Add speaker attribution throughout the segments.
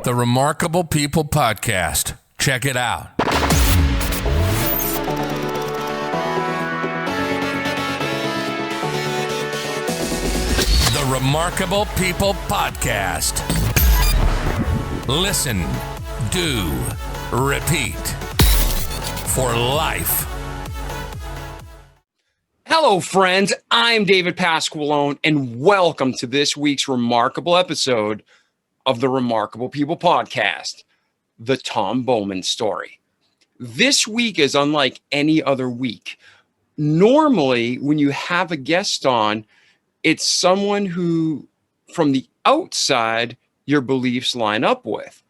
Speaker 1: The Remarkable People Podcast. Check it out. The Remarkable People Podcast. Listen, do, repeat. For life.
Speaker 2: Hello, friends. I'm David Pasqualone, and welcome to this week's remarkable episode of the Remarkable People Podcast, the Tom Bowman story. This week is unlike any other week. Normally, when you have a guest on, it's someone who, from the outside, your beliefs line up with.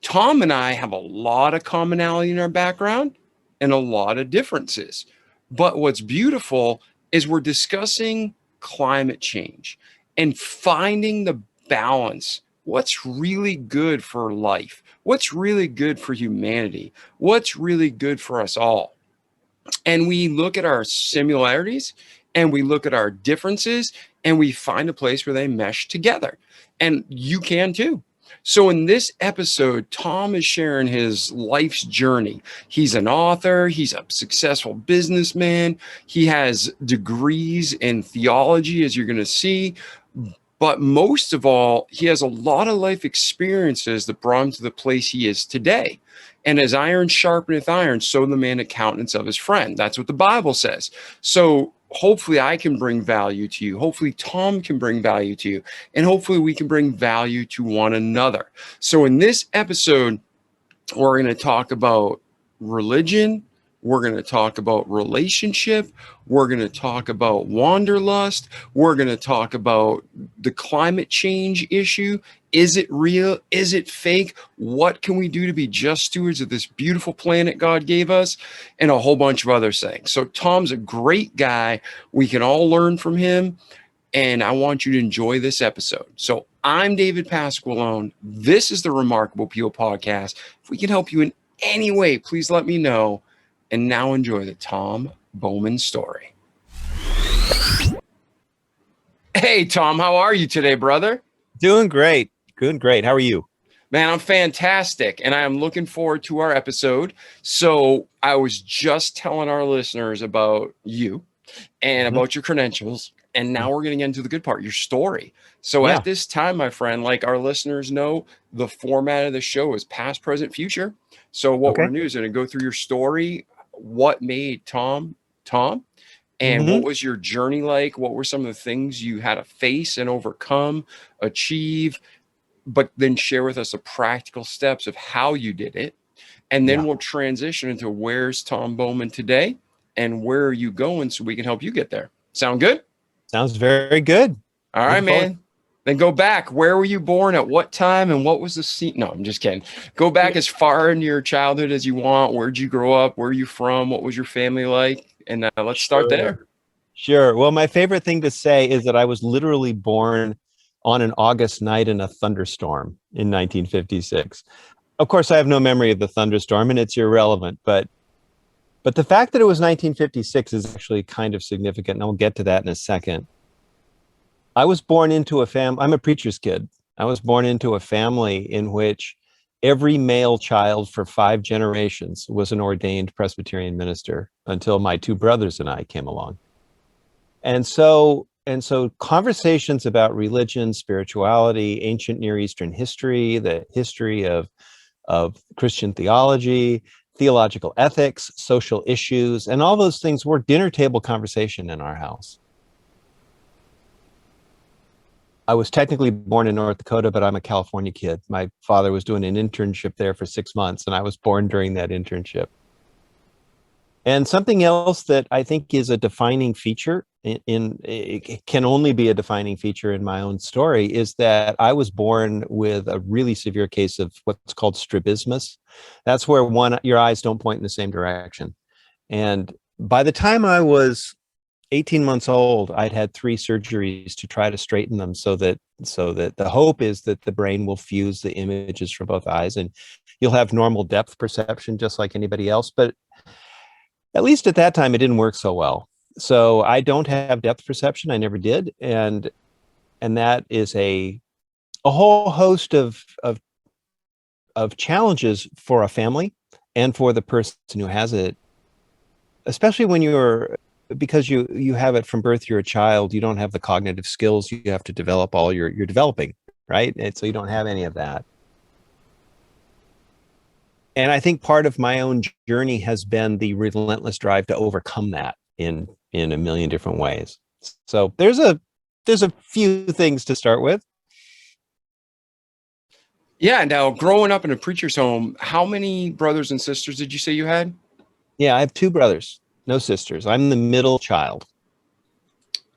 Speaker 2: Tom and I have a lot of commonality in our background and a lot of differences. But what's beautiful is we're discussing climate change and finding the balance. What's really good for life? What's really good for humanity? What's really good for us all? And we look at our similarities and we look at our differences and we find a place where they mesh together. And you can too. So in this episode, Tom is sharing his life's journey. He's an author. He's a successful businessman. He has degrees in theology, as you're going to see. But most of all, he has a lot of life experiences that brought him to the place he is today. And as iron sharpeneth iron, so the man accountants of his friend. That's what the Bible says. So hopefully I can bring value to you. Hopefully Tom can bring value to you. And hopefully we can bring value to one another. So in this episode, we're going to talk about religion. We're going to talk about relationship. We're going to talk about wanderlust. We're going to talk about the climate change issue. Is it real? Is it fake? What can we do to be just stewards of this beautiful planet God gave us? And a whole bunch of other things. So Tom's a great guy. We can all learn from him. And I want you to enjoy this episode. So I'm David Pasqualone. This is the Remarkable People Podcast. If we can help you in any way, please let me know. And now enjoy the Tom Bowman story. Hey, Tom, how are you today, brother?
Speaker 3: Doing great. Doing great. How are you?
Speaker 2: Man, I'm fantastic. And I am looking forward to our episode. So I was just telling our listeners about you and about your credentials. And now we're getting into the good part, your story. So at this time, my friend, like our listeners know, the format of the show is past, present, future. So what we're going to do is going to go through your story. What made Tom, and what was your journey like? What were some of the things you had to face and overcome, achieve, but then share with us the practical steps of how you did it. And then we'll transition into where's Tom Bowman today and where are you going so we can help you get there. Sound good?
Speaker 3: Sounds very good.
Speaker 2: All right, man. Then go back. Where were you born? At what time? And what was the scene? No, I'm just kidding. Go back as far into your childhood as you want. Where'd you grow up? Where are you from? What was your family like? And let's start there.
Speaker 3: Sure. Well, my favorite thing to say is that I was literally born on an August night in a thunderstorm in 1956. Of course, I have no memory of the thunderstorm, and it's irrelevant. But the fact that it was 1956 is actually kind of significant, and I'll get to that in a second. I was born into a family. I'm a preacher's kid. I was born into a family in which every male child for 5 generations was an ordained Presbyterian minister until my 2 brothers and I came along. And so conversations about religion, spirituality, ancient Near Eastern history, the history of Christian theology, theological ethics, social issues, and all those things were dinner table conversation in our house. I was technically born in North Dakota, but I'm a California kid. My father was doing an internship there for 6 months, and I was born during that internship. And something else that I think is a defining feature it can only be a defining feature in my own story is that I was born with a really severe case of what's called strabismus. That's where your eyes don't point in the same direction. And by the time I was 18 months old, I'd had 3 surgeries to try to straighten them so that the hope is that the brain will fuse the images from both eyes and you'll have normal depth perception just like anybody else. But at least at that time, it didn't work so well. So I don't have depth perception. I never did. And that is a whole host of of challenges for a family and for the person who has it, especially when because you have it from birth, you're a child, you don't have the cognitive skills, you have to develop all you're developing, right? And so you don't have any of that. And I think part of my own journey has been the relentless drive to overcome that in a million different ways. So there's a few things to start with.
Speaker 2: Yeah. Now, growing up in a preacher's home, how many brothers and sisters did you say you had?
Speaker 3: Yeah, I have two brothers, no sisters. I'm the middle child.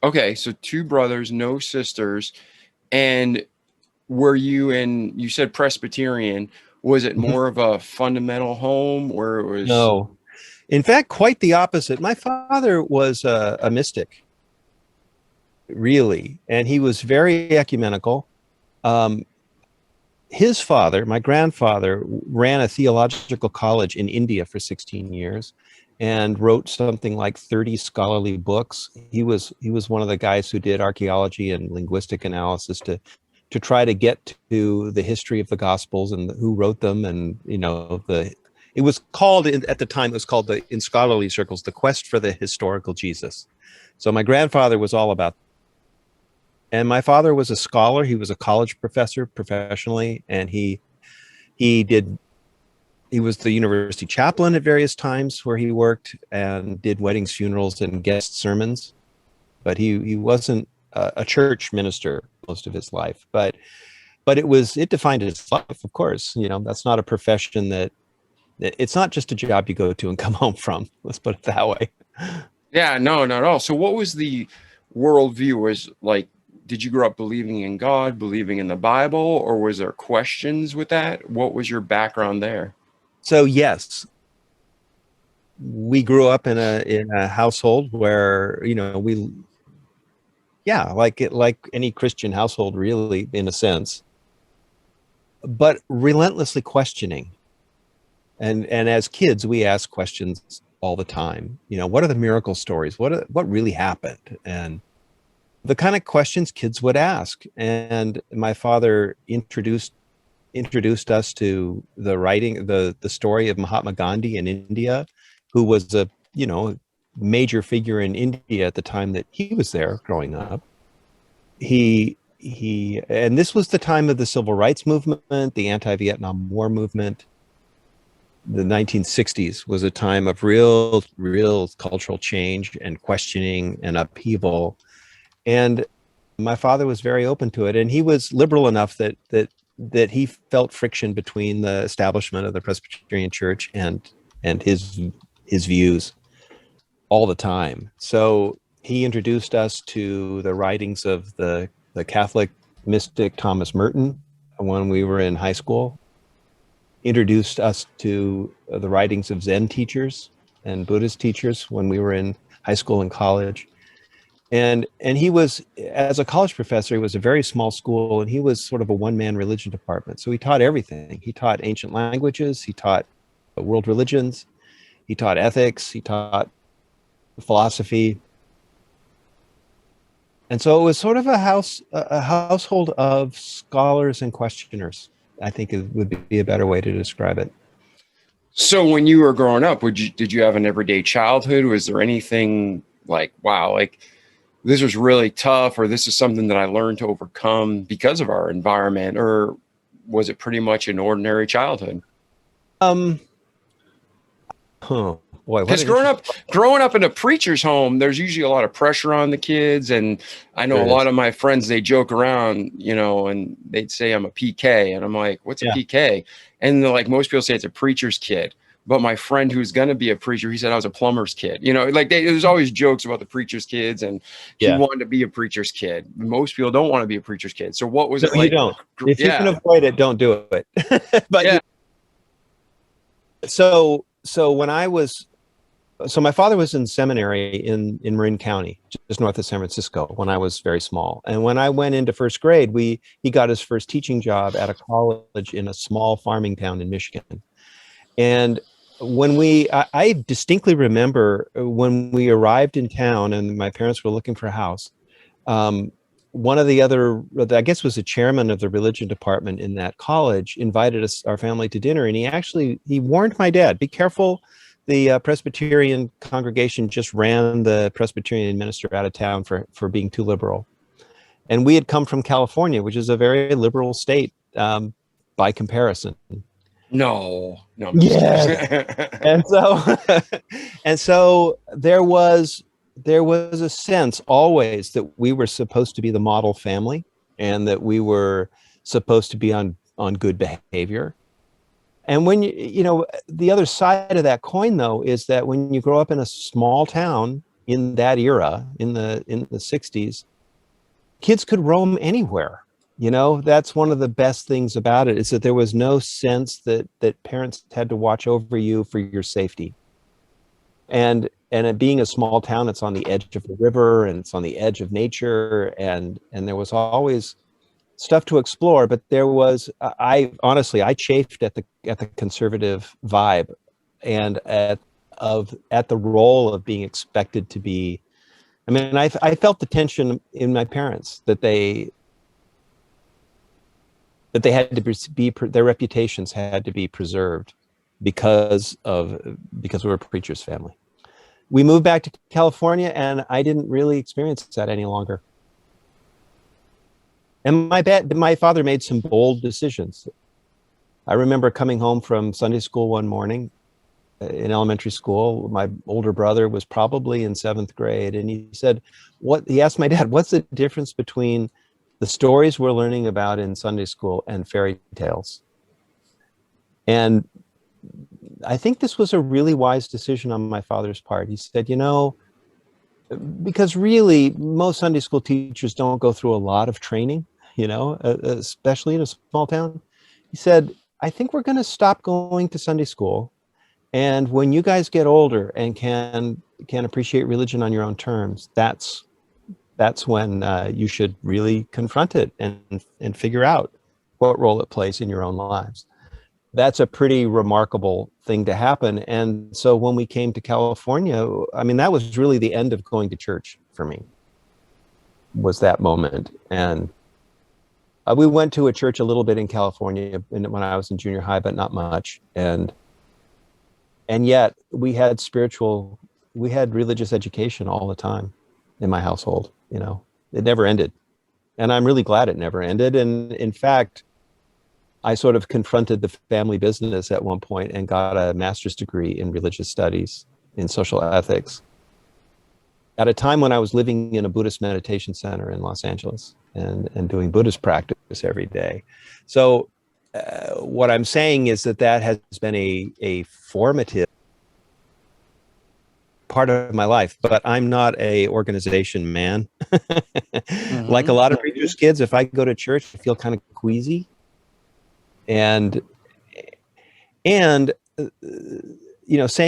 Speaker 2: Okay, so two brothers, no sisters. And were you you said Presbyterian, was it more of a fundamental home where it was?
Speaker 3: No. In fact, quite the opposite. My father was a mystic, really, and he was very ecumenical. His father, my grandfather, ran a theological college in India for 16 years and wrote something like 30 scholarly books. He was one of the guys who did archaeology and linguistic analysis to try to get to the history of the Gospels and who wrote them. And, it was called, at the time, it was called, in scholarly circles, the quest for the historical Jesus. So my grandfather was all about. And my father was a scholar. He was a college professor professionally, and he was the university chaplain at various times where he worked and did weddings, funerals, and guest sermons. But he wasn't a church minister most of his life. But it defined his life, of course. That's not a profession it's not just a job you go to and come home from. Let's put it that way.
Speaker 2: Yeah, no, not at all. So what was the worldview? Was like, did you grow up believing in God, believing in the Bible, or was there questions with that? What was your background there?
Speaker 3: So yes, we grew up in a household where like any Christian household, really, in a sense, but relentlessly questioning. And as kids, we ask questions all the time. What are the miracle stories? What really happened? And the kind of questions kids would ask. And my father introduced us to the story of Mahatma Gandhi in India, who was a major figure in India at the time that he was there growing up. And this was the time of the civil rights movement, the anti-Vietnam War movement. The 1960s was a time of real cultural change and questioning and upheaval. And my father was very open to it, and he was liberal enough that he felt friction between the establishment of the Presbyterian Church and his views all the time. So he introduced us to the writings of the Catholic mystic Thomas Merton when we were in high school, introduced us to the writings of Zen teachers and Buddhist teachers when we were in high school and college. And he was, as a college professor, it was a very small school, and he was sort of a one-man religion department. So he taught everything. He taught ancient languages, he taught world religions, he taught ethics, he taught philosophy. And so it was sort of a household of scholars and questioners. I think it would be a better way to describe it.
Speaker 2: So when you were growing up, did you have an everyday childhood? Was there anything like, wow, like this was really tough, or this is something that I learned to overcome because of our environment, or was it pretty much an ordinary childhood? Because growing up in a preacher's home, there's usually a lot of pressure on the kids. And I know a lot of my friends, they joke around, and they'd say I'm a PK, and I'm like, what's a PK? And they're like, most people say it's a preacher's kid. But my friend who's going to be a preacher, he said I was a plumber's kid. There's always jokes about the preacher's kids, and he wanted to be a preacher's kid. Most people don't want to be a preacher's kid. So what was it like?
Speaker 3: You don't. If you can avoid it, don't do it. But so my father was in seminary in Marin County, just north of San Francisco, when I was very small. And when I went into first grade, he got his first teaching job at a college in a small farming town in Michigan. And when I distinctly remember when we arrived in town and my parents were looking for a house, one of the other, I guess was the chairman of the religion department in that college, invited us, our family, to dinner. And he warned my dad, be careful. The Presbyterian congregation just ran the Presbyterian minister out of town for being too liberal. And we had come from California, which is a very liberal state by comparison.
Speaker 2: No.
Speaker 3: Yes. and so there was a sense always that we were supposed to be the model family and that we were supposed to be on good behavior. And when the other side of that coin, though, is that when you grow up in a small town in that era, in the 60s, kids could roam anywhere. That's one of the best things about it, is that there was no sense that parents had to watch over you for your safety. And it being a small town, it's on the edge of the river and it's on the edge of nature, and there was always stuff to explore. But there was, I chafed at the conservative vibe and at the role of being expected to be. I mean, I felt the tension in my parents that they had to be their reputations had to be preserved because we were a preacher's family. We moved back to California, and I didn't really experience that any longer. And my father made some bold decisions. I remember coming home from Sunday school one morning in elementary school. My older brother was probably in 7th grade, and he asked my dad, what's the difference between the stories we're learning about in Sunday school and fairy tales? And I think this was a really wise decision on my father's part. He said, because really most Sunday school teachers don't go through a lot of training, especially in a small town. He said, I think we're going to stop going to Sunday school. And when you guys get older and can appreciate religion on your own terms, that's when you should really confront it and figure out what role it plays in your own lives. That's a pretty remarkable thing to happen. And so when we came to California, I mean, that was really the end of going to church for me, was that moment. And we went to a church a little bit in California when I was in junior high, but not much. And yet we had religious education all the time in my household. It never ended. And I'm really glad it never ended. And in fact, I sort of confronted the family business at one point and got a master's degree in religious studies in social ethics at a time when I was living in a Buddhist meditation center in Los Angeles and doing Buddhist practice every day. So what I'm saying is that has been a formative part of my life, but I'm not a organization man. Mm-hmm. Like a lot of preachers' kids, if I go to church, I feel kind of queasy. And saying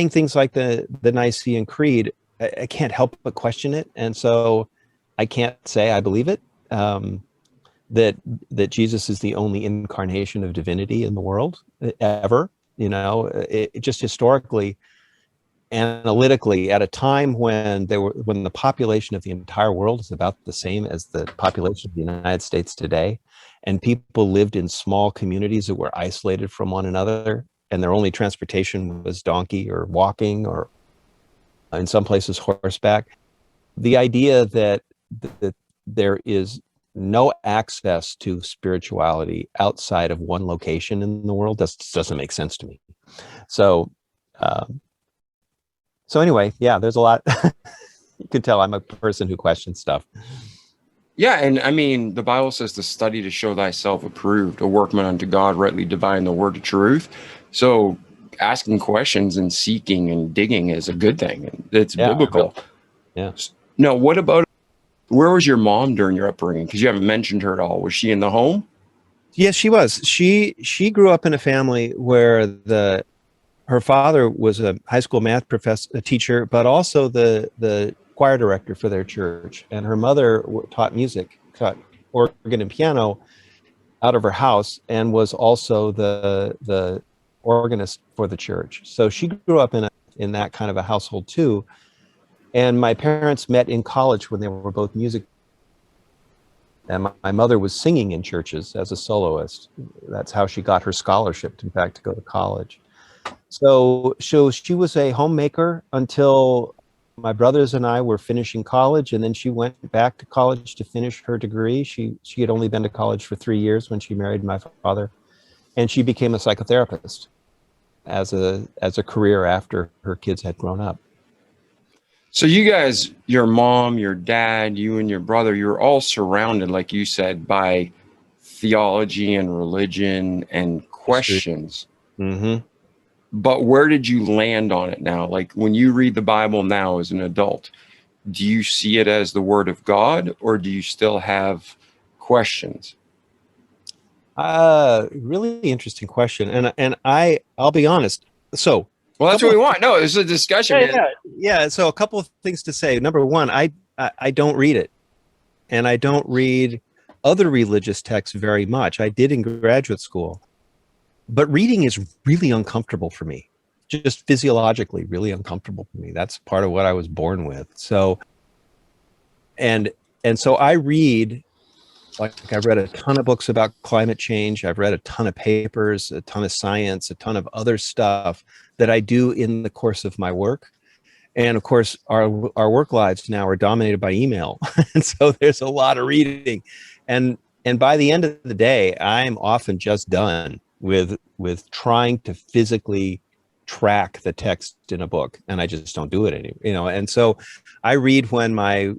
Speaker 3: things like the Nicene Creed, I can't help but question it. And so I can't say I believe it, that Jesus is the only incarnation of divinity in the world ever, just historically, analytically, at a time when the population of the entire world is about the same as the population of the United States today, and people lived in small communities that were isolated from one another, and their only transportation was donkey or walking, or in some places horseback. The idea that there is no access to spirituality outside of one location in the world doesn't make sense to me. So anyway, yeah, there's a lot. You can tell I'm a person who questions stuff.
Speaker 2: Yeah, and I mean, the Bible says to study to show thyself approved, a workman unto God, rightly dividing the word of truth. So asking questions and seeking and digging is a good thing. It's biblical.
Speaker 3: Yeah.
Speaker 2: Now, where was your mom during your upbringing? Because you haven't mentioned her at all. Was she in the home?
Speaker 3: Yes, she was. She grew up in a family where her father was a high school math teacher, but also the choir director for their church. And her mother taught organ and piano out of her house, and was also the organist for the church. So she grew up in that kind of a household too. And my parents met in college when they were both music And my mother was singing in churches as a soloist. That's how she got her scholarship, in fact, to go to college. So she was a homemaker until my brothers and I were finishing college, and then she went back to college to finish her degree. She had only been to college for 3 years when she married my father, and she became a psychotherapist as a career after her kids had grown up.
Speaker 2: So you guys, your mom, your dad, you and your brother, you're all surrounded, like you said, by theology and religion and questions.
Speaker 3: Mm-hmm.
Speaker 2: But where did you land on it now? Like when you read the Bible now as an adult, do you see it as the word of God, or do you still have questions?
Speaker 3: Really interesting question. And I'll be honest. So,
Speaker 2: well, that's what we want. No, it's a discussion, man.
Speaker 3: Yeah. So a couple of things to say. Number one, I don't read it, and I don't read other religious texts very much. I did in graduate school, but reading is really uncomfortable for me, just physiologically really uncomfortable for me. That's part of what I was born with. So, and so I read. Like I've read a ton of books about climate change. I've read a ton of papers, a ton of science, a ton of other stuff that I do in the course of my work. And of course, our work lives now are dominated by email. And so there's a lot of reading. And by the end of the day, I'm often just done with trying to physically track the text in a book. And I just don't do it anymore. And so I read when my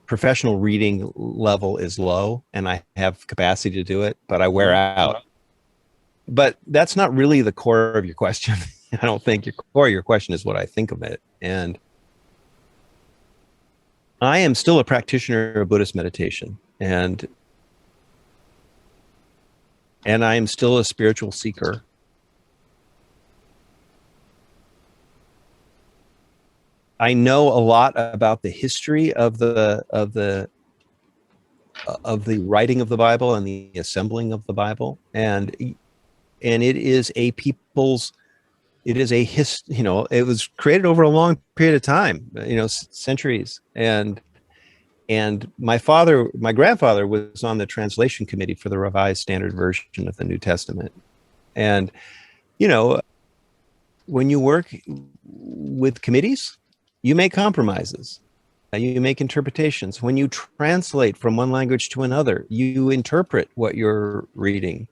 Speaker 3: professional reading level is low and I have capacity to do it, but I wear out. But that's not really the core of your question. I don't think your core of your question is what I think of it. And I am still a practitioner of Buddhist meditation, and I am still a spiritual seeker. I know a lot about the history of the writing of the Bible and the assembling of the Bible, and it is a people's. It is it was created over a long period of time, centuries, and my grandfather was on the translation committee for the Revised Standard Version of the New Testament, and when you work with committees, you make compromises. You make interpretations. When you translate from one language to another, you interpret what you're reading,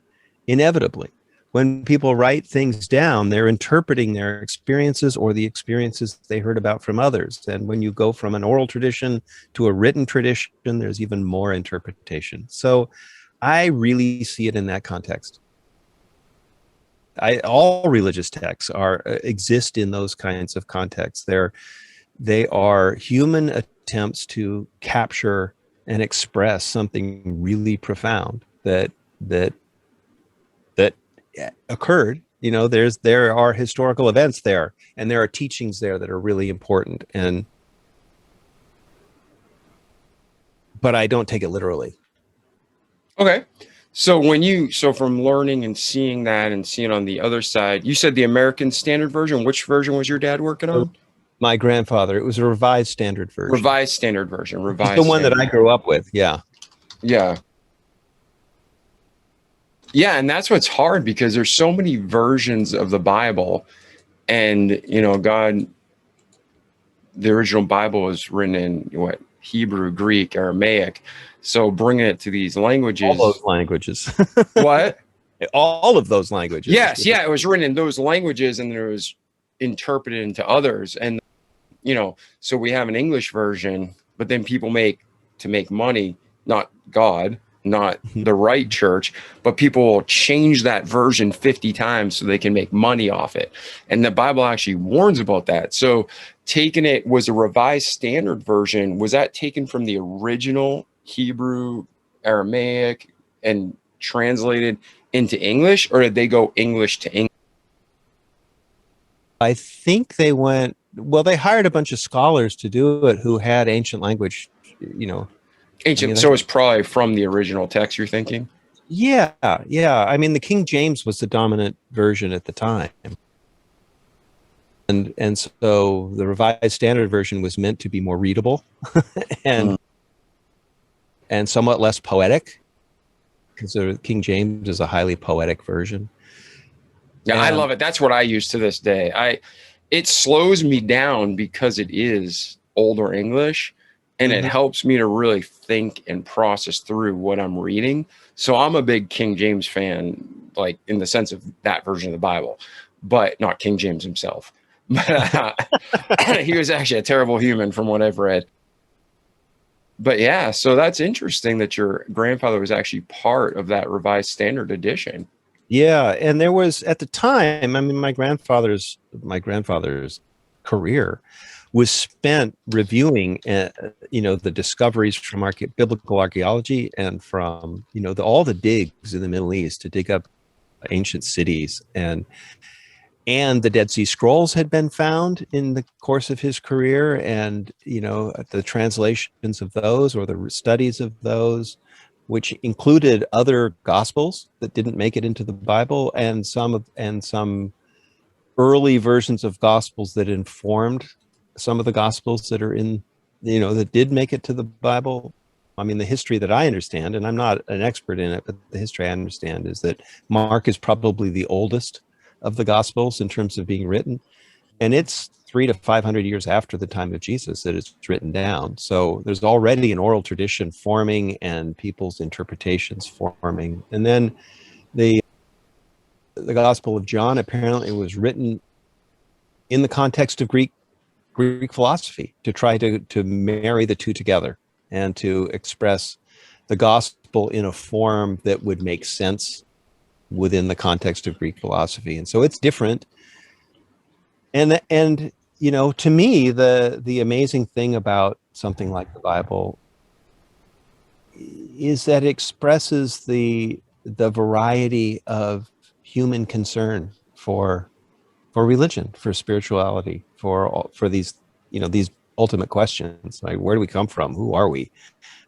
Speaker 3: inevitably. When people write things down, they're interpreting their experiences or the experiences they heard about from others. And when you go from an oral tradition to a written tradition, there's even more interpretation. So I really see it in that context. All religious texts exist in those kinds of contexts. They are human attempts to capture and express something really profound that occurred. There are historical events there, and there are teachings there that are really important. But I don't take it literally.
Speaker 2: Okay. So from learning and seeing that and seeing on the other side, you said the American Standard Version. Which version was your dad working on?
Speaker 3: My grandfather. It was a Revised Standard Version.
Speaker 2: Revised Standard Version. Revised.
Speaker 3: It's the one that I grew up with. Yeah.
Speaker 2: Yeah. Yeah, and that's what's hard, because there's so many versions of the Bible, and God, the original Bible was written in Hebrew, Greek, Aramaic. So bringing it to these languages.
Speaker 3: All those languages.
Speaker 2: What?
Speaker 3: All of those languages.
Speaker 2: Yes. Yeah. It was written in those languages, and it was interpreted into others. And, so we have an English version, but then people make money, not God, not the right church, but people will change that version 50 times so they can make money off it. And the Bible actually warns about that. So was a Revised Standard Version, was that taken from the original Hebrew, Aramaic, and translated into English, or did they go English to English?
Speaker 3: I think they hired a bunch of scholars to do it who had ancient language,
Speaker 2: Ancient, so it's probably from the original text, you're thinking?
Speaker 3: Yeah. I mean, the King James was the dominant version at the time. And so the Revised Standard Version was meant to be more readable. And and somewhat less poetic, because King James is a highly poetic version.
Speaker 2: Yeah, I love it. That's what I use to this day. It slows me down because it is older English, and it helps me to really think and process through what I'm reading. So I'm a big King James fan, like in the sense of that version of the Bible, but not King James himself. But he was actually a terrible human from what I've read. But yeah, so that's interesting that your grandfather was actually part of that Revised Standard Edition.
Speaker 3: Yeah, and there was at the time, I mean, my grandfather's career was spent reviewing, the discoveries from biblical archaeology and from, all the digs in the Middle East to dig up ancient cities, and the Dead Sea Scrolls had been found in the course of his career, and the translations of those or the studies of those, which included other gospels that didn't make it into the Bible, and some early versions of gospels that informed some of the gospels that are in, that did make it to the Bible. I mean, the history that I understand, and I'm not an expert in it, but the history I understand is that Mark is probably the oldest of the gospels in terms of being written, and it's 300 to 500 years after the time of Jesus that it's written down. So there's already an oral tradition forming and people's interpretations forming. And then the Gospel of John apparently was written in the context of Greek philosophy to try to marry the two together and to express the gospel in a form that would make sense within the context of Greek philosophy. And so it's different. And to me, the amazing thing about something like the Bible is that it expresses the variety of human concern for religion, for spirituality, for these these ultimate questions, like where do we come from, who are we,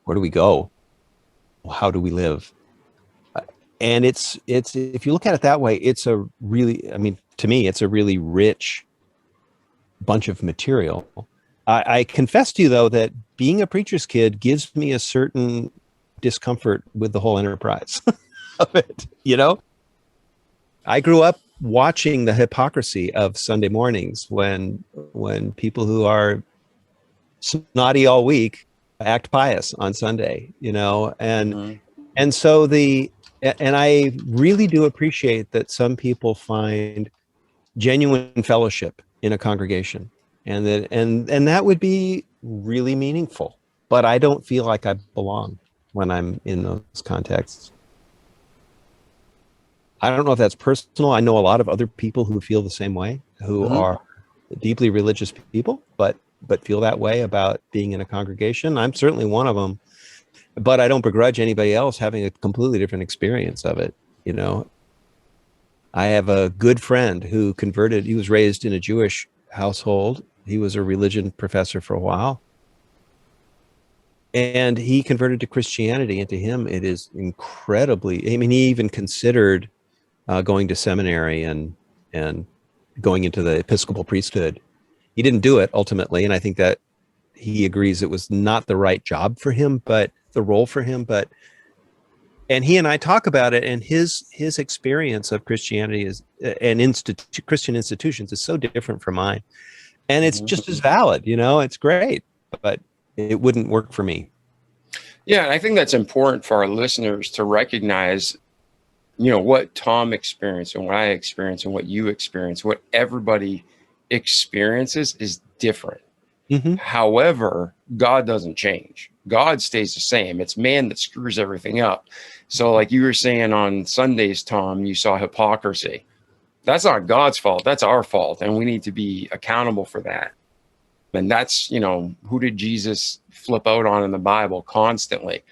Speaker 3: where do we go, how do we live? And it's if you look at it that way, it's a really, I mean, to me, it's a really rich bunch of material. I confess to you, though, that being a preacher's kid gives me a certain discomfort with the whole enterprise of it. I grew up watching the hypocrisy of Sunday mornings when people who are snotty all week act pious on Sunday, and so and I really do appreciate that some people find genuine fellowship in a congregation, and that would be really meaningful. But I don't feel like I belong when I'm in those contexts. I don't know if that's personal. I know a lot of other people who feel the same way, who are deeply religious people, but feel that way about being in a congregation. I'm certainly one of them, but I don't begrudge anybody else having a completely different experience of it. I have a good friend who converted. He was raised in a Jewish household. He was a religion professor for a while, and he converted to Christianity. And to him, it is incredibly, I mean, he even considered going to seminary and going into the Episcopal priesthood. He didn't do it ultimately, and I think that he agrees it was not the right job for him, but the role for him. And he and I talk about it, and his experience of Christianity is and Christian institutions is so different from mine, and it's just as valid. It's great, but it wouldn't work for me.
Speaker 2: Yeah, and I think that's important for our listeners to recognize, what Tom experienced and what I experienced and what you experience, what everybody experiences is different. However, God doesn't change. God stays the same. It's man that screws everything up. So like you were saying on Sundays, Tom, you saw hypocrisy. That's not God's fault. That's our fault. And we need to be accountable for that. And that's, who did Jesus flip out on in the Bible constantly?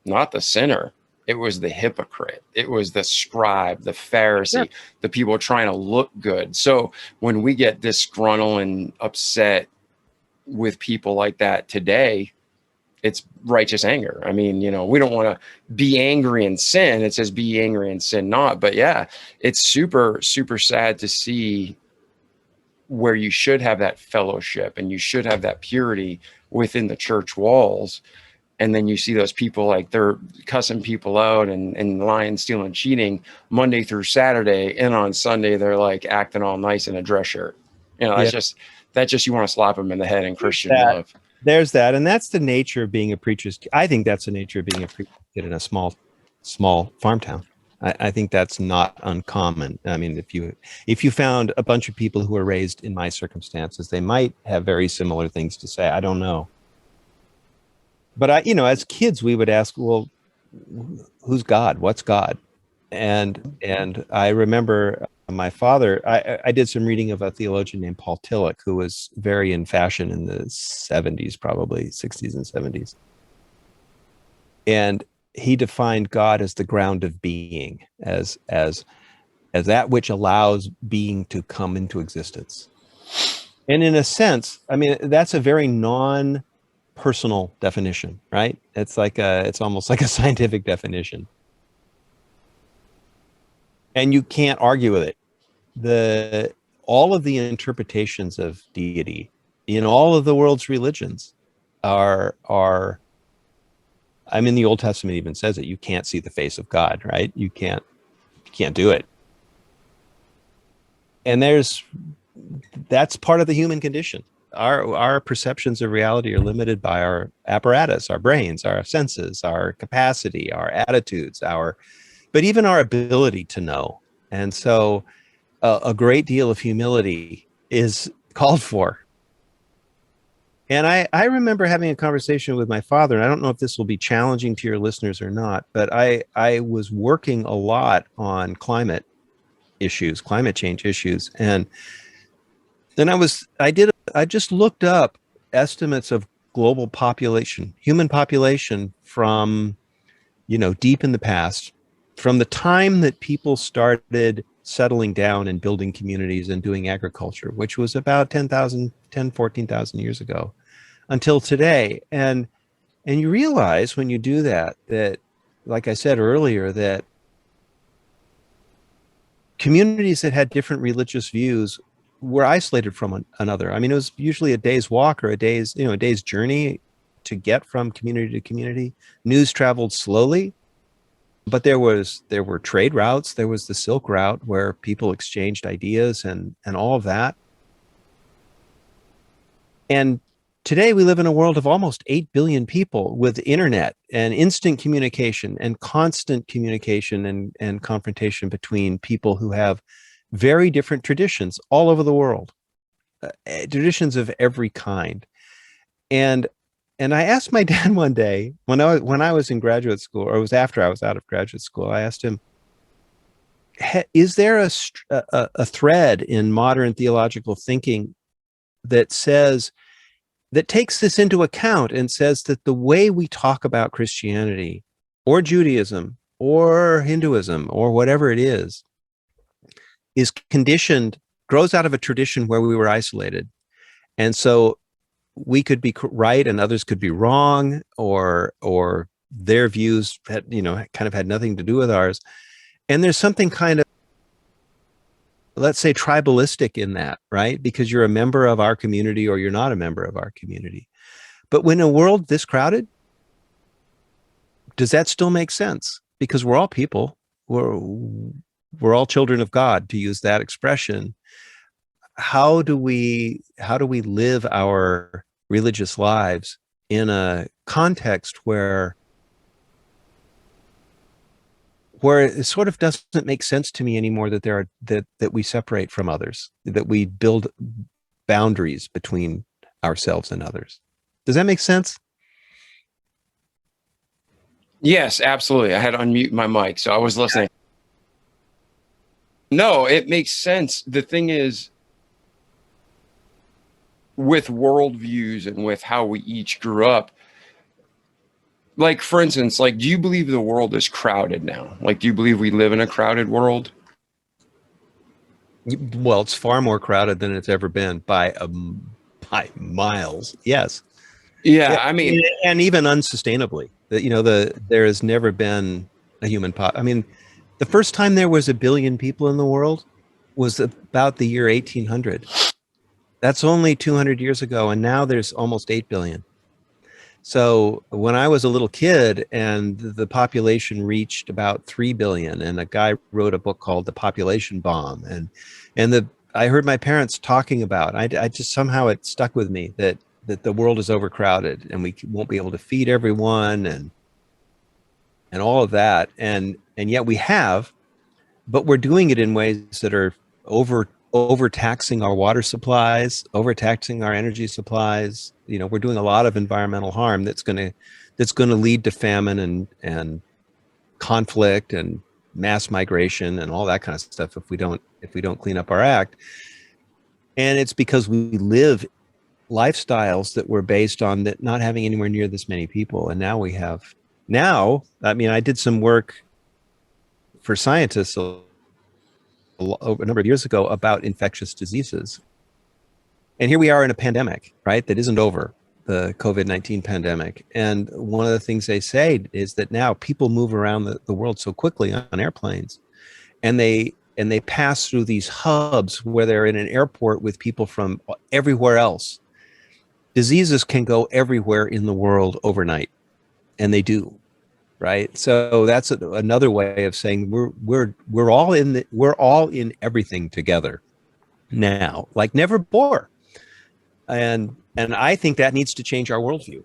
Speaker 2: Not the sinner. It was the hypocrite. It was the scribe, the Pharisee, the people trying to look good. So when we get disgruntled and upset with people like that today, it's righteous anger. I mean, we don't want to be angry and sin. It says be angry and sin not. But yeah, it's super, super sad to see where you should have that fellowship and you should have that purity within the church walls. And then you see those people like they're cussing people out and lying, stealing, cheating Monday through Saturday. And on Sunday, they're like acting all nice in a dress shirt. You know, that's just you want to slap them in the head in Christian love.
Speaker 3: There's that. And that's the nature of being a preacher's kid. I think that's the nature of being a preacher's kid in a small farm town. I think that's not uncommon. I mean, if you found a bunch of people who were raised in my circumstances, they might have very similar things to say. I don't know. But as kids, we would ask, well, who's God? What's God? And I remember my father, I did some reading of a theologian named Paul Tillich, who was very in fashion in the 70s, probably 60s and 70s. And he defined God as the ground of being, as that which allows being to come into existence. And in a sense, I mean, that's a very non-personal definition, right? It's almost like a scientific definition. And you can't argue with it. All of the interpretations of deity in all of the world's religions are I mean, the Old Testament even says it. You can't see the face of God, right? You can't do it. And that's part of the human condition. Our perceptions of reality are limited by our apparatus, our brains, our senses, our capacity, our attitudes, but even our ability to know. And so a great deal of humility is called for. And I remember having a conversation with my father, and I don't know if this will be challenging to your listeners or not, but I was working a lot on climate change issues. And then I just looked up estimates of global population, human population from, deep in the past, from the time that people started settling down and building communities and doing agriculture, which was about 14,000 years ago, until today. And you realize when you do that, like I said earlier, that communities that had different religious views were isolated from another. I mean, it was usually a day's walk or a day's journey to get from community to community. News traveled slowly, but there were trade routes. There was the Silk Route where people exchanged ideas and all of that. And today we live in a world of almost 8 billion people with internet and instant communication and constant communication and confrontation between people who have very different traditions all over the world, traditions of every kind. And I asked my dad one day when I was in graduate school, or it was after I was out of graduate school, I asked him, is there a thread in modern theological thinking that takes this into account and says that the way we talk about Christianity or Judaism or Hinduism or whatever it is conditioned, grows out of a tradition where we were isolated. And so we could be right and others could be wrong, or their views had, kind of had nothing to do with ours. And there's something kind of, let's say, tribalistic in that, right? Because you're a member of our community or you're not a member of our community. But when a world this crowded, does that still make sense? Because we're all people. We're all children of God, to use that expression. How do we live our religious lives in a context where it sort of doesn't make sense to me anymore that that we separate from others, that we build boundaries between ourselves and others? Does that make sense?
Speaker 2: Yes, absolutely. I had to unmute my mic, so I was listening. No, it makes sense. The thing is, with worldviews and with how we each grew up, like, for instance, like, do you believe the world is crowded now? Like, do you believe we live in a crowded world?
Speaker 3: Well, it's far more crowded than it's ever been by miles. Yes.
Speaker 2: Yeah, I mean,
Speaker 3: and even unsustainably. There has never been a human I mean, the first time there was 1 billion people in the world was about the year 1800. That's only 200 years ago, and now there's almost 8 billion. So when I was a little kid and the population reached about 3 billion, and a guy wrote a book called The Population Bomb, and I heard my parents talking about, I just somehow it stuck with me that the world is overcrowded and we won't be able to feed everyone and all of that. And yet we have, but we're doing it in ways that are overtaxing our water supplies, overtaxing our energy supplies. We're doing a lot of environmental harm that's going to lead to famine and conflict and mass migration and all that kind of stuff if we don't clean up our act. And it's because we live lifestyles that were based on that not having anywhere near this many people. And I did some work for scientists a number of years ago about infectious diseases. And here we are in a pandemic, right? That isn't over, the COVID-19 pandemic. And one of the things they say is that now people move around the world so quickly on airplanes, and they pass through these hubs where they're in an airport with people from everywhere else. Diseases can go everywhere in the world overnight, and they do, right? So that's another way of saying we're all in everything together now, like never before. And I think that needs to change our worldview.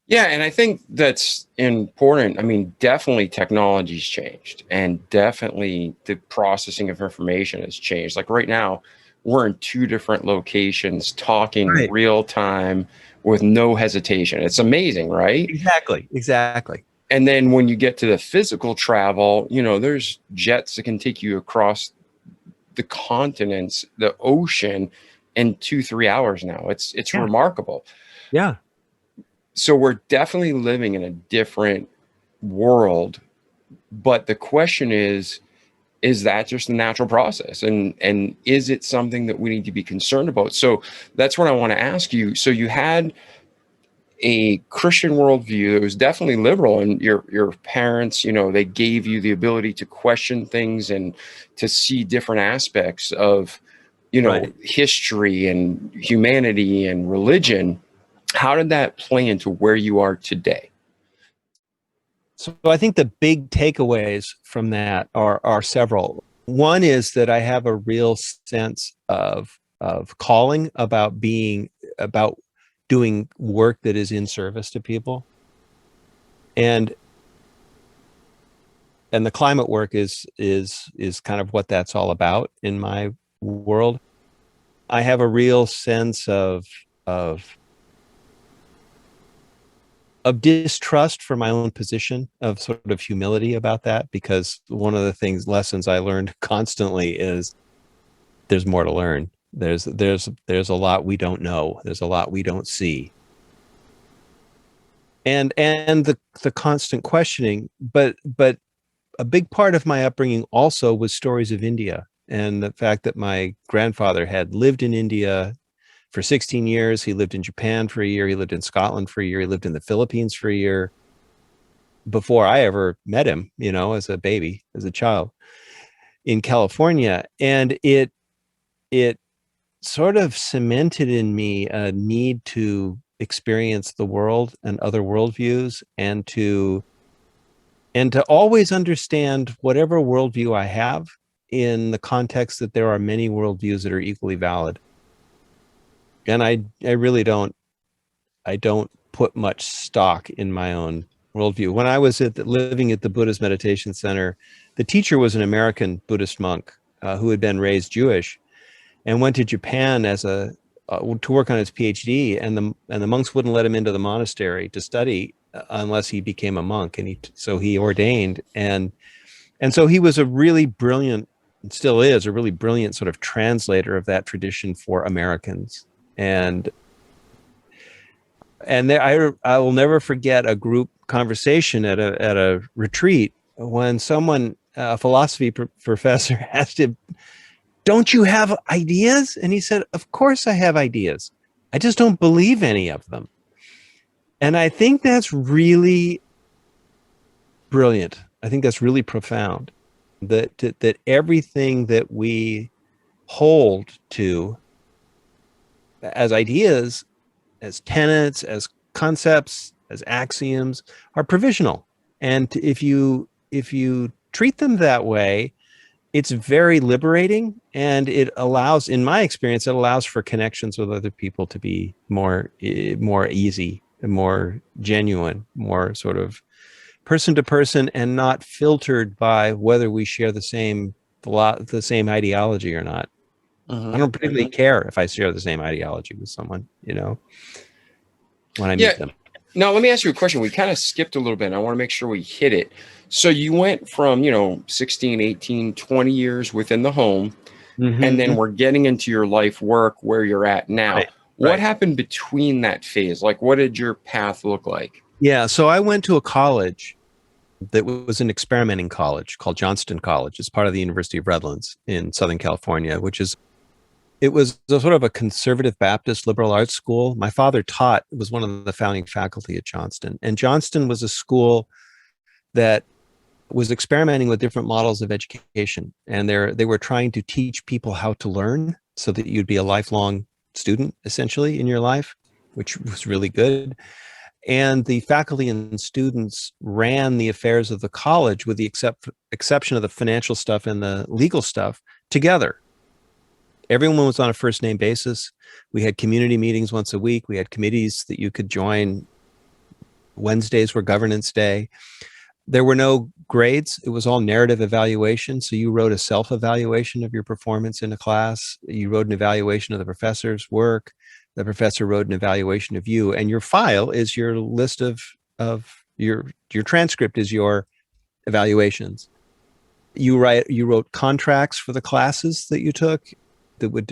Speaker 2: Yeah, and I think that's important. I mean, definitely technology's changed, and definitely the processing of information has changed. Like right now, we're in two different locations talking
Speaker 3: Right.
Speaker 2: real time with no hesitation. It's amazing, right?
Speaker 3: Exactly.
Speaker 2: And then when you get to the physical travel, there's jets that can take you across the continents, the ocean in 2-3 hours now. It's remarkable.
Speaker 3: Yeah.
Speaker 2: So we're definitely living in a different world, but the question is that just a natural process? And is it something that we need to be concerned about? So that's what I want to ask you. So you had a Christian worldview that was definitely liberal, and your parents, they gave you the ability to question things and to see different aspects of,
Speaker 3: Right.
Speaker 2: history and humanity and religion. How did that play into where you are today?
Speaker 3: So I think the big takeaways from that are several. One is that I have a real sense of calling about doing work that is in service to people. And the climate work is kind of what that's all about in my world. I have a real sense of distrust for my own position, of sort of humility about that, because one of the lessons I learned constantly is there's more to learn. There's a lot we don't know. There's a lot we don't see. And the constant questioning, but a big part of my upbringing also was stories of India, and the fact that my grandfather had lived in India for 16 years. He lived in Japan for a year. He lived in Scotland for a year. He lived in the Philippines for a year before I ever met him, as a baby, as a child in California. And it sort of cemented in me a need to experience the world and other worldviews, and to always understand whatever worldview I have in the context that there are many worldviews that are equally valid. And I really don't put much stock in my own worldview. When I was living at the Buddhist Meditation Center, the teacher was an American Buddhist monk who had been raised Jewish and went to Japan to work on his PhD, and the monks wouldn't let him into the monastery to study unless he became a monk, and so he ordained, and so he was a really brilliant, and still is a really brilliant sort of translator of that tradition for Americans. And there, I will never forget a group conversation at a retreat when a philosophy professor asked him, "Don't you have ideas?" And he said, "Of course I have ideas. I just don't believe any of them." And I think that's really brilliant. I think that's really profound, that everything that we hold to as ideas, as tenets, as concepts, as axioms, are provisional. And if you treat them that way, it's very liberating, and it allows, in my experience, it allows for connections with other people to be more easy, more genuine, more sort of person to person, and not filtered by whether we share the same ideology or not. I don't particularly care if I share the same ideology with someone, when I meet them.
Speaker 2: Now, let me ask you a question. We kind of skipped a little bit. I want to make sure we hit it. So you went from, 16, 18, 20 years within the home, and then we're getting into your life work where you're at now.
Speaker 3: Right.
Speaker 2: What happened between that phase? Like, what did your path look like?
Speaker 3: Yeah, so I went to a college that was an experimenting college called Johnston College. It's part of the University of Redlands in Southern California, it was a sort of a conservative Baptist liberal arts school. My father was one of the founding faculty at Johnston. And Johnston was a school that was experimenting with different models of education. And they were trying to teach people how to learn so that you'd be a lifelong student, essentially, in your life, which was really good. And the faculty and students ran the affairs of the college, with the exception of the financial stuff and the legal stuff, together. Everyone was on a first name basis. We had community meetings once a week. We had committees that you could join. Wednesdays were governance day. There were no grades. It was all narrative evaluation. So you wrote a self-evaluation of your performance in a class. You wrote an evaluation of the professor's work. The professor wrote an evaluation of you. And your file is your list of your transcript is your evaluations. You wrote contracts for the classes that you took that would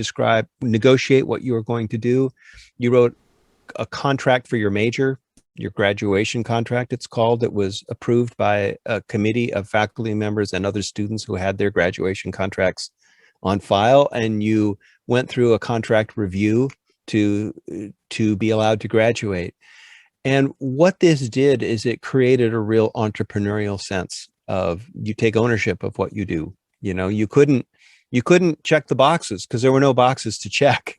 Speaker 3: negotiate what you were going to do. You wrote a contract for your major, your graduation contract, it's called, that was approved by a committee of faculty members and other students who had their graduation contracts on file. And you went through a contract review to be allowed to graduate. And what this did is it created a real entrepreneurial sense of, you take ownership of what you do. You couldn't check the boxes because there were no boxes to check,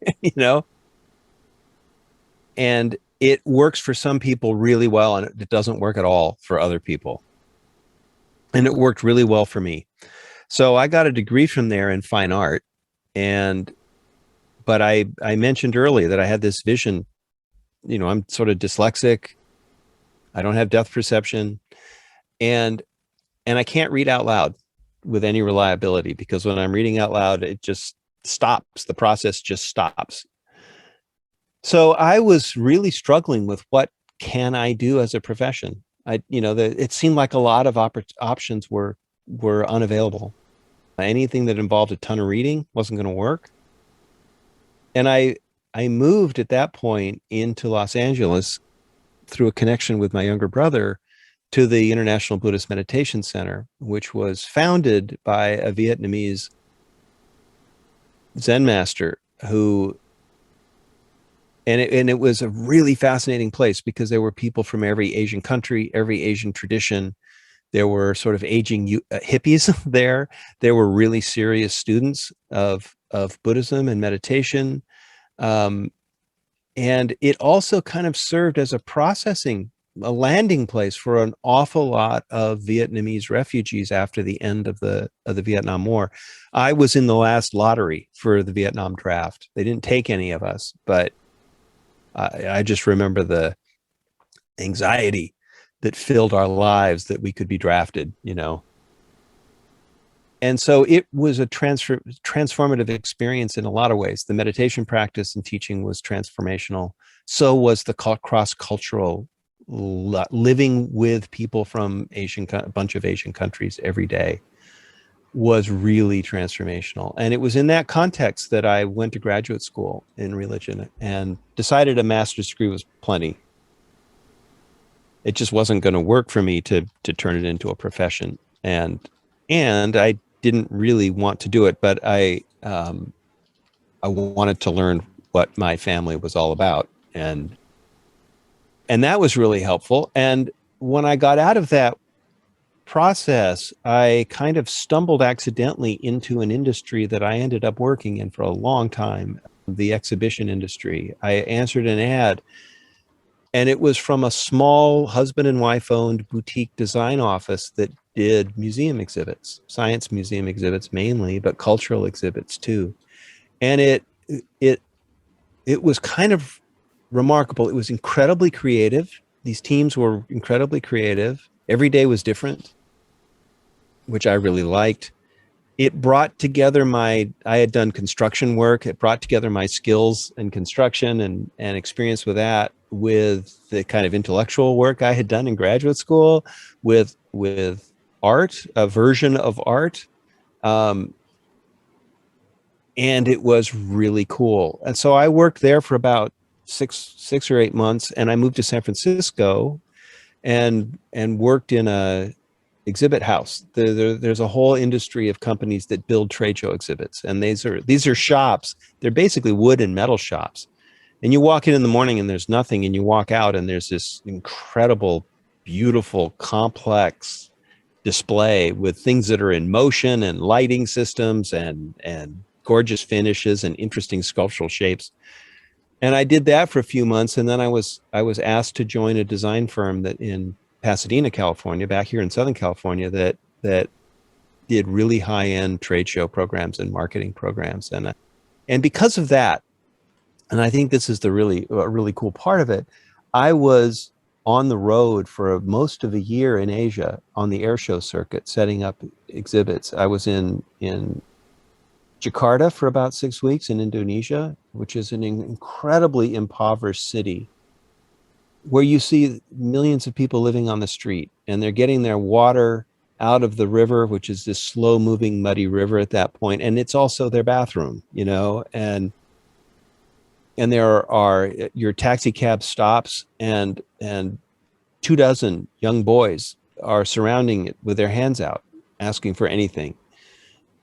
Speaker 3: and it works for some people really well, and it doesn't work at all for other people. And it worked really well for me. So I got a degree from there in fine art. But I mentioned earlier that I had this vision, I'm sort of dyslexic. I don't have depth perception, and I can't read out loud with any reliability, because when I'm reading out loud, it just stops. The process just stops. So I was really struggling with, what can I do as a profession? It seemed like a lot of options were unavailable. Anything that involved a ton of reading wasn't going to work. And I moved at that point into Los Angeles through a connection with my younger brother to the International Buddhist Meditation Center, which was founded by a Vietnamese Zen master and it was a really fascinating place, because there were people from every Asian country, every Asian tradition. There were sort of aging hippies there. There were really serious students of Buddhism and meditation. And it also kind of served as a landing place for an awful lot of Vietnamese refugees after the end of the Vietnam War. I was in the last lottery for the Vietnam draft. They didn't take any of us, but I just remember the anxiety that filled our lives that we could be drafted, And so it was a transformative experience in a lot of ways. The meditation practice and teaching was transformational. So was the cross-cultural living with people from a bunch of Asian countries every day was really transformational. And it was in that context that I went to graduate school in religion and decided a master's degree was plenty. It just wasn't going to work for me to turn it into a profession. And I didn't really want to do it, but I wanted to learn what my family was all about. And that was really helpful. And when I got out of that process, I kind of stumbled accidentally into an industry that I ended up working in for a long time, the exhibition industry. I answered an ad, And it was from a small husband and wife owned boutique design office that did museum exhibits, science museum exhibits mainly, but cultural exhibits too. And it was kind of remarkable. It was incredibly creative. These teams were incredibly creative. Every day was different, which I really liked. It brought together I had done construction work. It brought together my skills in construction and experience with that with the kind of intellectual work I had done in graduate school with art, a version of art. And it was really cool. And so I worked there for about six or 8 months, and I moved to San Francisco and worked in a exhibit house. There's a whole industry of companies that build trade show exhibits, and these are shops. They're basically wood and metal shops. And you walk in the morning and there's nothing, and you walk out and there's this incredible, beautiful, complex display with things that are in motion and lighting systems and gorgeous finishes and interesting sculptural shapes. And I did that for a few months, and then I was asked to join a design firm that in Pasadena, California, back here in Southern California, that did really high-end trade show programs and marketing programs. And because of that, and I think this is a really cool part of it, I was on the road for most of a year in Asia on the air show circuit, setting up exhibits. I was in Jakarta for about 6 weeks in Indonesia, which is an incredibly impoverished city where you see millions of people living on the street, and they're getting their water out of the river, which is this slow moving muddy river at that point. And it's also their bathroom, and there are your taxi cab stops, and 24 young boys are surrounding it with their hands out, asking for anything.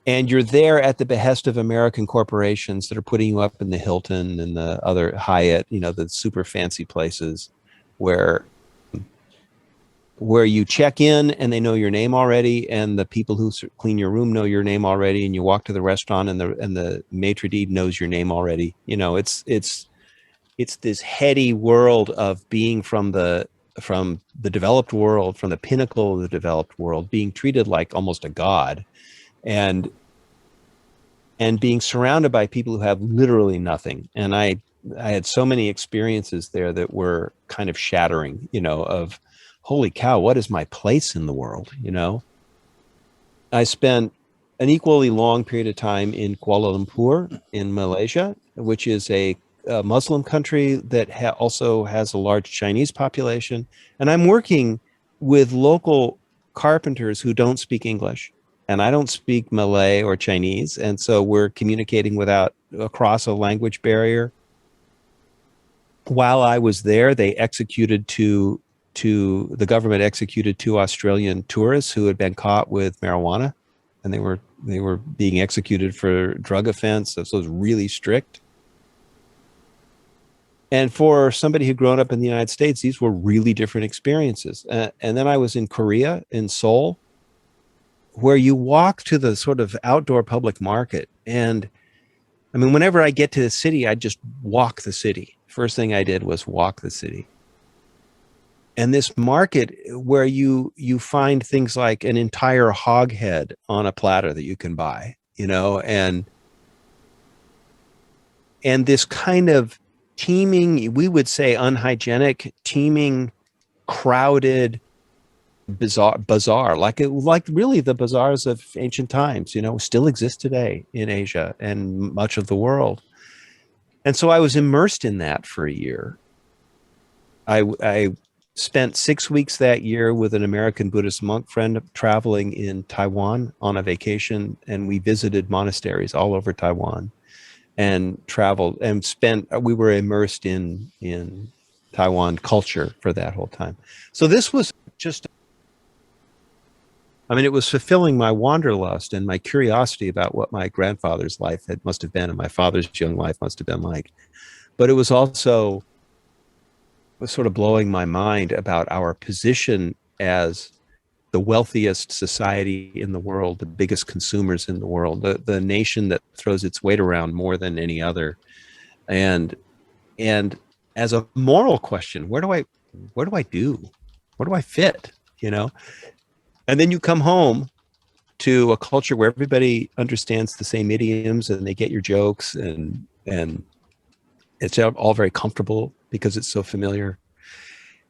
Speaker 3: And you're there at the behest of American corporations that are putting you up in the Hilton and the other Hyatt, the super fancy places where you check in and they know your name already, and the people who clean your room know your name already, and you walk to the restaurant and the maitre d' knows your name already. It's this heady world of being from the developed world, from the pinnacle of the developed world, being treated like almost a god, and being surrounded by people who have literally nothing. And I had so many experiences there that were kind of shattering, of holy cow, what is my place in the world? I spent an equally long period of time in Kuala Lumpur in Malaysia, which is a Muslim country that also has a large Chinese population. And I'm working with local carpenters who don't speak English, and I don't speak Malay or Chinese. And so we're communicating across a language barrier. While I was there, the government executed 2 Australian tourists who had been caught with marijuana, and they were being executed for drug offense. So it was really strict. And for somebody who'd grown up in the United States, these were really different experiences. And then I was in Korea, in Seoul, where you walk to the sort of outdoor public market. And I mean, whenever I get to the city, I just walk the city. First thing I did was walk the city. And this market where you find things like an entire hog head on a platter that you can buy, and this kind of teeming, we would say unhygienic, teeming, crowded bazaar, like really the bazaars of ancient times, still exist today in Asia and much of the world. And so I was immersed in that for a year. I spent 6 weeks that year with an American Buddhist monk friend traveling in Taiwan on a vacation, and we visited monasteries all over Taiwan and traveled and we were immersed in Taiwan culture for that whole time. So this was it was fulfilling my wanderlust and my curiosity about what my grandfather's life must have been, and my father's young life must have been like. But it was also sort of blowing my mind about our position as the wealthiest society in the world, the biggest consumers in the world, the nation that throws its weight around more than any other. And as a moral question. Where do I do? Where do I fit? And then you come home to a culture where everybody understands the same idioms and they get your jokes, and it's all very comfortable because it's so familiar.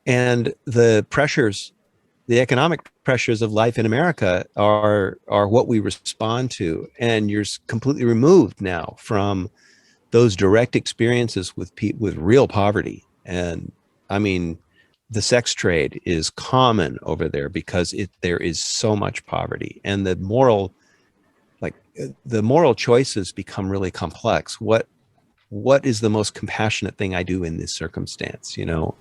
Speaker 3: And the economic pressures of life in America are what we respond to. And you're completely removed now from those direct experiences with real poverty. And I mean, the sex trade is common over there because there is so much poverty, and the moral choices become really complex. What is the most compassionate thing I do in this circumstance? And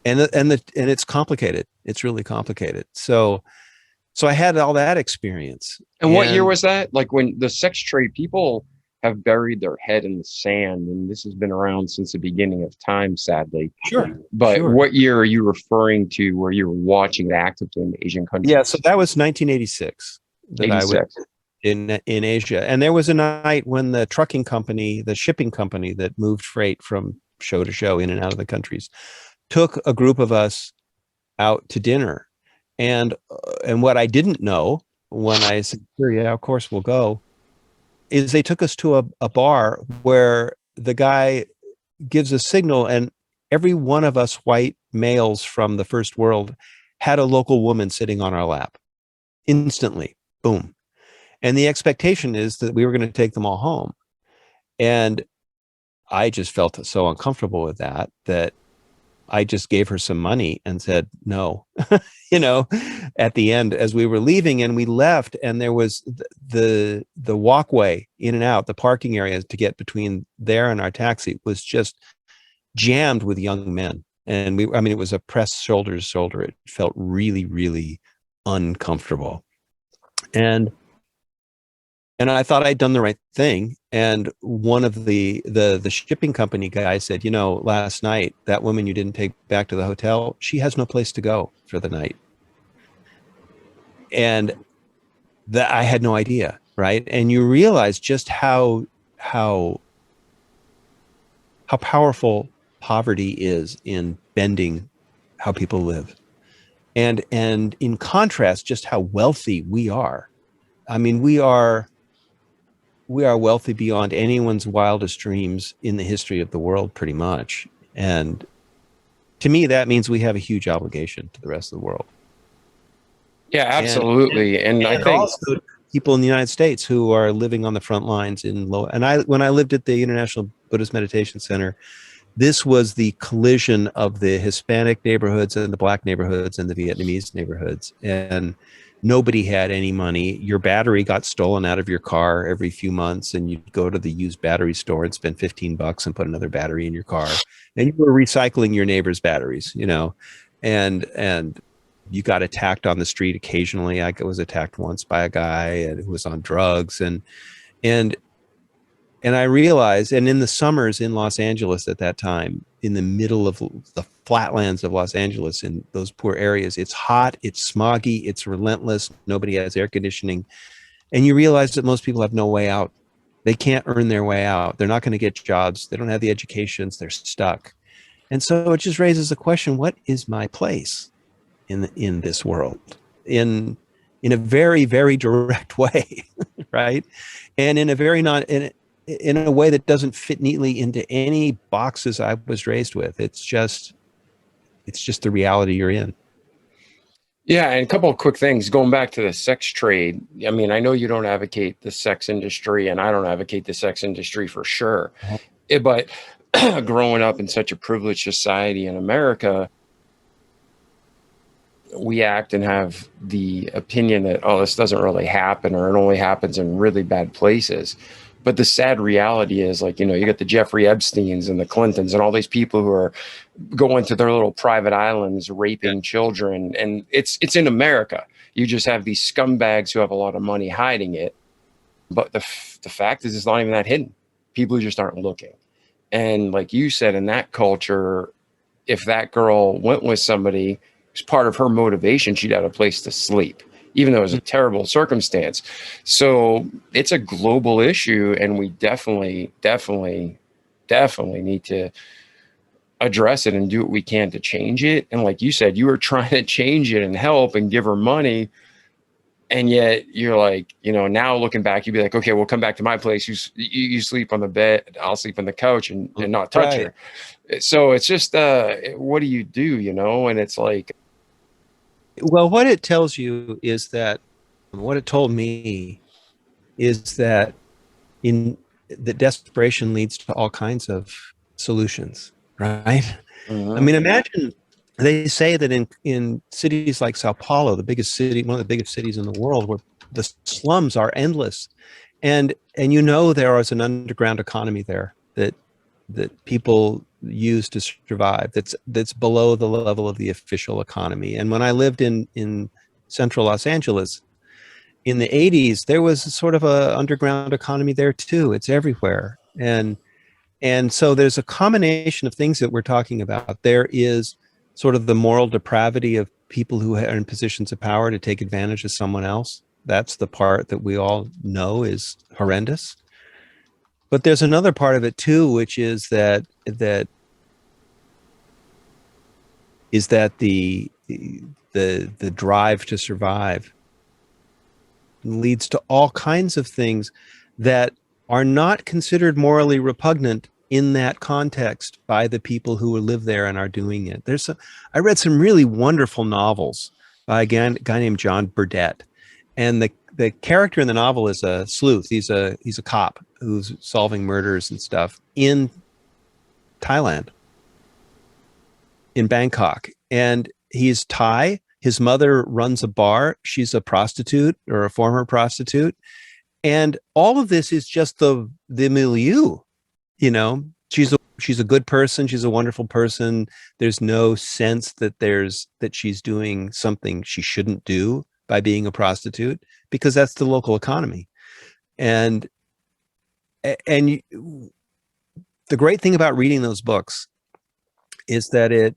Speaker 3: it's complicated. It's really complicated. So I had all that experience.
Speaker 2: And what year was that? Like when the sex trade, people have buried their head in the sand, and this has been around since the beginning of time, sadly.
Speaker 3: Sure.
Speaker 2: But
Speaker 3: sure.
Speaker 2: What year are you referring to where you were watching it actively in the Asian countries?
Speaker 3: Yeah, so that was 1986 that 86. I was in Asia. And there was a night when the trucking company, the shipping company that moved freight from show to show in and out of the countries, took a group of us out to dinner. And what I didn't know when I said, sure, yeah, of course we'll go, is they took us to a bar where the guy gives a signal, and every one of us white males from the first world had a local woman sitting on our lap instantly. Boom. And the expectation is that we were going to take them all home. And I just felt so uncomfortable with that I just gave her some money and said no, at the end as we were leaving. And we left, and there was the walkway in and out, the parking area to get between there and our taxi was just jammed with young men. And it was a press shoulder to shoulder. It felt really, really uncomfortable. And I thought I'd done the right thing. And one of the shipping company guys said, last night, that woman you didn't take back to the hotel, she has no place to go for the night. And that I had no idea, right? And you realize just how powerful poverty is in bending how people live. And in contrast, just how wealthy we are. I mean, we are wealthy beyond anyone's wildest dreams in the history of the world, pretty much. And to me, that means we have a huge obligation to the rest of the world.
Speaker 2: Yeah, absolutely. And I think
Speaker 3: also people in the United States who are living on the front lines when I lived at the International Buddhist Meditation Center, this was the collision of the Hispanic neighborhoods and the Black neighborhoods and the Vietnamese neighborhoods. And nobody had any money. Your battery got stolen out of your car every few months, and you'd go to the used battery store and spend $15 and put another battery in your car. And you were recycling your neighbor's batteries, and you got attacked on the street occasionally. I was attacked once by a guy who was on drugs, and I realized, and in the summers in Los Angeles at that time, in the middle of the flatlands of Los Angeles, in those poor areas, it's hot, it's smoggy, it's relentless. Nobody has air conditioning. And you realize that most people have no way out. They can't earn their way out. They're not going to get jobs. They don't have the educations. They're stuck. And so it just raises the question, what is my place in this world? In a very, very direct way, right? And in a very in a way that doesn't fit neatly into any boxes I was raised with. It's just the reality you're in.
Speaker 2: Yeah, and a couple of quick things. Going back to the sex trade, I mean, I know you don't advocate the sex industry, and I don't advocate the sex industry for sure. But growing up in such a privileged society in America, we act and have the opinion that, oh, this doesn't really happen, or it only happens in really bad places. But the sad reality is, like, you got the Jeffrey Epsteins and the Clintons and all these people who are going to their little private islands, raping children. And it's in America. You just have these scumbags who have a lot of money hiding it. But the fact is, it's not even that hidden. People just aren't looking. And like you said, in that culture, if that girl went with somebody, as part of her motivation, she'd have a place to sleep, even though it was a terrible circumstance. So it's a global issue, and we definitely definitely need to address it and do what we can to change it. And like you said, you were trying to change it and help and give her money. And yet you're like, now looking back, you'd be like, okay, we'll come back to my place. You sleep on the bed, I'll sleep on the couch and not touch her. So it's just, what do you do, And it's like,
Speaker 3: well, what it tells you is that, what it told me is that that desperation leads to all kinds of solutions, right? I mean, imagine, they say that in cities like Sao Paulo, one of the biggest cities in the world, where the slums are endless, and there is an underground economy there that people use to survive, that's below the level of the official economy. And when I lived in central Los Angeles in the 80s, there was sort of a underground economy there too. It's everywhere. And so there's a combination of things that we're talking about. There is sort of the moral depravity of people who are in positions of power to take advantage of someone else. That's the part that we all know is horrendous. But there's another part of it too, which is that the drive to survive leads to all kinds of things that are not considered morally repugnant in that context by the people who live there and are doing it. I read some really wonderful novels by a guy named John Burdett, and the character in the novel is a sleuth. He's a cop who's solving murders and stuff in Thailand, in Bangkok, and he's Thai. His mother runs a bar. She's a prostitute, or a former prostitute. And all of this is just the milieu, she's a good person. She's a wonderful person. There's no sense that she's doing something she shouldn't do by being a prostitute, because that's the local economy. And the great thing about reading those books is that it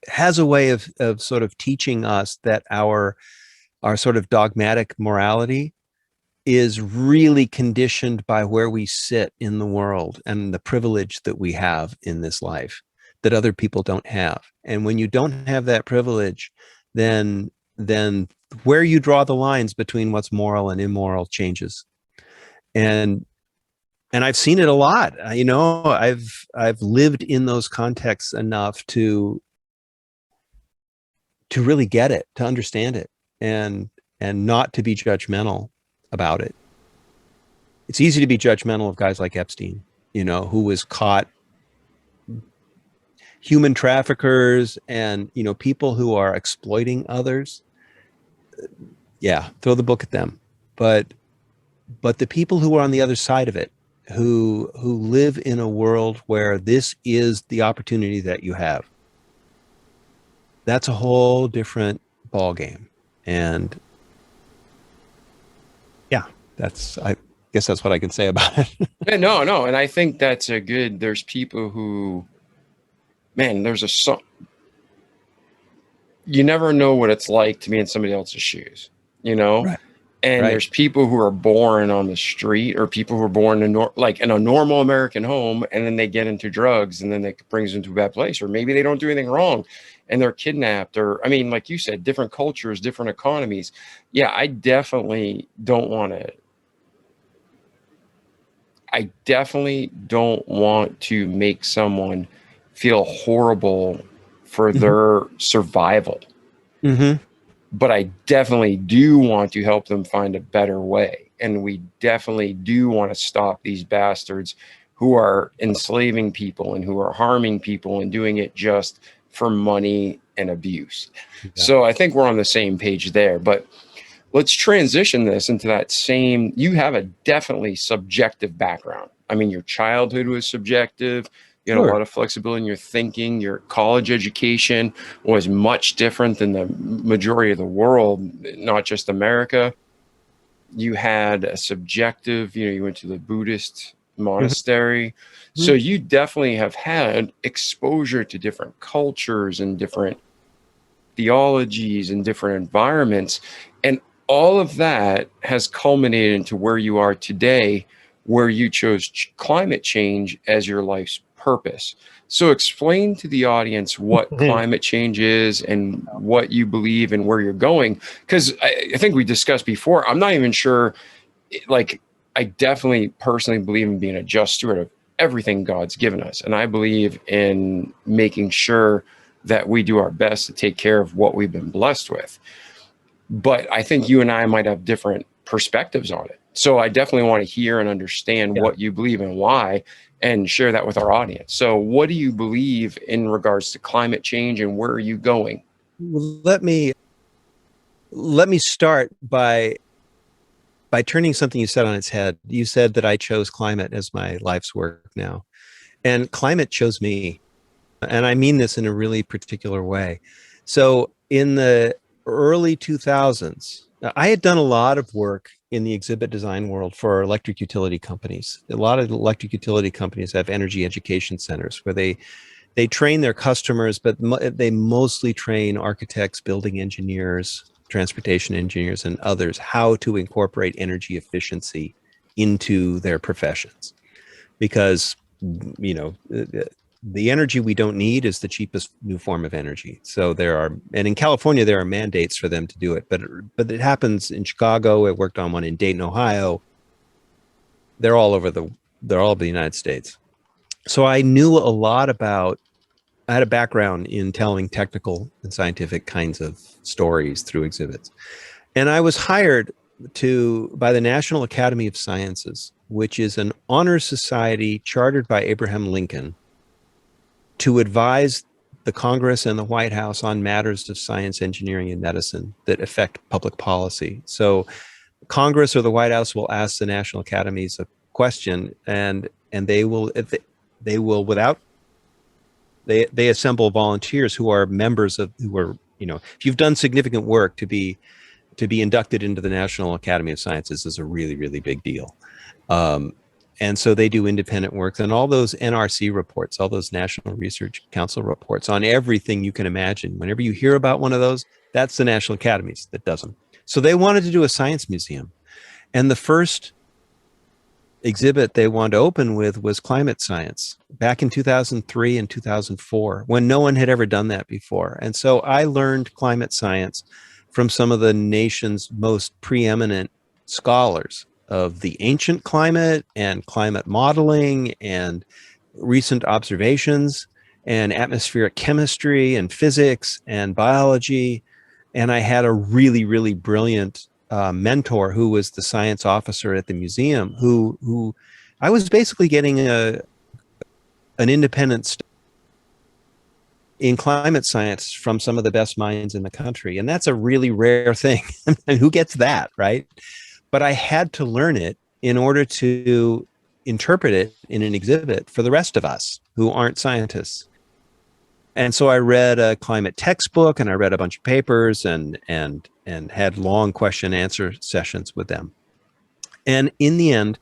Speaker 3: has a way of sort of teaching us that our sort of dogmatic morality is really conditioned by where we sit in the world and the privilege that we have in this life that other people don't have. And when you don't have that privilege, then where you draw the lines between what's moral and immoral changes. And I've seen it a lot. I've lived in those contexts enough to really get it, to understand it, and not to be judgmental about it. It's easy to be judgmental of guys like Epstein, who was caught, human traffickers and, people who are exploiting others. Yeah, throw the book at them. But the people who are on the other side of it, who live in a world where this is the opportunity that you have, that's a whole different ball game. And yeah, I guess that's what I can say about it.
Speaker 2: Yeah, no. And I think that's there's people who, man, you never know what it's like to be in somebody else's shoes,
Speaker 3: Right.
Speaker 2: And there's people who are born on the street, or people who are born in a normal American home, and then they get into drugs, and then that brings them to a bad place. Or maybe they don't do anything wrong and they're kidnapped, or, I mean, like you said, different cultures, different economies. Yeah, I definitely don't want to make someone feel horrible for their survival.
Speaker 3: Mm-hmm.
Speaker 2: But I definitely do want to help them find a better way. And we definitely do want to stop these bastards who are enslaving people and who are harming people and doing it just for money and abuse. Yeah. So I think we're on the same page there. But let's transition this into that same, you have a definitely subjective background. I mean, your childhood was subjective. You had a lot of flexibility in your thinking. Your college education was much different than the majority of the world, not just America. You had a subjective, you went to the Buddhist monastery. Mm-hmm. So you definitely have had exposure to different cultures and different theologies and different environments. And all of that has culminated into where you are today, where you chose climate change as your life's purpose. So explain to the audience what climate change is and what you believe and where you're going. Because I think we discussed before, I'm not even sure, like, I definitely personally believe in being a just steward of everything God's given us. And I believe in making sure that we do our best to take care of what we've been blessed with. But I think you and I might have different perspectives on it. So I definitely want to hear and understand what you believe and why, and share that with our audience. So what do you believe in regards to climate change, and where are you going?
Speaker 3: Well, let me start by turning something you said on its head. You said that I chose climate as my life's work now, and climate chose me. And I mean this in a really particular way. So in the early 2000s, I had done a lot of work in the exhibit design world for electric utility companies. A lot of electric utility companies have energy education centers where they train their customers, but they mostly train architects, building engineers, transportation engineers, and others how to incorporate energy efficiency into their professions. Because, you know, the energy we don't need is the cheapest new form of energy. So and in California, there are mandates for them to do it, but it happens in Chicago. I worked on one in Dayton, Ohio. They're all over the United States. So I knew a lot I had a background in telling technical and scientific kinds of stories through exhibits. And I was hired by the National Academy of Sciences, which is an honor society chartered by Abraham Lincoln, to advise the Congress and the White House on matters of science, engineering, and medicine that affect public policy. So Congress or the White House will ask the National Academies a question, and they assemble volunteers who are if you've done significant work, to be inducted into the National Academy of Sciences is a really, really big deal. And so they do independent work, and all those NRC reports, all those National Research Council reports on everything you can imagine. Whenever you hear about one of those, that's the National Academies that does them. So they wanted to do a science museum. And the first exhibit they wanted to open with was climate science back in 2003 and 2004, when no one had ever done that before. And so I learned climate science from some of the nation's most preeminent scholars of the ancient climate and climate modeling and recent observations and atmospheric chemistry and physics and biology. And I had a really, really brilliant mentor who was the science officer at the museum, who I was basically getting an independent in climate science from some of the best minds in the country. And that's a really rare thing. And who gets that, right? But I had to learn it in order to interpret it in an exhibit for the rest of us who aren't scientists. And so I read a climate textbook, and I read a bunch of papers and had long question answer sessions with them. And in the end,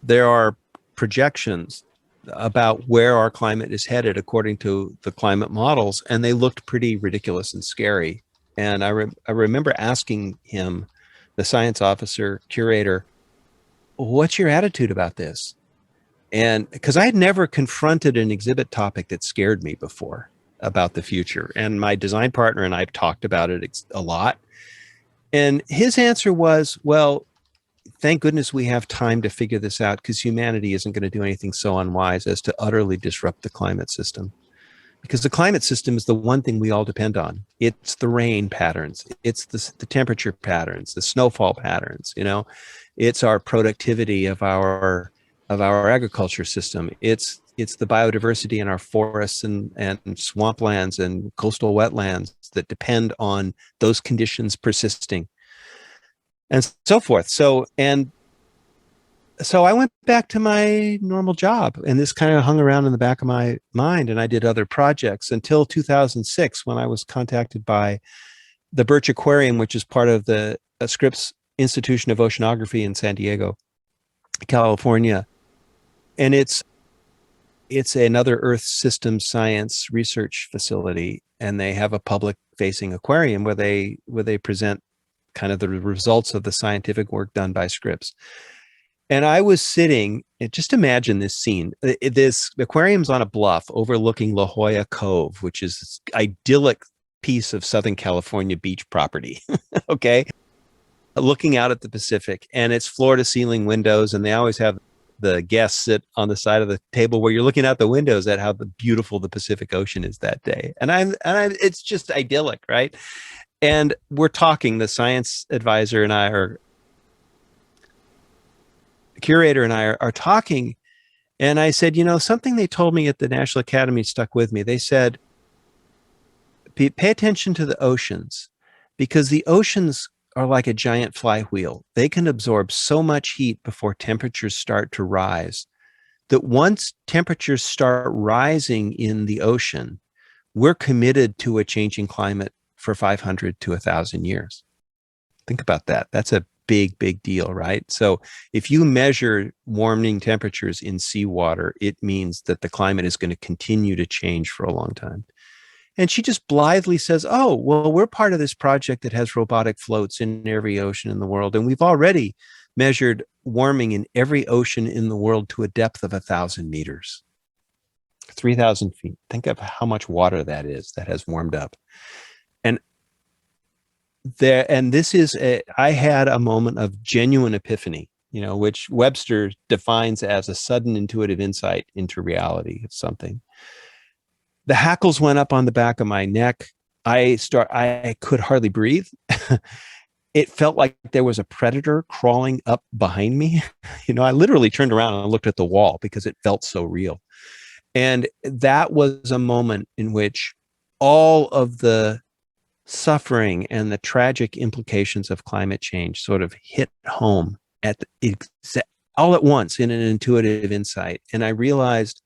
Speaker 3: there are projections about where our climate is headed according to the climate models, and they looked pretty ridiculous and scary. And I remember asking him, the science officer, curator, what's your attitude about this? And because I had never confronted an exhibit topic that scared me before about the future. And my design partner and I talked about it a lot. And his answer was, well, thank goodness we have time to figure this out, because humanity isn't going to do anything so unwise as to utterly disrupt the climate system. Because the climate system is the one thing we all depend on. It's the rain patterns. It's the temperature patterns, the snowfall patterns, it's our productivity of our agriculture system. It's the biodiversity in our forests and swamplands and coastal wetlands that depend on those conditions persisting, and so forth. So I went back to my normal job, and this kind of hung around in the back of my mind, and I did other projects until 2006, when I was contacted by the Birch Aquarium, which is part of the Scripps Institution of Oceanography in San Diego, California. And it's another Earth system science research facility, and they have a public facing aquarium where they present kind of the results of the scientific work done by Scripps. And I was sitting, just imagine this scene. This aquarium's on a bluff overlooking La Jolla Cove, which is this idyllic piece of Southern California beach property. Okay. Looking out at the Pacific, and it's floor to ceiling windows. And they always have the guests sit on the side of the table where you're looking out the windows at how beautiful the Pacific Ocean is that day. And it's just idyllic, right? And we're talking, the science advisor and I, or curator and I are talking. And I said, something they told me at the National Academy stuck with me. They said, pay attention to the oceans, because the oceans are like a giant flywheel. They can absorb so much heat before temperatures start to rise, that once temperatures start rising in the ocean, we're committed to a changing climate for 500 to 1,000 years. Think about that. That's a big, big deal, right? So if you measure warming temperatures in seawater, it means that the climate is going to continue to change for a long time. And she just blithely says, oh, well, we're part of this project that has robotic floats in every ocean in the world. And we've already measured warming in every ocean in the world to a depth of 1,000 meters, 3,000 feet. Think of how much water that is that has warmed up. I had a moment of genuine epiphany, which Webster defines as a sudden intuitive insight into reality of something. The hackles went up on the back of my neck. I could hardly breathe. It felt like there was a predator crawling up behind me. I literally turned around and looked at the wall because it felt so real. And that was a moment in which all of the suffering and the tragic implications of climate change sort of hit home all at once in an intuitive insight. And I realized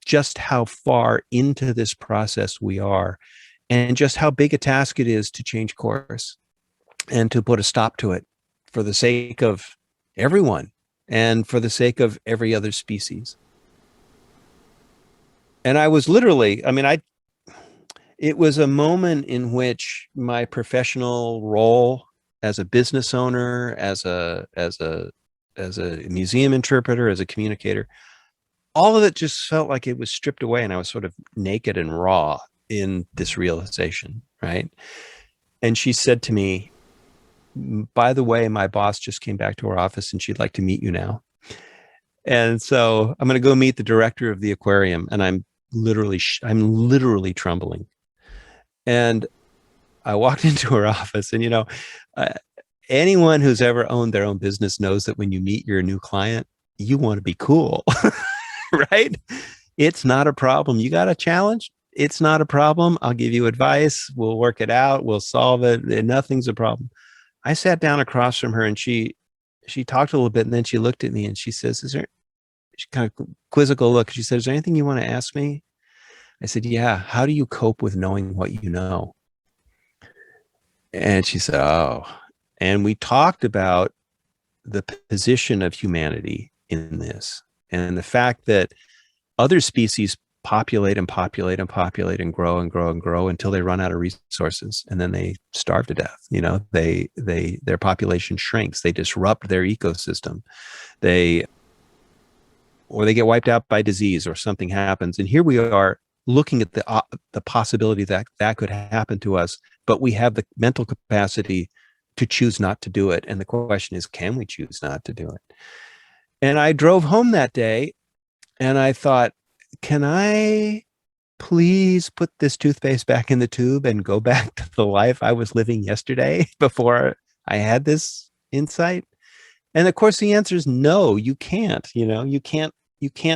Speaker 3: just how far into this process we are, and just how big a task it is to change course and to put a stop to it for the sake of everyone and for the sake of every other species. And I was literally, it was a moment in which my professional role as a business owner, as a museum interpreter, as a communicator, all of it just felt like it was stripped away, and I was sort of naked and raw in this realization, right? And she said to me, by the way, my boss just came back to our office and she'd like to meet you now. And so I'm going to go meet the director of the aquarium, and I'm literally trembling. And I walked into her office, and anyone who's ever owned their own business knows that when you meet your new client, you want to be cool, right? It's not a problem. You got a challenge? It's not a problem. I'll give you advice. We'll work it out. We'll solve it. Nothing's a problem. I sat down across from her, and she talked a little bit, and then she looked at me and she says, she kind of quizzical look. She said, is there anything you want to ask me? I said, yeah. How do you cope with knowing what you know? And she said, oh. And we talked about the position of humanity in this, and the fact that other species populate and populate and populate and grow and grow and grow until they run out of resources, and then they starve to death. Their population shrinks. They disrupt their ecosystem. Or they get wiped out by disease, or something happens. And here we are looking at the possibility that could happen to us, but we have the mental capacity to choose not to do it. And the question is, can we choose not to do it? And I drove home that day, and I thought, can I please put this toothpaste back in the tube and go back to the life I was living yesterday before I had this insight? And of course, the answer is no, you can't. You can't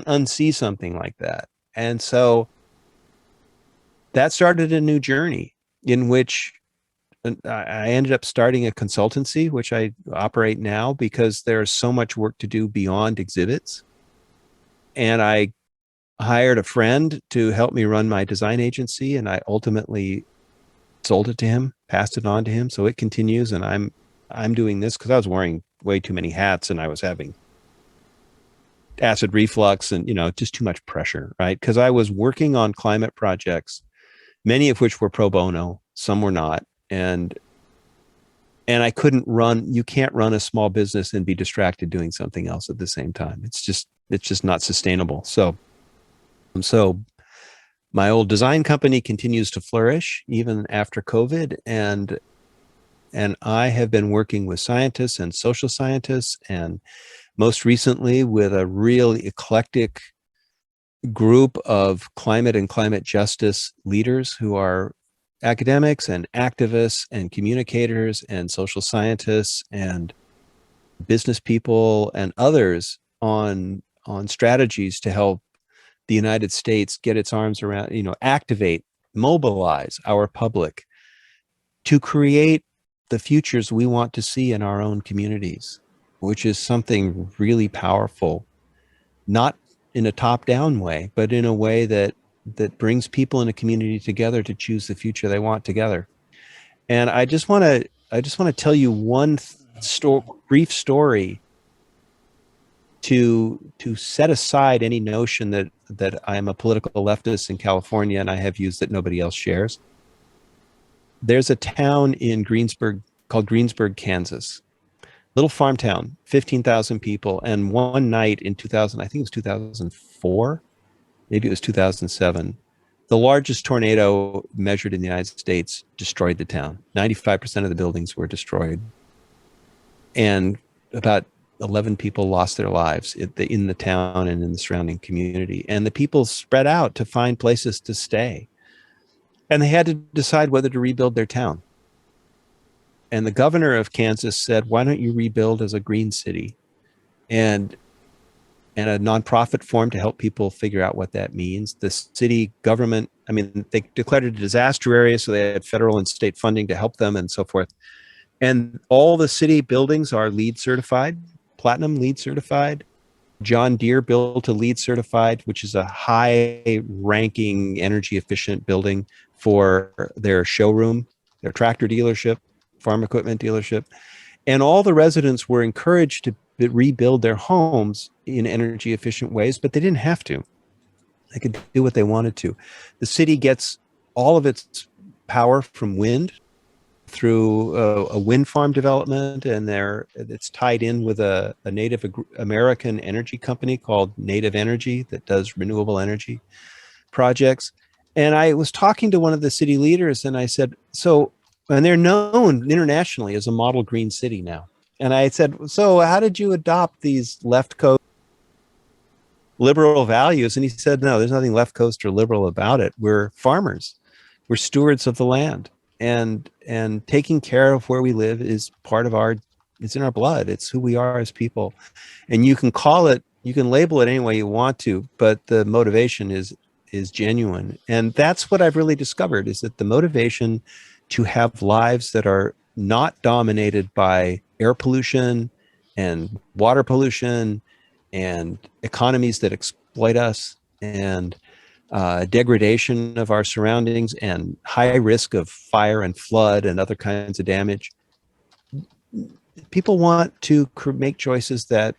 Speaker 3: unsee something like that. And so that started a new journey in which I ended up starting a consultancy, which I operate now, because there's so much work to do beyond exhibits. And I hired a friend to help me run my design agency, and I ultimately sold it to him, passed it on to him. So it continues, and I'm doing this because I was wearing way too many hats, and I was having acid reflux and, just too much pressure, right? Because I was working on climate projects, many of which were pro bono, some were not. And And you can't run a small business and be distracted doing something else at the same time. It's just not sustainable. So my old design company continues to flourish even after COVID. And I have been working with scientists and social scientists, and most recently with a really eclectic group of climate and climate justice leaders who are academics and activists and communicators and social scientists and business people and others on strategies to help the United States get its arms around, activate, mobilize our public to create the futures we want to see in our own communities, which is something really powerful, not in a top-down way, but in a way that brings people in a community together to choose the future they want together. And I just want to tell you one brief story to set aside any notion that I'm a political leftist in California and I have views that nobody else shares. There's a town in Greensburg called Greensburg, Kansas. Little farm town, 15,000 people. And one night in 2000, I think it was 2004, maybe it was 2007, the largest tornado measured in the United States destroyed the town. 95% of the buildings were destroyed. And about 11 people lost their lives in the town and in the surrounding community. And the people spread out to find places to stay. And they had to decide whether to rebuild their town. And the governor of Kansas said, why don't you rebuild as a green city? And a nonprofit formed to help people figure out what that means. The city government, they declared it a disaster area, so they had federal and state funding to help them and so forth. And all the city buildings are LEED certified, platinum LEED certified. John Deere built a LEED certified, which is a high ranking energy efficient building for their showroom, their tractor dealership, farm equipment dealership. And all the residents were encouraged to rebuild their homes in energy efficient ways, but they didn't have to. They could do what they wanted to. The city gets all of its power from wind through a wind farm development, and it's tied in with a Native American energy company called Native Energy that does renewable energy projects. And I was talking to one of the city leaders and I said, and they're known internationally as a model green city now. And I said, so how did you adopt these left coast liberal values? And he said, no, there's nothing left coast or liberal about it. We're farmers. We're stewards of the land. And taking care of where we live is it's in our blood. It's who we are as people. And you can label it any way you want to, but the motivation is genuine. And that's what I've really discovered, is that the motivation to have lives that are not dominated by air pollution and water pollution and economies that exploit us and degradation of our surroundings and high risk of fire and flood and other kinds of damage. People want to make choices that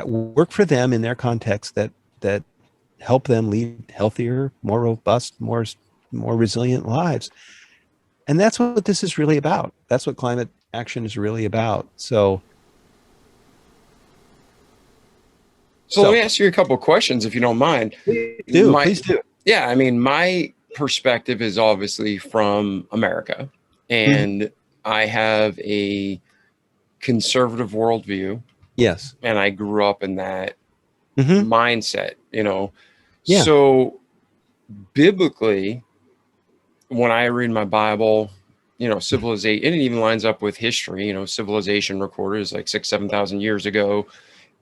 Speaker 3: work for them in their context, that help them lead healthier, more robust, more resilient lives. And that's what this is really about. That's what climate action is really about. So
Speaker 2: let me ask you a couple of questions, if you don't mind.
Speaker 3: Please do.
Speaker 2: Yeah, my perspective is obviously from America, and I have a conservative worldview.
Speaker 3: Yes.
Speaker 2: And I grew up in that mindset,
Speaker 3: Yeah.
Speaker 2: So biblically, when I read my Bible, civilization, it even lines up with history, civilization recorded is like 6,000-7,000 years ago.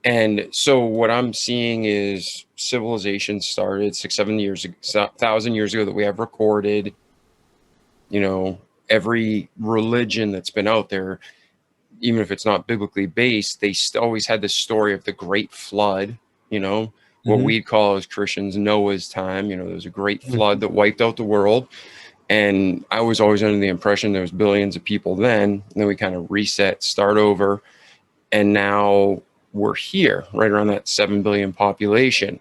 Speaker 2: And so what I'm seeing is civilization started 6,000-7,000 years ago that we have recorded. Every religion that's been out there, even if it's not biblically based, they always had this story of the great flood, what we'd call as Christians Noah's time. There was a great flood that wiped out the world. And I was always under the impression there was billions of people then, and then we kind of reset, start over. And now we're here, right around that 7 billion population.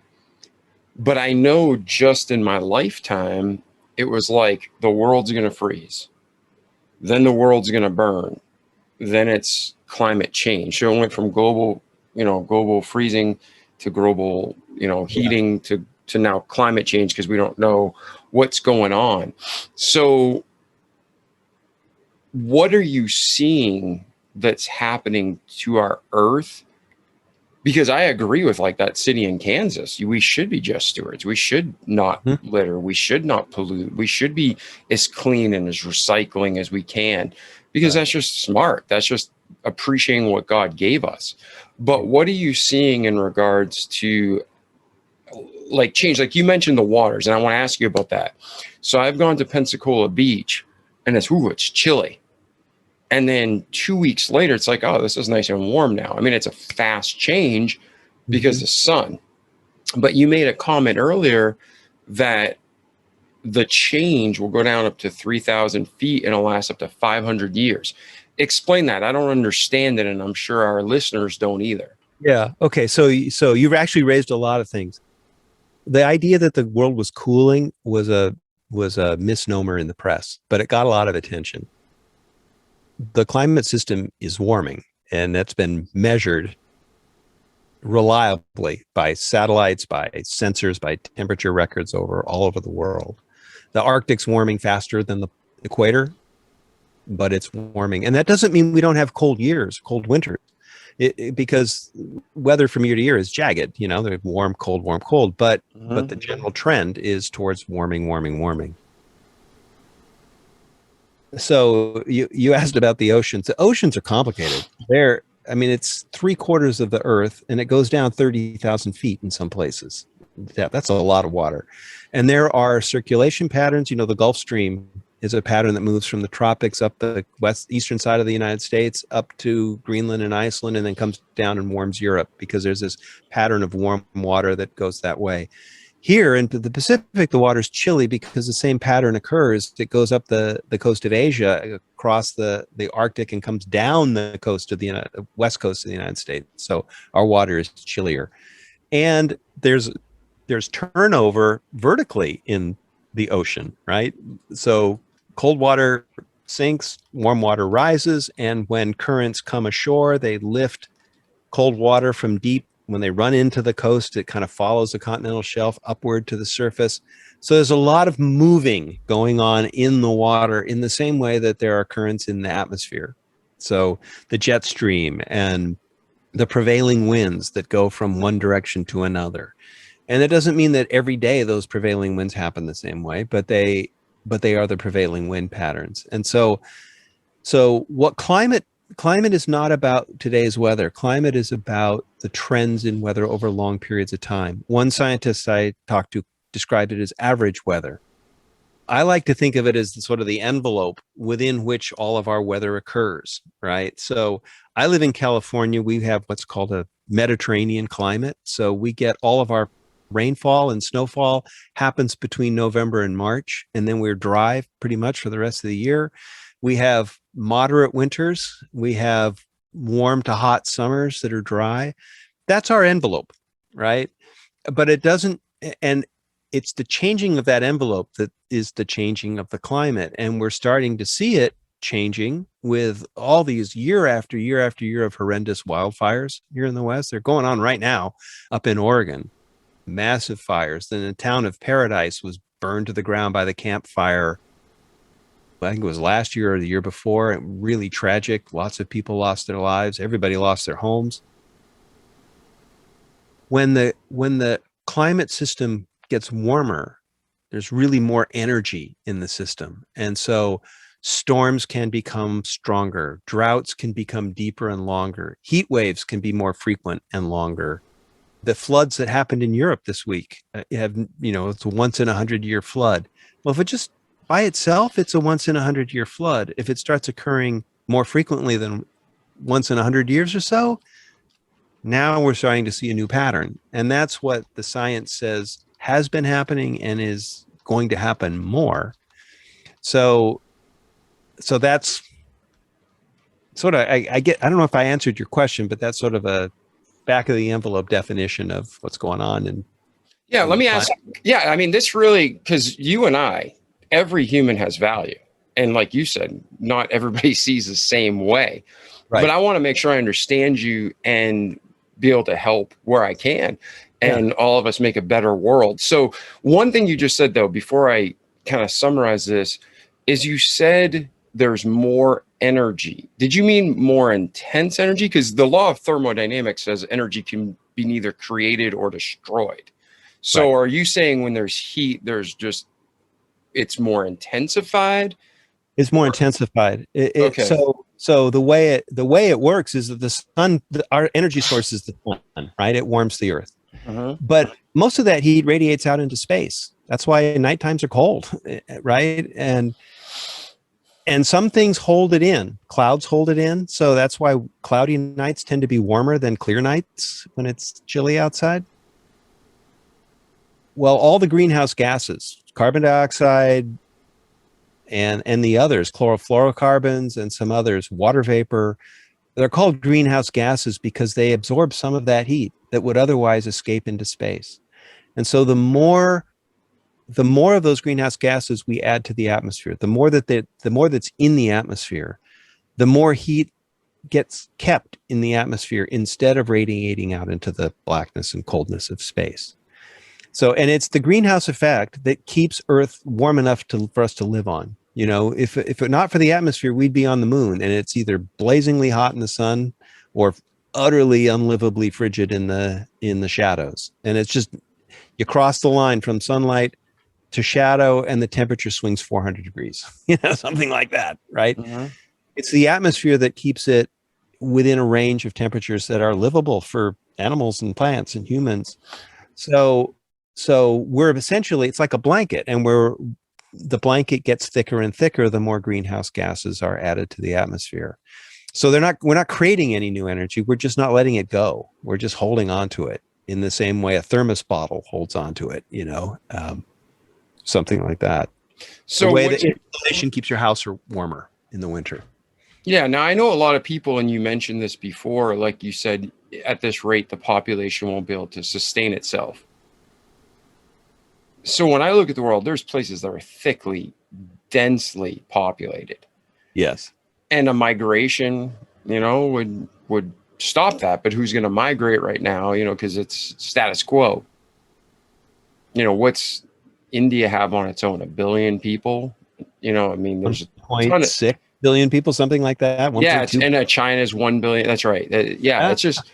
Speaker 2: But I know just in my lifetime, it was like the world's going to freeze. Then the world's going to burn. then it's climate change. So it went from global freezing to global, heating to now climate change, because we don't know what's going on. So what are you seeing that's happening to our earth? Because I agree with like that city in Kansas. We should be just stewards. We should not litter. We should not pollute. We should be as clean and as recycling as we can, because that's just smart. That's just appreciating what God gave us. But what are you seeing in regards to like change? Like you mentioned the waters, and I want to ask you about that. So I've gone to Pensacola Beach, and it's chilly. And then 2 weeks later, it's like, oh, this is nice and warm now. I mean, it's a fast change because of the sun. But you made a comment earlier that the change will go down up to 3,000 feet and it'll last up to 500 years. Explain that. I don't understand it, and I'm sure our listeners don't either.
Speaker 3: Yeah. Okay. So you've actually raised a lot of things. The idea that the world was cooling was a misnomer in the press, but it got a lot of attention. The climate system is warming, and that's been measured reliably by satellites, by sensors, by temperature records all over the world. The Arctic's warming faster than the equator, but it's warming. And that doesn't mean we don't have cold winters, because weather from year to year is jagged. They're warm, cold, but the general trend is towards warming. So you asked about the oceans. The oceans are complicated. It's 3/4 of the Earth, and it goes down 30,000 feet in some places. That's a lot of water. And there are circulation patterns. The Gulf Stream is a pattern that moves from the tropics up the eastern side of the United States up to Greenland and Iceland, and then comes down and warms Europe, because there's this pattern of warm water that goes that way. Here into the Pacific, the water's chilly because the same pattern occurs. It goes up the coast of Asia, across the Arctic, and comes down the coast of the west coast of the United States. So our water is chillier. And there's turnover vertically in the ocean, right? So cold water sinks, warm water rises, and when currents come ashore, they lift cold water from deep. When they run into the coast, it kind of follows the continental shelf upward to the surface. So there's a lot of moving going on in the water, in the same way that there are currents in the atmosphere. So the jet stream and the prevailing winds that go from one direction to another. And it doesn't mean that every day those prevailing winds happen the same way, but they are the prevailing wind patterns. And so what climate is not about today's weather. Climate is about the trends in weather over long periods of time. One scientist I talked to described it as average weather. I like to think of it as sort of the envelope within which all of our weather occurs, right? So I live in California. We have what's called a Mediterranean climate. So we get all of our rainfall and snowfall happens between November and March, and then we're dry pretty much for the rest of the year. We have moderate winters. We have warm to hot summers that are dry. That's our envelope, right? But it doesn't, and it's the changing of that envelope that is the changing of the climate. And we're starting to see it changing with all these year after year after year of horrendous wildfires here in the West. They're going on right now up in Oregon. Massive fires. Then the town of Paradise was burned to the ground by the campfire. I think it was last year or the year before. Really tragic. Lots of people lost their lives. Everybody lost their homes. When the climate system gets warmer, there's really more energy in the system. And so storms can become stronger. Droughts can become deeper and longer. Heat waves can be more frequent and longer. The floods that happened in Europe this week it's a once in 100-year flood. Well, if it just by itself, it's a once in 100-year flood. If it starts occurring more frequently than once in 100 years or so, now we're starting to see a new pattern. And that's what the science says has been happening and is going to happen more. So that's sort of, I don't know if I answered your question, but that's sort of a back of the envelope definition of what's going on. And
Speaker 2: let me ask. Yeah, I mean, this really, because you and I, every human has value. And like you said, not everybody sees the same way.
Speaker 3: Right.
Speaker 2: But I want to make sure I understand you and be able to help where I can, and all of us make a better world. So one thing you just said, though, before I kind of summarize this, is you said there's more energy. Did you mean more intense energy? Because the law of thermodynamics says energy can be neither created or destroyed. So are you saying when there's heat, it's more intensified?
Speaker 3: It's more intensified.
Speaker 2: Okay.
Speaker 3: So the way it works is that the sun, our energy source is the sun, right? It warms the earth, but most of that heat radiates out into space. That's why night times are cold, right? And some things hold it in. Clouds hold it in. So that's why cloudy nights tend to be warmer than clear nights when it's chilly outside. Well, all the greenhouse gases, carbon dioxide, and the others, chlorofluorocarbons and some others, water vapor, they're called greenhouse gases because they absorb some of that heat that would otherwise escape into space. And so the more of those greenhouse gases we add to the atmosphere, the more that's in the atmosphere, the more heat gets kept in the atmosphere instead of radiating out into the blackness and coldness of space. So, and it's the greenhouse effect that keeps Earth warm enough for us to live on. You know, if it not for the atmosphere, we'd be on the moon, and it's either blazingly hot in the sun or utterly unlivably frigid in the shadows. And it's just, you cross the line from sunlight to shadow, and the temperature swings 400 degrees. Something like that, right? It's the atmosphere that keeps it within a range of temperatures that are livable for animals and plants and humans. So we're essentially, it's like a blanket, and the blanket gets thicker and thicker the more greenhouse gases are added to the atmosphere. So we're not creating any new energy. We're just not letting it go. We're just holding on to it in the same way a thermos bottle holds on to it, something like that. So the way that insulation keeps your house warmer in the winter.
Speaker 2: Yeah. Now, I know a lot of people, and you mentioned this before, like you said, at this rate, the population won't be able to sustain itself. So when I look at the world, there's places that are thickly, densely populated.
Speaker 3: Yes.
Speaker 2: And a migration, would stop that. But who's going to migrate right now, because it's status quo? What's India have on its own? 1 billion people? There's
Speaker 3: 1.6 billion people, something like that.
Speaker 2: 1.2. And China's 1 billion. That's right. It's just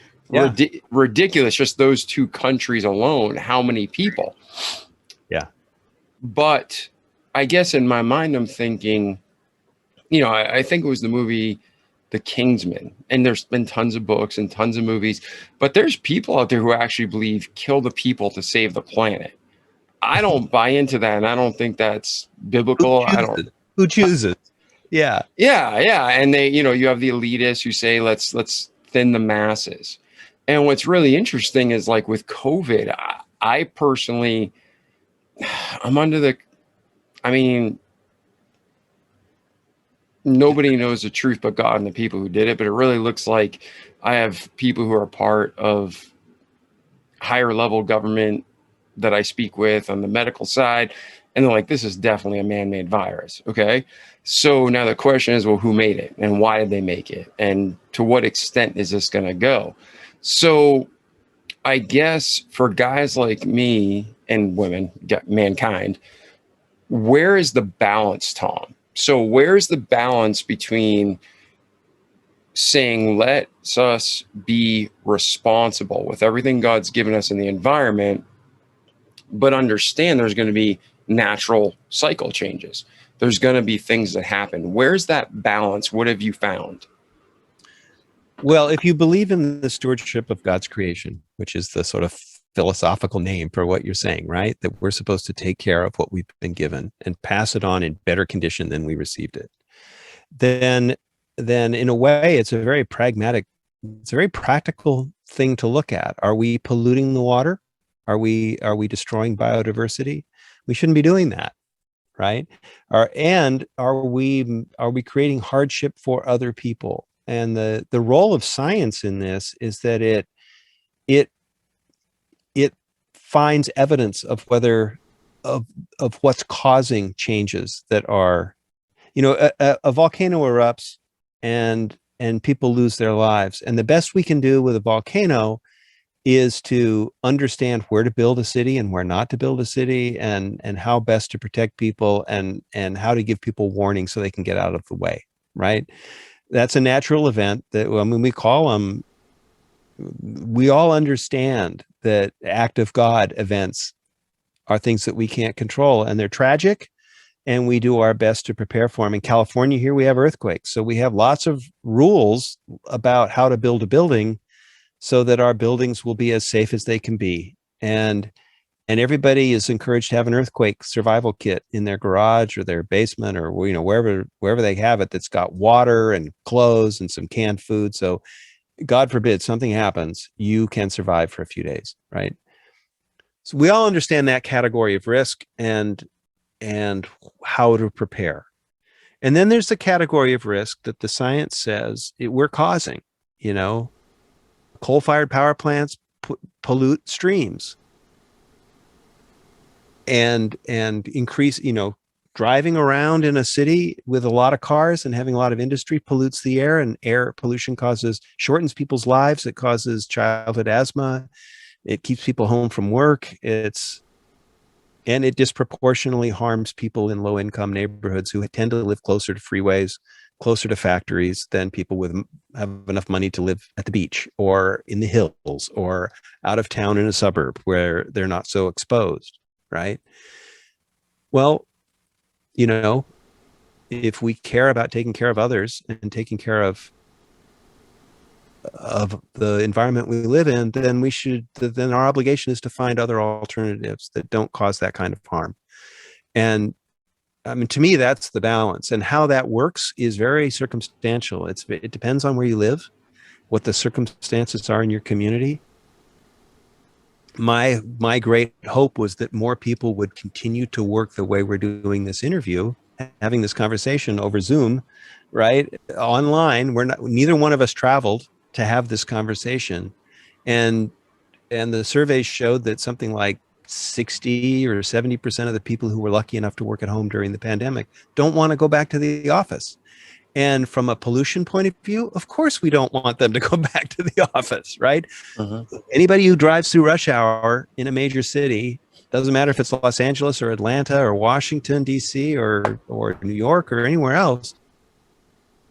Speaker 2: ridiculous. Just those two countries alone, how many people?
Speaker 3: Yeah.
Speaker 2: But I guess in my mind, I'm thinking, I think it was the movie The Kingsman, and there's been tons of books and tons of movies, but there's people out there who actually believe kill the people to save the planet. I don't buy into that, and I don't think that's biblical.
Speaker 3: Who chooses? Yeah.
Speaker 2: Yeah. And they, you have the elitists who say, let's thin the masses. And what's really interesting is, like with COVID, I personally, nobody knows the truth but God and the people who did it, but it really looks like I have people who are part of higher level government that I speak with on the medical side, and they're like, this is definitely a man-made virus. Okay. So now the question is, well, who made it and why did they make it? And to what extent is this going to go? So I guess for guys like me and women, mankind, where is the balance, Tom? So where's the balance between saying, let's us be responsible with everything God's given us in the environment, but understand there's going to be natural cycle changes. There's going to be things that happen. Where's that balance? What have you found?
Speaker 3: Well, if you believe in the stewardship of God's creation, which is the sort of philosophical name for what you're saying, right? That we're supposed to take care of what we've been given and pass it on in better condition than we received it. Then in a way, it's a very practical thing to look at. Are we polluting the water? Are we destroying biodiversity? We shouldn't be doing that, right? Are we creating hardship for other people? And the role of science in this is that it finds evidence of whether of what's causing changes that are a volcano erupts and people lose their lives. And the best we can do with a volcano is to understand where to build a city and where not to build a city, and how best to protect people, and how to give people warning so they can get out of the way, right? That's a natural event that, when we call them, we all understand that act of God events are things that we can't control, and they're tragic, and we do our best to prepare for them. In California here, we have earthquakes. So we have lots of rules about how to build a building so that our buildings will be as safe as they can be. And everybody is encouraged to have an earthquake survival kit in their garage or their basement, or wherever they have it, that's got water and clothes and some canned food. So God forbid something happens, you can survive for a few days, right? So we all understand that category of risk and how to prepare. And then there's the category of risk that the science says we're causing. Coal-fired power plants pollute streams and increase, driving around in a city with a lot of cars and having a lot of industry pollutes the air, and air pollution shortens people's lives. It causes childhood asthma. It keeps people home from work. And it disproportionately harms people in low-income neighborhoods who tend to live closer to freeways, closer to factories, than people have enough money to live at the beach or in the hills or out of town in a suburb where they're not so exposed, right? Well, if we care about taking care of others and taking care of the environment we live in, then our obligation is to find other alternatives that don't cause that kind of harm. And I mean, to me, that's the balance. And how that works is very circumstantial. It depends on where you live, what the circumstances are in your community. My great hope was that more people would continue to work the way we're doing this interview, having this conversation over Zoom, right? Online. Neither one of us traveled to have this conversation. And the surveys showed that something like 60 or 70% of the people who were lucky enough to work at home during the pandemic don't want to go back to the office. And from a pollution point of view, of course, we don't want them to go back to the office, right? Anybody who drives through rush hour in a major city, doesn't matter if it's Los Angeles or Atlanta or Washington, D.C. or New York or anywhere else,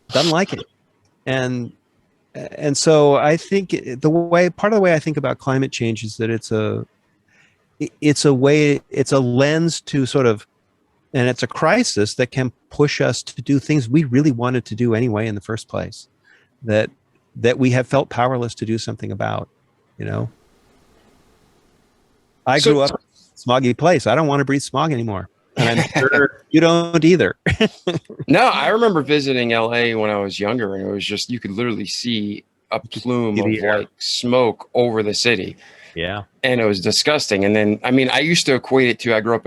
Speaker 3: doesn't like it. And so I think part of the way I think about climate change is that it's a lens to sort of, and it's a crisis that can push us to do things we really wanted to do anyway in the first place, that we have felt powerless to do something about. I grew up in a smoggy place. I don't want to breathe smog anymore. And I'm sure you don't either.
Speaker 2: No, I remember visiting LA when I was younger, and it was just, you could literally see a plume of like smoke over the city.
Speaker 3: Yeah.
Speaker 2: And it was disgusting. And then, I mean, I used to equate it to, I grew up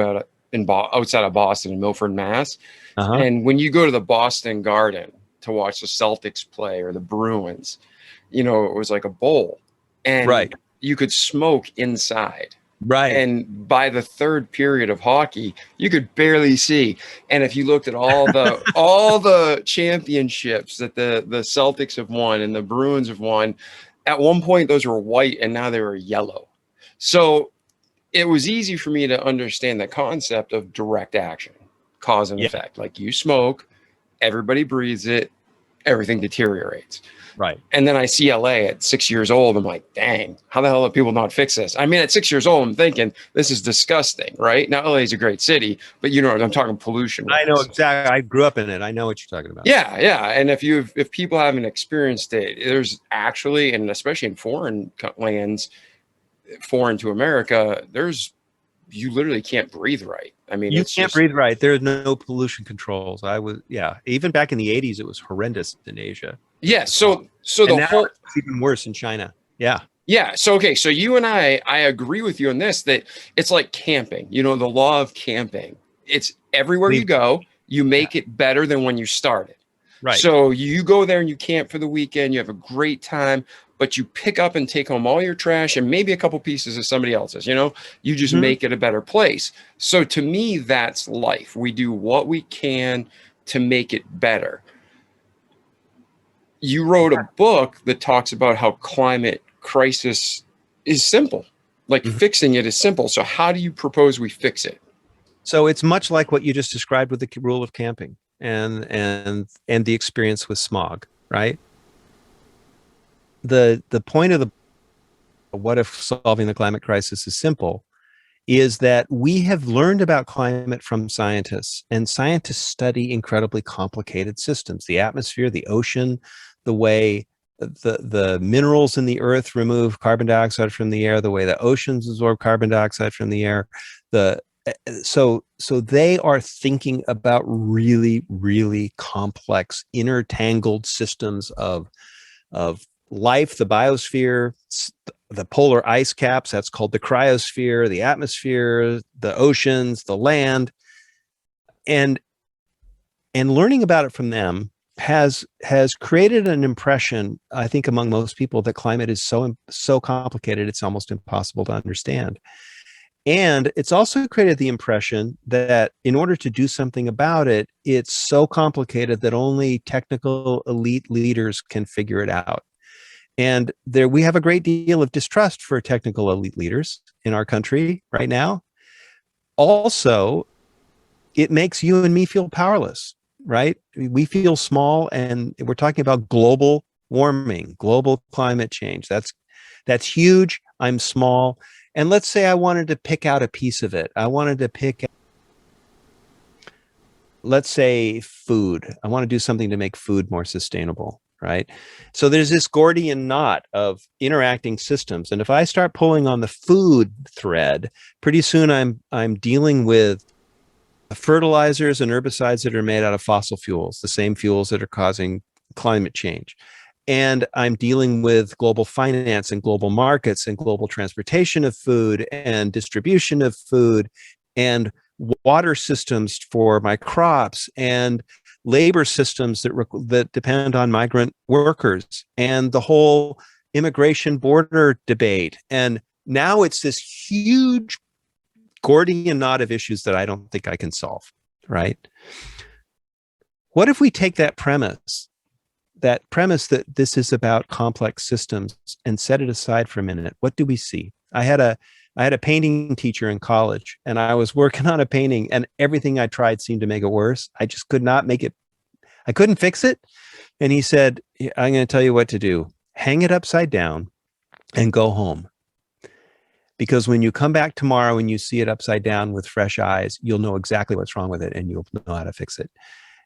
Speaker 2: outside of Boston in Milford, Mass. And when you go to the Boston Garden to watch the Celtics play or the Bruins, it was like a bowl, and you could smoke inside.
Speaker 3: Right.
Speaker 2: And by the third period of hockey, you could barely see. And if you looked at all the championships that the Celtics have won and the Bruins have won, at one point those were white and now they were yellow. So it was easy for me to understand the concept of direct action, cause and effect. Like, you smoke, everybody breathes it, everything deteriorates.
Speaker 3: Right.
Speaker 2: And then I see LA at 6 years old. I'm like, dang, how the hell have people not fixed this? I mean, at 6 years old, I'm thinking this is disgusting, right? Now, LA is a great city, but I'm talking pollution.
Speaker 3: I know exactly. I grew up in it. I know what you're talking about.
Speaker 2: Yeah, yeah. And if people haven't experienced it, there's actually, and especially in foreign lands, foreign to America, you literally can't breathe right. I mean,
Speaker 3: you can't breathe right. There's no pollution controls. Even back in the 80s, it was horrendous in Asia.
Speaker 2: Yeah. So
Speaker 3: it's even worse in China. Yeah.
Speaker 2: Yeah. So, okay. So you and I agree with you on this, that it's like camping, the law of camping. It's everywhere you go, you make it better than when you started.
Speaker 3: Right.
Speaker 2: So you go there and you camp for the weekend, you have a great time, but you pick up and take home all your trash and maybe a couple pieces of somebody else's, you just make it a better place. So to me, that's life. We do what we can to make it better. You wrote a book that talks about how climate crisis is simple. Like fixing it is simple. So how do you propose we fix it?
Speaker 3: So it's much like what you just described with the rule of camping and the experience with smog, right? The point of the what if solving the climate crisis is simple is that we have learned about climate from scientists, and scientists study incredibly complicated systems, the atmosphere, the ocean, the way the minerals in the earth remove carbon dioxide from the air, the way the oceans absorb carbon dioxide from the air. So they are thinking about really, really complex, intertangled systems of life, the biosphere, the polar ice caps, that's called the cryosphere, the atmosphere, the oceans, the land. And learning about it from them has created an impression, I think, among most people that climate is so complicated it's almost impossible to understand. And it's also created the impression that in order to do something about it, it's so complicated that only technical elite leaders can figure it out. And we have a great deal of distrust for technical elite leaders in our country right now. Also, it makes you and me feel powerless, right? We feel small, and we're talking about global warming, global climate change. That's huge. I'm small. And let's say I wanted to pick out a piece of it. I wanted to pick, let's say, food. I want to do something to make food more sustainable. Right. So there's this Gordian knot of interacting systems. And if I start pulling on the food thread, pretty soon I'm dealing with fertilizers and herbicides that are made out of fossil fuels, the same fuels that are causing climate change. And I'm dealing with global finance and global markets and global transportation of food and distribution of food and water systems for my crops and labor systems that depend on migrant workers and the whole immigration border debate. And now it's this huge Gordian knot of issues that I don't think I can solve, right? What if we take that premise that this is about complex systems and set it aside for a minute? What do we see? I had a painting teacher in college, and I was working on a painting, and everything I tried seemed to make it worse. I just could not make it. I couldn't fix it. And he said, I'm going to tell you what to do. Hang it upside down and go home. Because when you come back tomorrow and you see it upside down with fresh eyes, you'll know exactly what's wrong with it and you'll know how to fix it.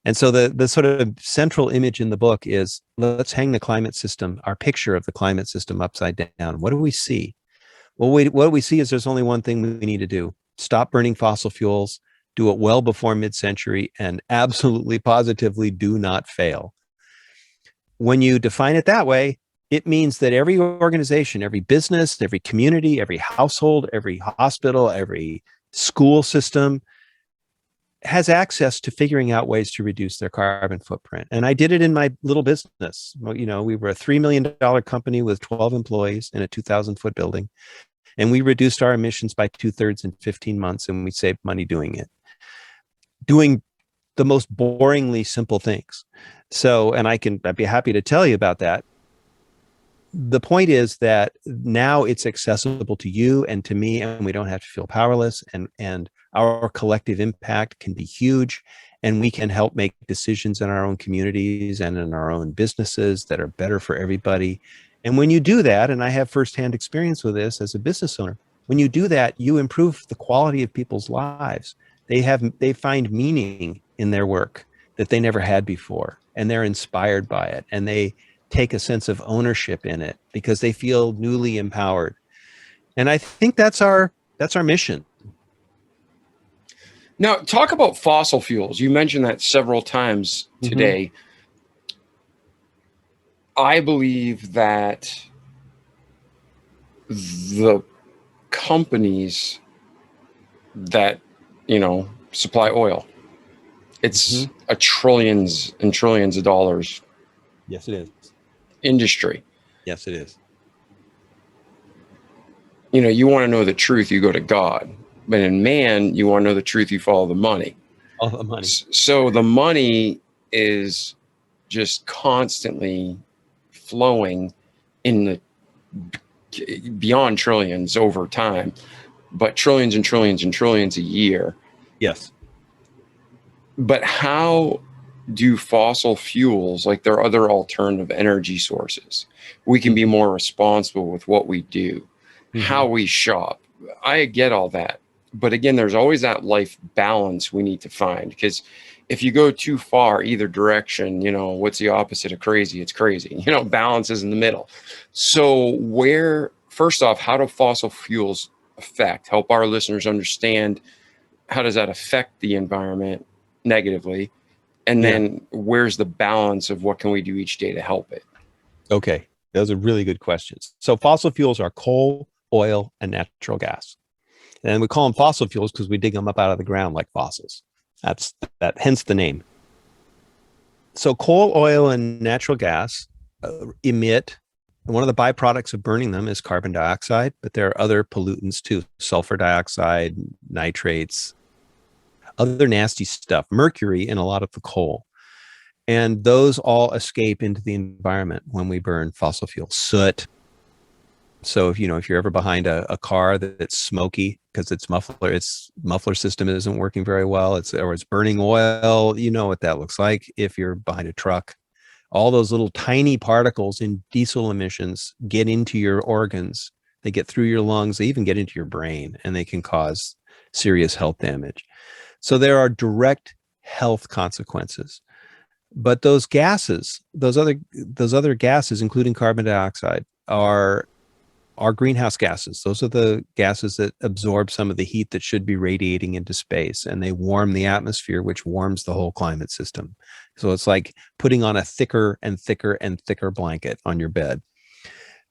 Speaker 3: And so the sort of central image in the book is, let's hang the climate system, our picture of the climate system, upside down. What do we see? Well, what we see is there's only one thing we need to do. Stop burning fossil fuels, do it well before mid-century, and absolutely positively do not fail. When you define it that way, it means that every organization, every business, every community, every household, every hospital, every school system has access to figuring out ways to reduce their carbon footprint. And I did it in my little business. We were a $3 million company with 12 employees in a 2,000-foot building. And we reduced our emissions by 2/3 in 15 months, and we saved money doing it. Doing the most boringly simple things. So, and I'd be happy to tell you about that. The point is that now it's accessible to you and to me, and we don't have to feel powerless, and our collective impact can be huge, and we can help make decisions in our own communities and in our own businesses that are better for everybody. And when you do that, and I have firsthand experience with this as a business owner, when you do that, you improve the quality of people's lives. They find meaning in their work that they never had before, and they're inspired by it, and they take a sense of ownership in it because they feel newly empowered. And I think that's our mission.
Speaker 2: Now, talk about fossil fuels. You mentioned that several times today. I believe that the companies that, supply oil, it's a trillions and trillions of dollars.
Speaker 3: Yes, it is.
Speaker 2: Industry.
Speaker 3: Yes, it is.
Speaker 2: You want to know the truth, you go to God. But in man, you want to know the truth, you follow the money.
Speaker 3: all the money.
Speaker 2: So the money is just constantly flowing in the beyond trillions over time, but trillions and trillions and trillions a year.
Speaker 3: Yes.
Speaker 2: But how do fossil fuels, like there are other alternative energy sources, we can be more responsible with what we do, how we shop? I get all that. But again, there's always that life balance we need to find, because if you go too far either direction, what's the opposite of crazy? It's crazy. Balance is in the middle. So first off, how do fossil fuels help our listeners understand how does that affect the environment negatively? And then where's the balance of what can we do each day to help it?
Speaker 3: Okay. Those are really good questions. So fossil fuels are coal, oil, and natural gas. And we call them fossil fuels because we dig them up out of the ground like fossils. Hence the name. So coal, oil, and natural gas emit, and one of the byproducts of burning them is carbon dioxide, but there are other pollutants too, sulfur dioxide, nitrates, other nasty stuff, mercury in a lot of the coal. And those all escape into the environment when we burn fossil fuels. Soot. So if you're ever behind a car that's smoky because its muffler system isn't working very well, it's burning oil, you know what that looks like. If you're behind a truck, all those little tiny particles in diesel emissions get into your organs. They get through your lungs. They even get into your brain, and they can cause serious health damage. So there are direct health consequences. But those gases, those other gases, including carbon dioxide, are greenhouse gases. Those are the gases that absorb some of the heat that should be radiating into space, and they warm the atmosphere, which warms the whole climate system. So it's like putting on a thicker and thicker and thicker blanket on your bed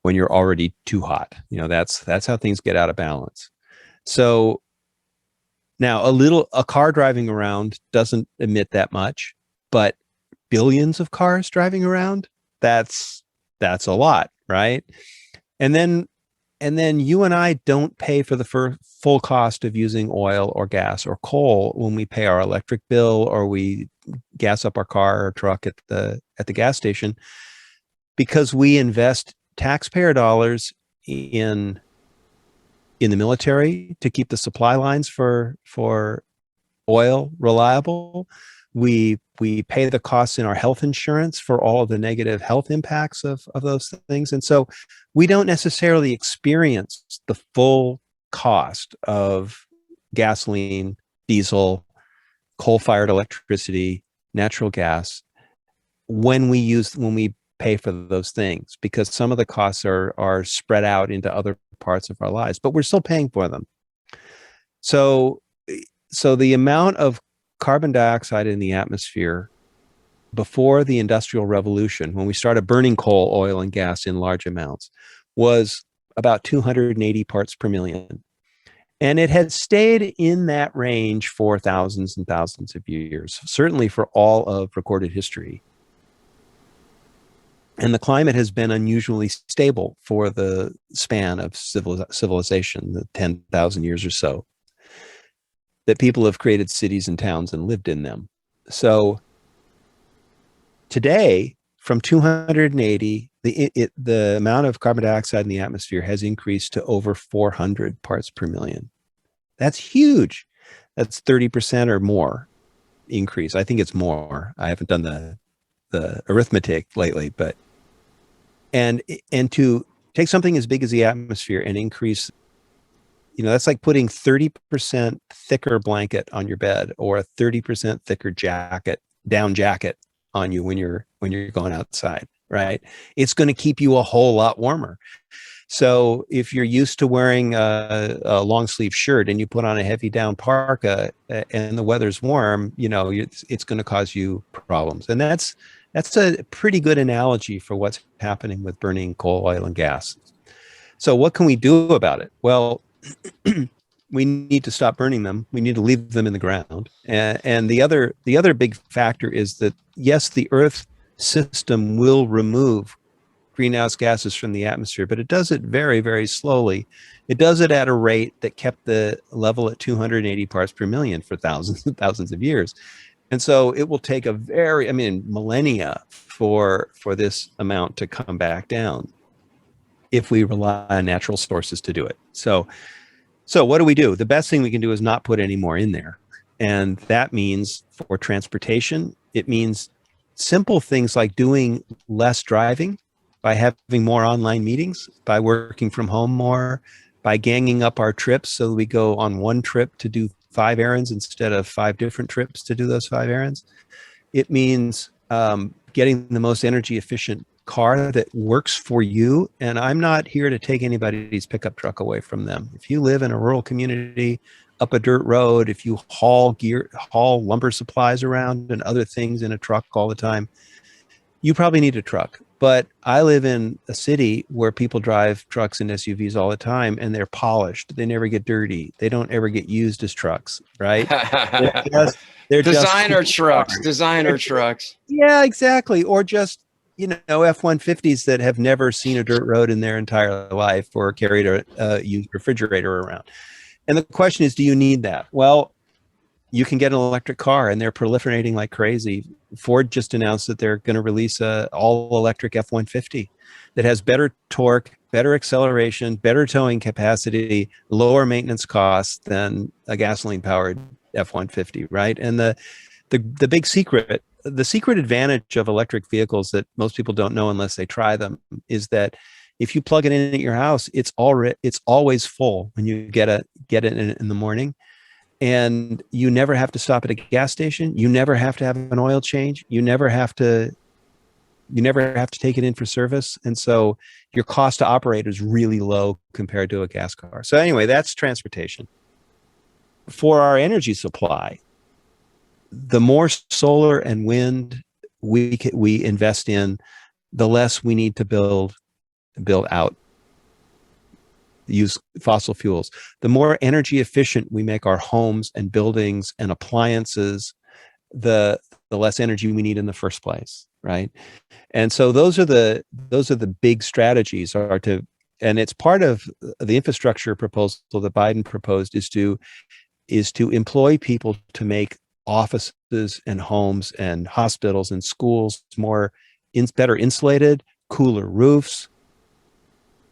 Speaker 3: when you're already too hot. That's how things get out of balance. So now a car driving around doesn't emit that much, but billions of cars driving around, that's a lot, right? And then you and I don't pay for the full cost of using oil or gas or coal when we pay our electric bill or we gas up our car or truck at the gas station, because we invest taxpayer dollars in the military to keep the supply lines for oil reliable. We pay the costs in our health insurance for all of the negative health impacts of those things. And so we don't necessarily experience the full cost of gasoline, diesel, coal-fired electricity, natural gas when we pay for those things, because some of the costs are spread out into other parts of our lives, but we're still paying for them. So the amount of carbon dioxide in the atmosphere before the Industrial Revolution, when we started burning coal, oil, and gas in large amounts, was about 280 parts per million. And it had stayed in that range for thousands and thousands of years, certainly for all of recorded history. And the climate has been unusually stable for the span of civilization, the 10,000 years or so, that people have created cities and towns and lived in them. So today, from 280, the amount of carbon dioxide in the atmosphere has increased to over 400 parts per million. That's huge. That's 30% or more increase. I think it's more. I haven't done the arithmetic lately, but and to take something as big as the atmosphere and increase, that's like putting 30% thicker blanket on your bed or a 30% thicker down jacket on you when you're going outside, right? It's going to keep you a whole lot warmer. So if you're used to wearing a long sleeve shirt and you put on a heavy down parka and the weather's warm, it's going to cause you problems. And that's a pretty good analogy for what's happening with burning coal, oil, and gas. So what can we do about it? Well, we need to stop burning them. We need to leave them in the ground. And the other big factor is that, yes, the Earth system will remove greenhouse gases from the atmosphere, but it does it very, very slowly. It does it at a rate that kept the level at 280 parts per million for thousands and thousands of years. And so it will take millennia for this amount to come back down if we rely on natural sources to do it. So what do we do? The best thing we can do is not put any more in there. And that means for transportation, it means simple things like doing less driving, by having more online meetings, by working from home more, by ganging up our trips so we go on one trip to do 5 errands instead of 5 different trips to do those 5 errands. It means getting the most energy efficient car that works for you. And I'm not here to take anybody's pickup truck away from them. If you live in a rural community, up a dirt road, if you haul lumber supplies around and other things in a truck all the time, you probably need a truck. But I live in a city where people drive trucks and SUVs all the time, and they're polished. They never get dirty. They don't ever get used as trucks, right? They're
Speaker 2: designer
Speaker 3: just
Speaker 2: trucks, designer trucks.
Speaker 3: Yeah, exactly. Or just, F-150s that have never seen a dirt road in their entire life or carried a used refrigerator around. And the question is, do you need that? Well, you can get an electric car, and they're proliferating like crazy. Ford just announced that they're going to release a all-electric F-150 that has better torque, better acceleration, better towing capacity, lower maintenance costs than a gasoline-powered F-150, right? And the big secret, the secret advantage of electric vehicles that most people don't know unless they try them, is that if you plug it in at your house, it's always full when you get it in the morning. And you never have to stop at a gas station. You never have to have an oil change. You never have to take it in for service. And so your cost to operate is really low compared to a gas car. So anyway, that's transportation. For our energy supply, the more solar and wind we invest in, the less we need to build out, use fossil fuels. The more energy efficient we make our homes and buildings and appliances, the less energy we need in the first place, right? And so those are the big strategies, and it's part of the infrastructure proposal that Biden proposed, is to employ people to make offices and homes and hospitals and schools better insulated, cooler roofs,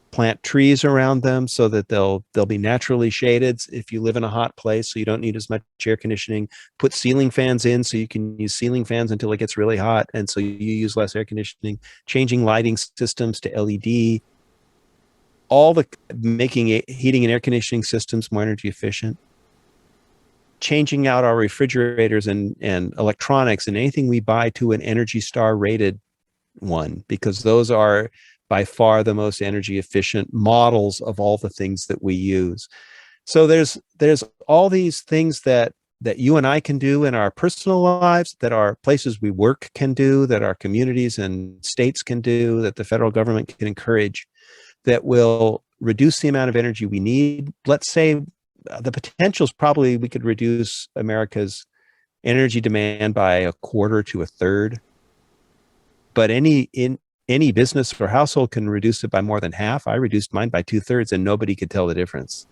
Speaker 3: plant trees around them so that they'll be naturally shaded if you live in a hot place, so you don't need as much air conditioning. Put ceiling fans in so you can use ceiling fans until it gets really hot, and so you use less air conditioning. Changing lighting systems to LED. Making heating and air conditioning systems more energy efficient. Changing out our refrigerators and electronics and anything we buy to an Energy Star rated one, because those are by far the most energy efficient models of all the things that we use. So there's all these things that you and I can do in our personal lives, that our places we work can do, that our communities and states can do, that the federal government can encourage, that will reduce the amount of energy we need. Let's say the potential is probably we could reduce America's energy demand by a quarter to a third. But any business or household can reduce it by more than half. I reduced mine by 2/3, and nobody could tell the difference.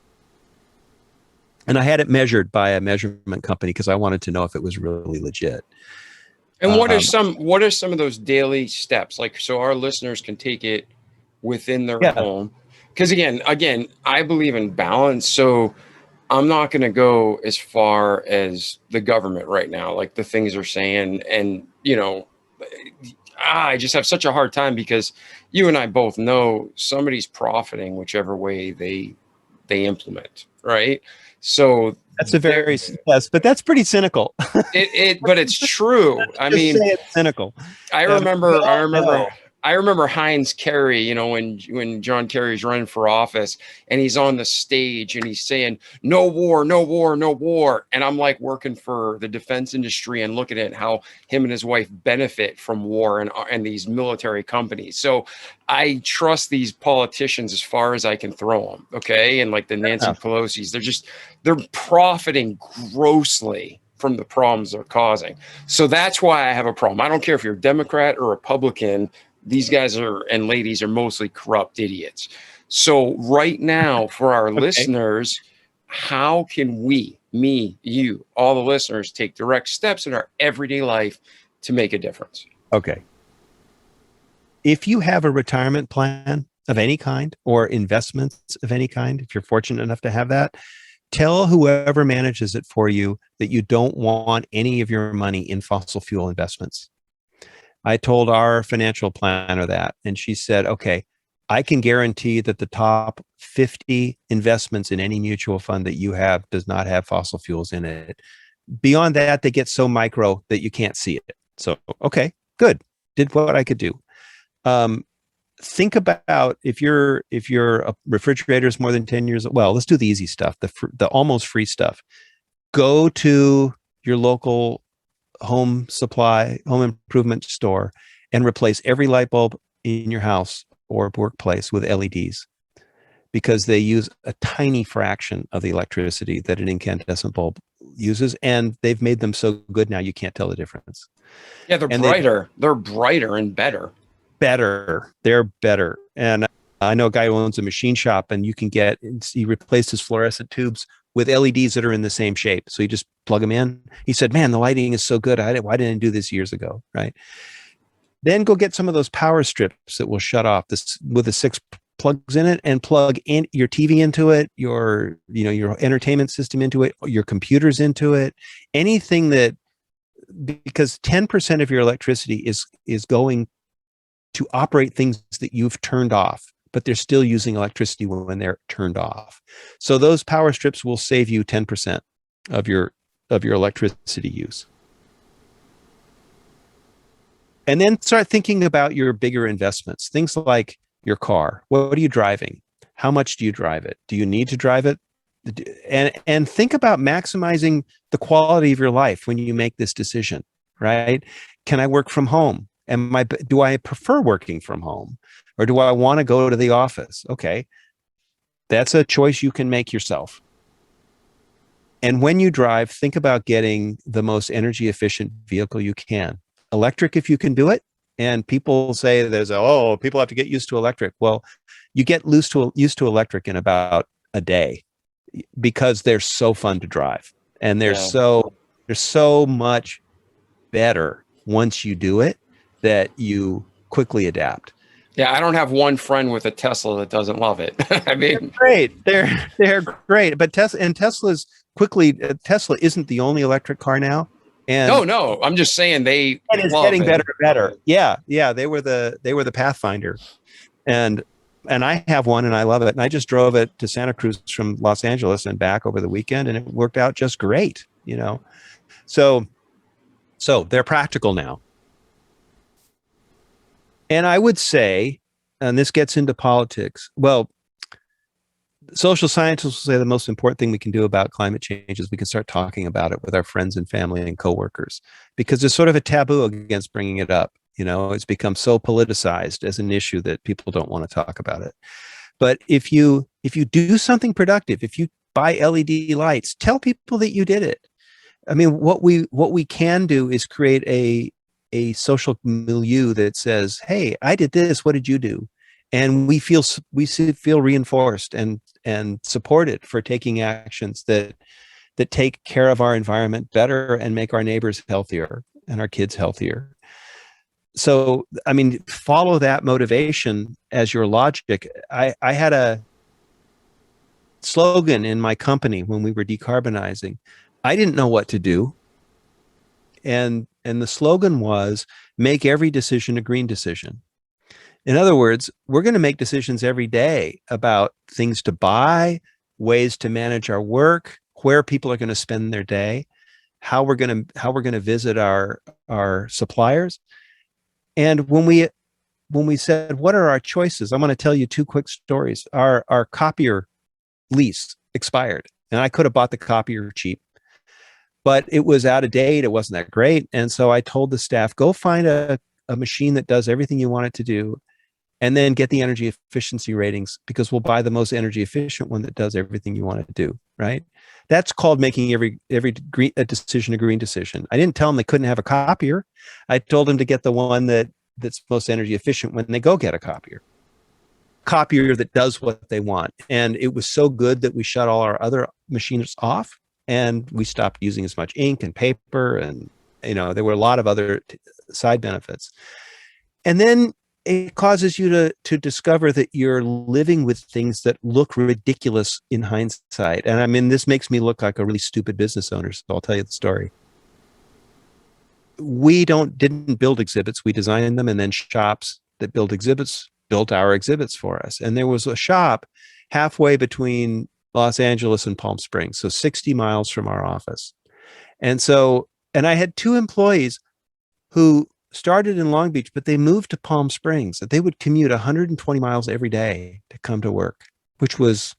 Speaker 3: And I had it measured by a measurement company because I wanted to know if it was really legit.
Speaker 2: And what are some of those daily steps, like, so our listeners can take it within their home? Because again, I believe in balance. So I'm not going to go as far as the government right now, like the things they're saying. And, I just have such a hard time, because you and I both know somebody's profiting whichever way they implement, right? So
Speaker 3: that's but that's pretty cynical.
Speaker 2: But it's true. I mean,
Speaker 3: say it's cynical.
Speaker 2: I remember Heinz Kerry, when John Kerry's running for office, and he's on the stage and he's saying, "No war, no war, no war." And I'm like working for the defense industry and looking at how him and his wife benefit from war and these military companies. So I trust these politicians as far as I can throw them. Okay. And like the Nancy Pelosi's, they're profiting grossly from the problems they're causing. So that's why I have a problem. I don't care if you're Democrat or Republican. these guys and ladies are mostly corrupt idiots. So right now, for our listeners, how can we, me, you, all the listeners, take direct steps in our everyday life to make a difference?
Speaker 3: Okay. If you have a retirement plan of any kind or investments of any kind, if you're fortunate enough to have that, tell whoever manages it for you that you don't want any of your money in fossil fuel investments. I told our financial planner that, and she said, okay, I can guarantee that the top 50 investments in any mutual fund that you have does not have fossil fuels in it. Beyond that, they get so micro that you can't see it. So, okay, good. Did what I could do. Think about if your refrigerator is more than 10 years old. Well, let's do the easy stuff, the almost free stuff. Go to your local home improvement store and replace every light bulb in your house or workplace with LEDs, because they use a tiny fraction of the electricity that an incandescent bulb uses, and they've made them so good now you can't tell the difference.
Speaker 2: Yeah, they're brighter. They're brighter and better.
Speaker 3: They're better. And I know a guy who owns a machine shop, and he replaced his fluorescent tubes with LEDs that are in the same shape. So you just plug them in. He said, man, the lighting is so good. Why didn't I do this years ago? Right. Then go get some of those power strips that will shut off this with the 6 plugs in it, and plug in your TV into it, your entertainment system into it, your computers into it, anything because 10% of your electricity is going to operate things that you've turned off, but they're still using electricity when they're turned off. So those power strips will save you 10% of your electricity use. And then start thinking about your bigger investments, things like your car. What are you driving? How much do you drive it? Do you need to drive it? And think about maximizing the quality of your life when you make this decision, right? Can I work from home? Do I prefer working from home, or do I want to go to the office? Okay. That's a choice you can make yourself. And when you drive, think about getting the most energy efficient vehicle you can. Electric, if you can do it. And people say people have to get used to electric. Well, you get used to electric in about a day, because they're so fun to drive, and they're so much better once you do it, that you quickly adapt.
Speaker 2: Yeah, I don't have one friend with a Tesla that doesn't love it. I mean,
Speaker 3: they're great. But Tesla isn't the only electric car now. And
Speaker 2: no, I'm just saying
Speaker 3: it's getting better and better. Yeah, they were the Pathfinder, and I have one and I love it. And I just drove it to Santa Cruz from Los Angeles and back over the weekend, and it worked out just great. So they're practical now. And I would say, and this gets into politics, well, social scientists will say the most important thing we can do about climate change is we can start talking about it with our friends and family and coworkers, because there's sort of a taboo against bringing it up. It's become so politicized as an issue that people don't want to talk about it. But if you do something productive, if you buy LED lights, tell people that you did it. I mean, what we can do is create a social milieu that says, hey, I did this, what did you do? And we feel reinforced and supported for taking actions that take care of our environment better and make our neighbors healthier and our kids healthier. So, I mean, follow that motivation as your logic. I had a slogan in my company when we were decarbonizing. I didn't know what to do. And the slogan was, make every decision a green decision. In other words, we're going to make decisions every day about things to buy, ways to manage our work, where people are going to spend their day, how we're going to visit our suppliers. And when we said, what are our choices? I'm going to tell you 2 quick stories. Our copier lease expired, and I could have bought the copier cheap, but it was out of date. It wasn't that great. And so I told the staff, go find a machine that does everything you want it to do, and then get the energy efficiency ratings, because we'll buy the most energy efficient one that does everything you want it to do, right? That's called making every decision a green decision. I didn't tell them they couldn't have a copier. I told them to get the one that that's most energy efficient when they go get a copier that does what they want. And it was so good that we shut all our other machines off, and we stopped using as much ink and paper, and there were a lot of other side benefits. And then it causes you to discover that you're living with things that look ridiculous in hindsight. And I mean, this makes me look like a really stupid business owner, so I'll tell you the story. We didn't build exhibits. We designed them, and then shops that build exhibits built our exhibits for us. And there was a shop halfway between Los Angeles and Palm Springs, so 60 miles from our office. And I had 2 employees who started in Long Beach, but they moved to Palm Springs. They would commute 120 miles every day to come to work, which was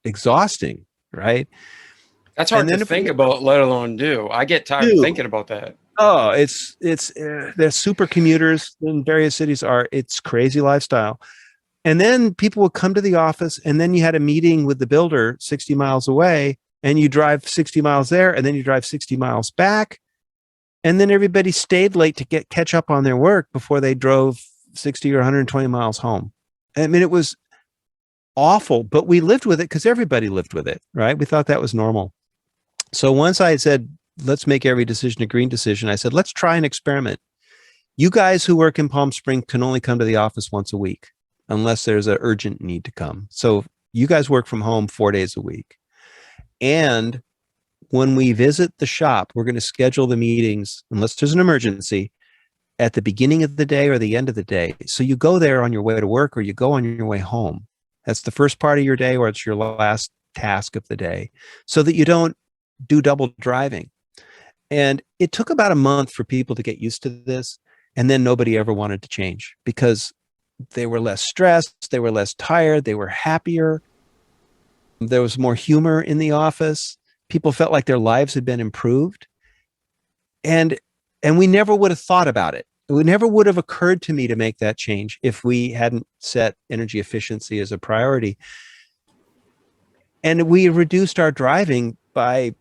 Speaker 3: exhausting, right?
Speaker 2: That's hard to think about, let alone do. I get tired of thinking about that.
Speaker 3: Oh, they're super commuters in various cities. It's crazy lifestyle. And then people would come to the office, and then you had a meeting with the builder 60 miles away, and you drive 60 miles there, and then you drive 60 miles back. And then everybody stayed late to catch up on their work before they drove 60 or 120 miles home. I mean, it was awful, but we lived with it because everybody lived with it, right? We thought that was normal. So once I said, let's make every decision a green decision, I said, let's try an experiment. You guys who work in Palm Springs can only come to the office once a week unless there's an urgent need to come. So you guys work from home 4 days a week. And when we visit the shop, we're going to schedule the meetings, unless there's an emergency, at the beginning of the day or the end of the day. So you go there on your way to work, or you go on your way home. That's the first part of your day, or it's your last task of the day, so that you don't do double driving. And it took about a month for people to get used to this. And then nobody ever wanted to change because they were less stressed. They were less tired. They were happier. There was more humor in the office. People felt like their lives had been improved. And we never would have thought about it. It never would have occurred to me to make that change if we hadn't set energy efficiency as a priority. And we reduced our driving by,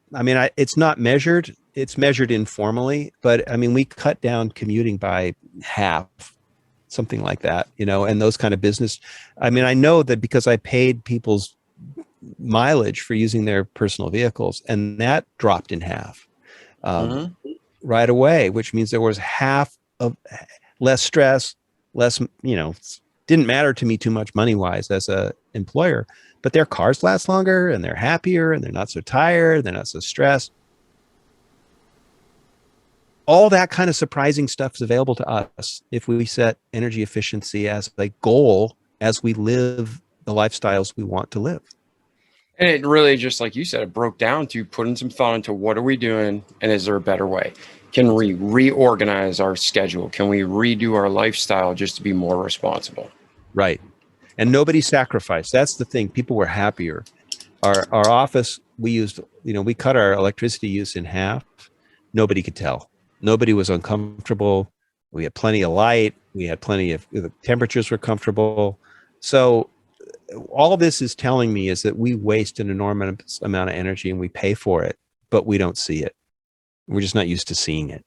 Speaker 3: it's not measured. It's measured informally, but we cut down commuting by half, something like that, and those kind of business. I know that because I paid people's mileage for using their personal vehicles, and that dropped in half right away, which means there was half of less stress, less, didn't matter to me too much money-wise as a employer, but their cars last longer, and they're happier, and they're not so tired, they're not so stressed. All that kind of surprising stuff is available to us if we set energy efficiency as a goal as we live the lifestyles we want to live.
Speaker 2: And it really, just like you said, it broke down to putting some thought into what are we doing, and is there a better way? Can we reorganize our schedule? Can we redo our lifestyle just to be more responsible?
Speaker 3: Right. And nobody sacrificed. That's the thing. People were happier. Our office, we cut our electricity use in half. Nobody could tell. Nobody was uncomfortable. We had plenty of light. We had the temperatures were comfortable. So all this is telling me is that we waste an enormous amount of energy, and we pay for it, but we don't see it. We're just not used to seeing it.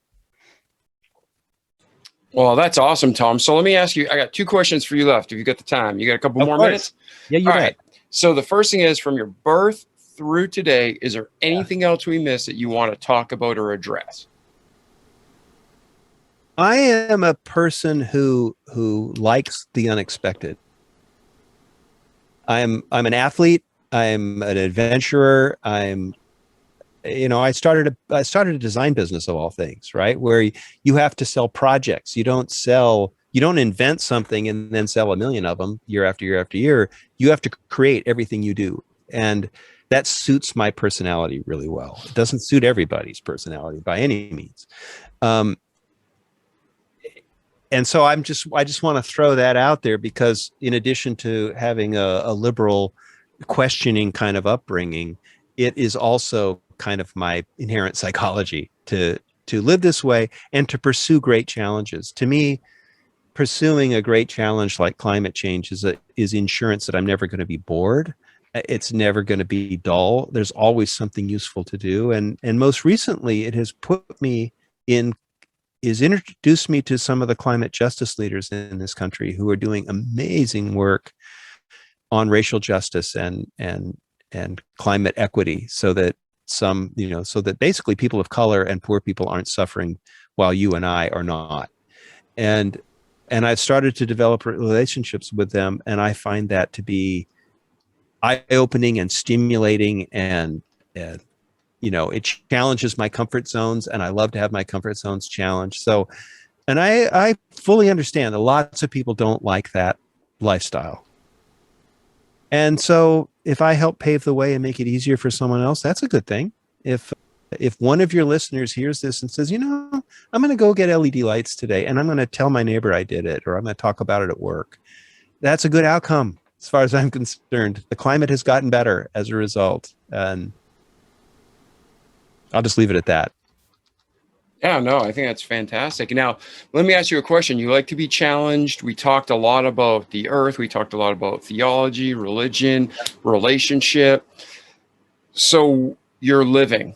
Speaker 2: Well, that's awesome, Tom. So let me ask you, I got 2 questions for you left. If you got the time, you got a couple more minutes?
Speaker 3: Yeah, you
Speaker 2: All
Speaker 3: bet.
Speaker 2: right. So the first thing is, from your birth through today, is there anything else we missed that you want to talk about or address?
Speaker 3: I am a person who likes the unexpected. I'm an athlete. I'm an adventurer. I started a design business, of all things, right? Where you have to sell projects. You don't invent something and then sell 1 million of them year after year after year. You have to create everything you do. And that suits my personality really well. It doesn't suit everybody's personality by any means. And so I just want to throw that out there, because in addition to having a liberal questioning kind of upbringing, it is also kind of my inherent psychology to live this way and to pursue great challenges. To me, pursuing a great challenge like climate change is insurance that I'm never going to be bored. It's never going to be dull. There's always something useful to do. And most recently, it has put me in introduced me to some of the climate justice leaders in this country who are doing amazing work on racial justice and climate equity, so that so that basically people of color and poor people aren't suffering while you and I are not. And I've started to develop relationships with them, and I find that to be eye-opening and stimulating, and it challenges my comfort zones, and I love to have my comfort zones challenged. So, and I fully understand that lots of people don't like that lifestyle. And so if I help pave the way and make it easier for someone else, that's a good thing. If one of your listeners hears this and says, I'm going to go get LED lights today, and I'm going to tell my neighbor I did it, or I'm going to talk about it at work, that's a good outcome as far as I'm concerned. The climate has gotten better as a result. And I'll just leave it at that.
Speaker 2: Yeah, no, I think that's fantastic. Now, let me ask you a question. You like to be challenged. We talked a lot about the earth. We talked a lot about theology, religion, relationship. So you're living.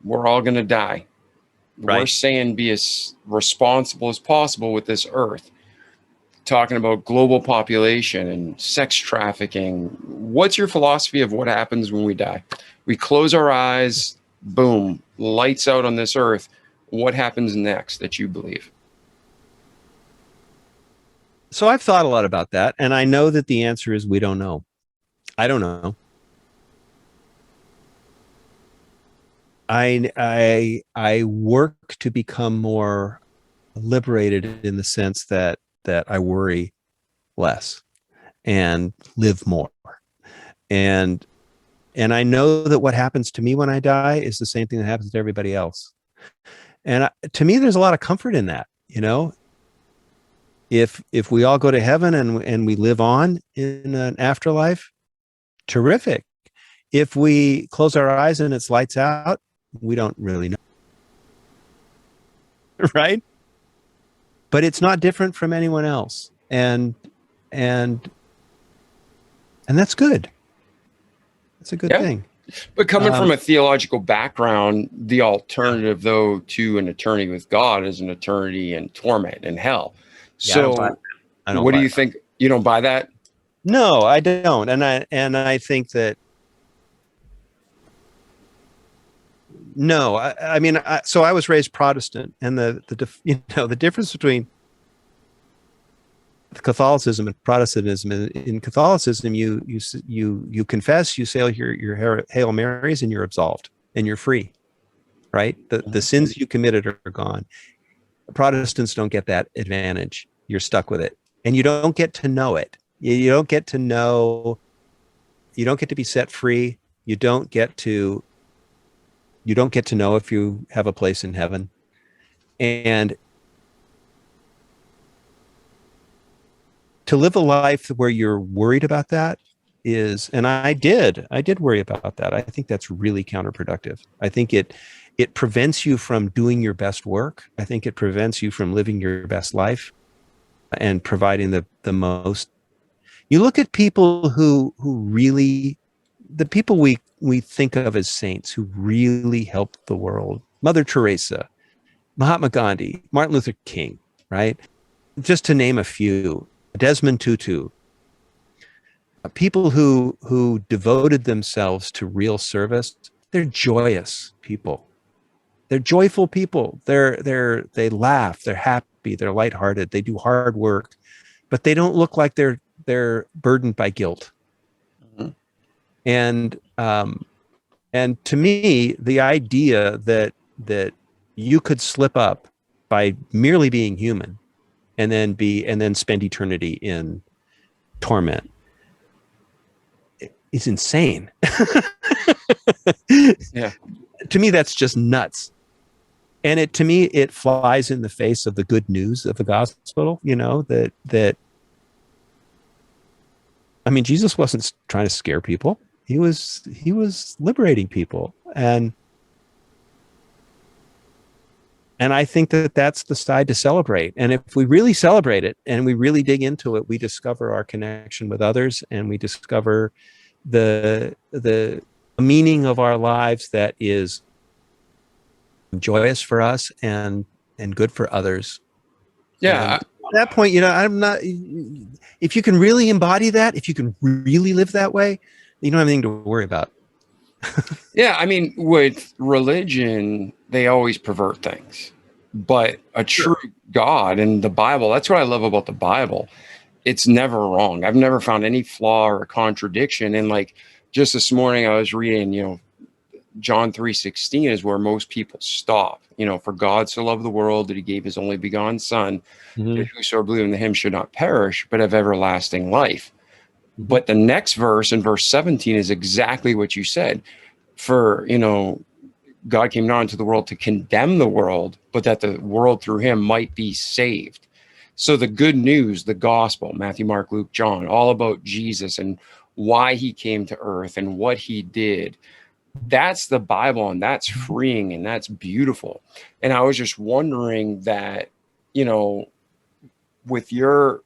Speaker 2: We're all going to die.
Speaker 3: Right.
Speaker 2: We're saying be as responsible as possible with this earth. Talking about global population and sex trafficking. What's your philosophy of what happens when we die? We close our eyes, boom, lights out on this earth. What happens next that you believe?
Speaker 3: So I've thought a lot about that, and I know that the answer is we don't know. I don't know. I work to become more liberated in the sense that I worry less and live more. And I know that what happens to me when I die is the same thing that happens to everybody else. And to me, there's a lot of comfort in that. If we all go to heaven and we live on in an afterlife, terrific. If we close our eyes and it's lights out, we don't really know. Right? But it's not different from anyone else. And that's good. That's a good thing.
Speaker 2: But coming from a theological background, the alternative, though, to an eternity with God is an eternity in torment in hell. So what do you think? You don't buy that?
Speaker 3: No, I don't. And I think that, no, I mean, so I was raised Protestant, and the difference between Catholicism and Protestantism. In Catholicism, you confess, you say your Hail Marys, and you're absolved, and you're free, right? The sins you committed are gone. Protestants don't get that advantage. You're stuck with it, and you don't get to know it. You don't get to know. You don't get to be set free. You don't get to know if you have a place in heaven, and to live a life where you're worried about that is, and I did worry about that. I think that's really counterproductive. I think it prevents you from doing your best work. I think it prevents you from living your best life and providing the most. You look at people who really, the people we think of as saints who really helped the world. Mother Teresa, Mahatma Gandhi, Martin Luther King, right? Just to name a few. Desmond Tutu, people who devoted themselves to real service. They're joyous people. They're joyful people. They laugh. They're happy. They're lighthearted. They do hard work, but they don't look like they're burdened by guilt. Mm-hmm. And to me, the idea that you could slip up by merely being human and then spend eternity in torment is insane.
Speaker 2: Yeah.
Speaker 3: To me, that's just nuts. And to me, it flies in the face of the good news of the gospel, that I mean, Jesus wasn't trying to scare people. He was liberating people. And I think that that's the side to celebrate. And if we really celebrate it and we really dig into it, we discover our connection with others, and we discover the meaning of our lives that is joyous for us and and good for others.
Speaker 2: Yeah.
Speaker 3: And at that point, I'm not, if you can really embody that, if you can really live that way, you don't have anything to worry about.
Speaker 2: Yeah. I mean, with religion, they always pervert things, but a true God and the Bible, that's what I love about the Bible. It's never wrong. I've never found any flaw or contradiction. And like just this morning, I was reading, John 3:16 is where most people stop. For God so loved the world that he gave his only begotten son, that whosoever believes in him should not perish, but have everlasting life. But the next verse, in verse 17, is exactly what you said. For, God came not into the world to condemn the world, but that the world through him might be saved. So the good news, the gospel, Matthew, Mark, Luke, John, all about Jesus and why he came to earth and what he did. That's the Bible, and that's freeing, and that's beautiful. And I was just wondering that, with your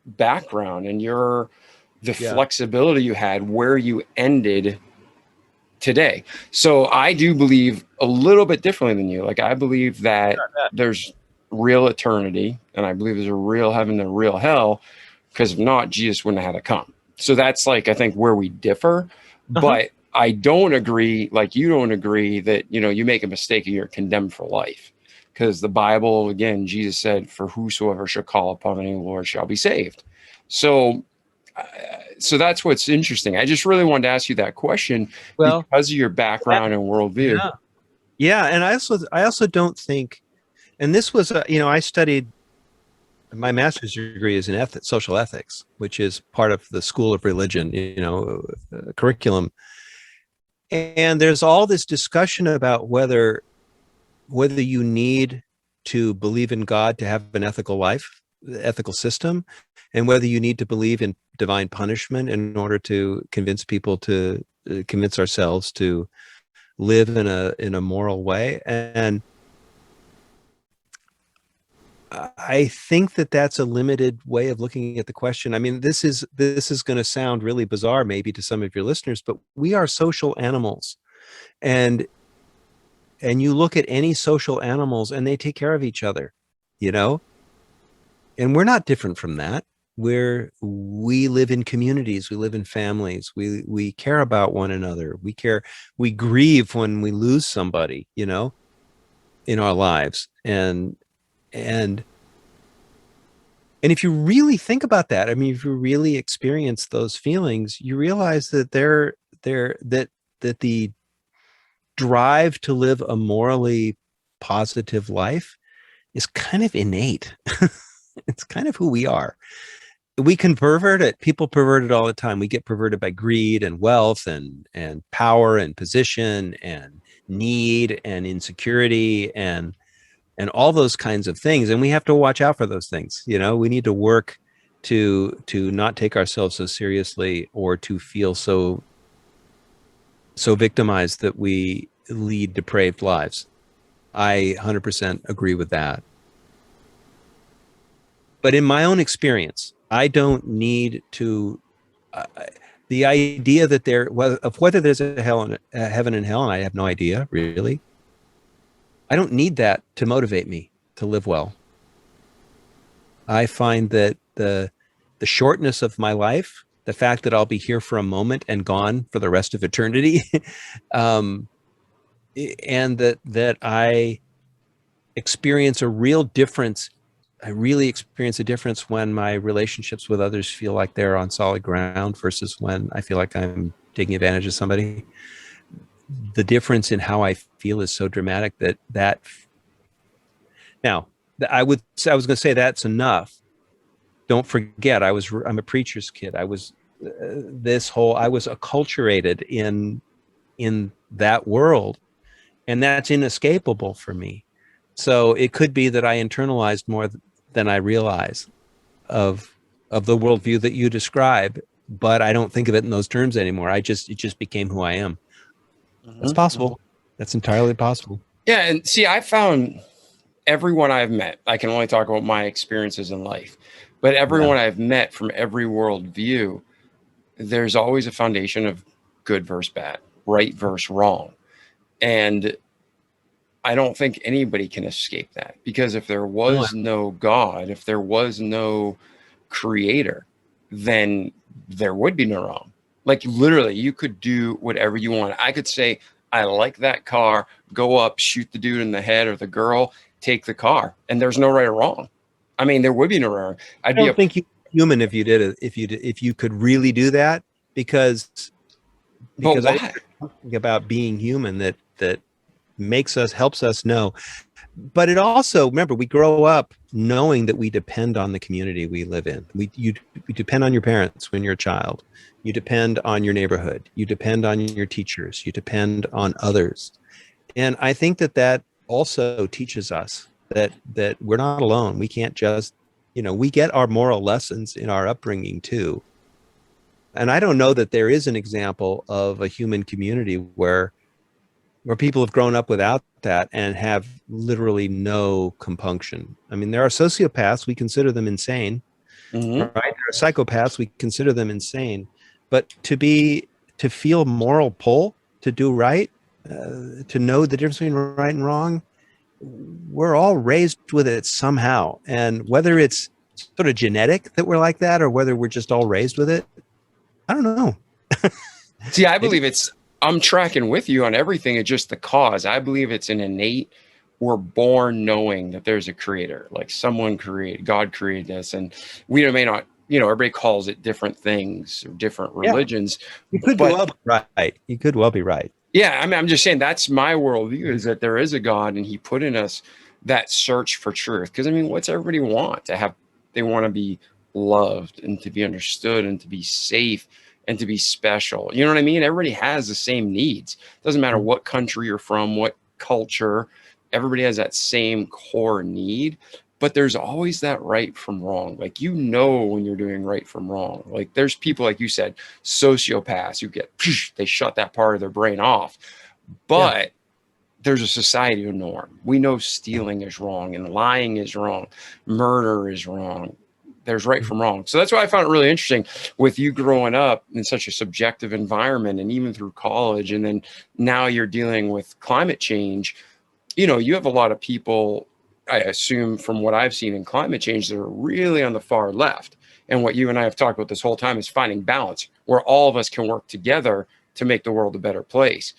Speaker 2: background and the flexibility you had, where you ended today. So I do believe a little bit differently than you. Like, I believe that there's real eternity, and I believe there's a real heaven and a real hell, because if not, Jesus wouldn't have had to come. So that's like, I think, where we differ. But I don't agree, like you don't agree, that, you make a mistake and you're condemned for life. Because the Bible, again, Jesus said, for whosoever shall call upon the name of the Lord shall be saved. So that's what's interesting. I just really wanted to ask you that question because of your background and worldview.
Speaker 3: Yeah. And I also don't think, and this was, I studied, my master's degree is in social ethics, which is part of the School of Religion, curriculum. And there's all this discussion about whether you need to believe in God to have an ethical life, ethical system, and whether you need to believe in divine punishment in order to convince people to convince ourselves to live in a moral way. And I think that that's a limited way of looking at the question. I mean, this is going to sound really bizarre maybe to some of your listeners, but we are social animals. And you look at any social animals and they take care of each other, and we're not different from that. We live in communities, we live in families, we care about one another. We grieve when we lose somebody, in our lives. And if you really think about that, I mean, if you really experience those feelings, you realize that that the drive to live a morally positive life is kind of innate. It's kind of who we are. We can pervert it. People pervert it all the time. We get perverted by greed and wealth and power and position and need and insecurity and all those kinds of things. And we have to watch out for those things. We need to work to not take ourselves so seriously, or to feel so victimized that we lead depraved lives. I 100% agree with that. But in my own experience, I don't need to. The idea that whether there's a heaven and hell, and I have no idea really. I don't need that to motivate me to live well. I find that the shortness of my life, the fact that I'll be here for a moment and gone for the rest of eternity, and that I experience a real difference. I really experience a difference when my relationships with others feel like they're on solid ground versus when I feel like I'm taking advantage of somebody. The difference in how I feel is so dramatic that now I was going to say that's enough. Don't forget, I'm a preacher's kid. I was I was acculturated in that world, and that's inescapable for me. So it could be that I internalized more than I realize of the worldview that you describe, but I don't think of it in those terms anymore. It just became who I am. That's possible. That's entirely possible.
Speaker 2: Yeah. And see, I found everyone I've met, I can only talk about my experiences in life, but everyone I've met from every worldview, there's always a foundation of good versus bad, right versus wrong. And I don't think anybody can escape that, because if there was no God, if there was no creator, then there would be no wrong. Like literally, you could do whatever you want. I could say, I like that car, go up, shoot the dude in the head or the girl, take the car, and there's no right or wrong. I mean, there would be no wrong.
Speaker 3: I don't think you're human if you did it. If you could really do that, because I think about being human that helps us know. But it also, remember, we grow up knowing that we depend on the community we live in. You depend on your parents when you're a child. You depend on your neighborhood. You depend on your teachers. You depend on others. And I think that also teaches us that we're not alone. We can't just, we get our moral lessons in our upbringing too. And I don't know that there is an example of a human community where people have grown up without that and have literally no compunction. I mean, there are sociopaths, we consider them insane, right? There are psychopaths, we consider them insane. But to feel moral pull, to do right, to know the difference between right and wrong, we're all raised with it somehow. And whether it's sort of genetic that we're like that, or whether we're just all raised with it, I don't know.
Speaker 2: See, I believe I'm tracking with you on everything. It's just the cause. I believe it's an innate, we're born knowing that there's a creator, like God created us. And we may not, everybody calls it different things, or different religions.
Speaker 3: You could well be right. You could well be right.
Speaker 2: Yeah. I mean, I'm just saying that's my worldview, is that there is a God and he put in us that search for truth. Because I mean, what's everybody want to have? They want to be loved and to be understood and to be safe and to be special. You know what I mean? Everybody has the same needs. Doesn't matter what country you're from, what culture, everybody has that same core need, but there's always that right from wrong. Like, when you're doing right from wrong. Like there's people, like you said, sociopaths who they shut that part of their brain off. But there's a societal norm. We know stealing is wrong and lying is wrong. Murder is wrong. There's right from wrong. So that's why I found it really interesting with you growing up in such a subjective environment, and even through college. And then now you're dealing with climate change. You have a lot of people, I assume from what I've seen in climate change, that are really on the far left. And what you and I have talked about this whole time is finding balance where all of us can work together to make the world a better place.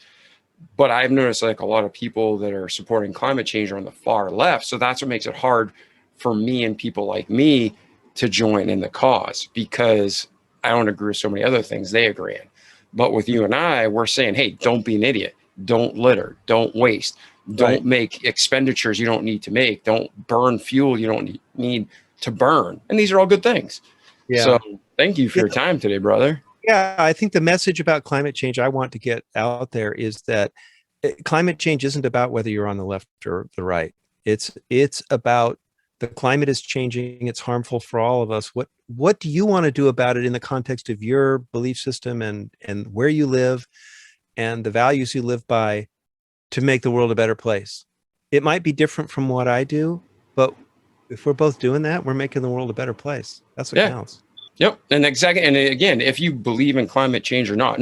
Speaker 2: But I've noticed like a lot of people that are supporting climate change are on the far left. So that's what makes it hard for me and people like me to join in the cause, because I don't agree with so many other things they agree in. But with you and I, we're saying, hey, don't be an idiot. Don't litter. Don't waste. Don't make expenditures you don't need to make. Don't burn fuel you don't need to burn. And these are all good things. Yeah. So thank you for your time today, brother.
Speaker 3: Yeah, I think the message about climate change I want to get out there is that climate change isn't about whether you're on the left or the right. It's about the climate is changing. It's harmful for all of us. What do you want to do about it in the context of your belief system and where you live and the values you live by to make the world a better place? It might be different from what I do, but if we're both doing that, we're making the world a better place. That's what counts.
Speaker 2: Yep. And again, if you believe in climate change or not,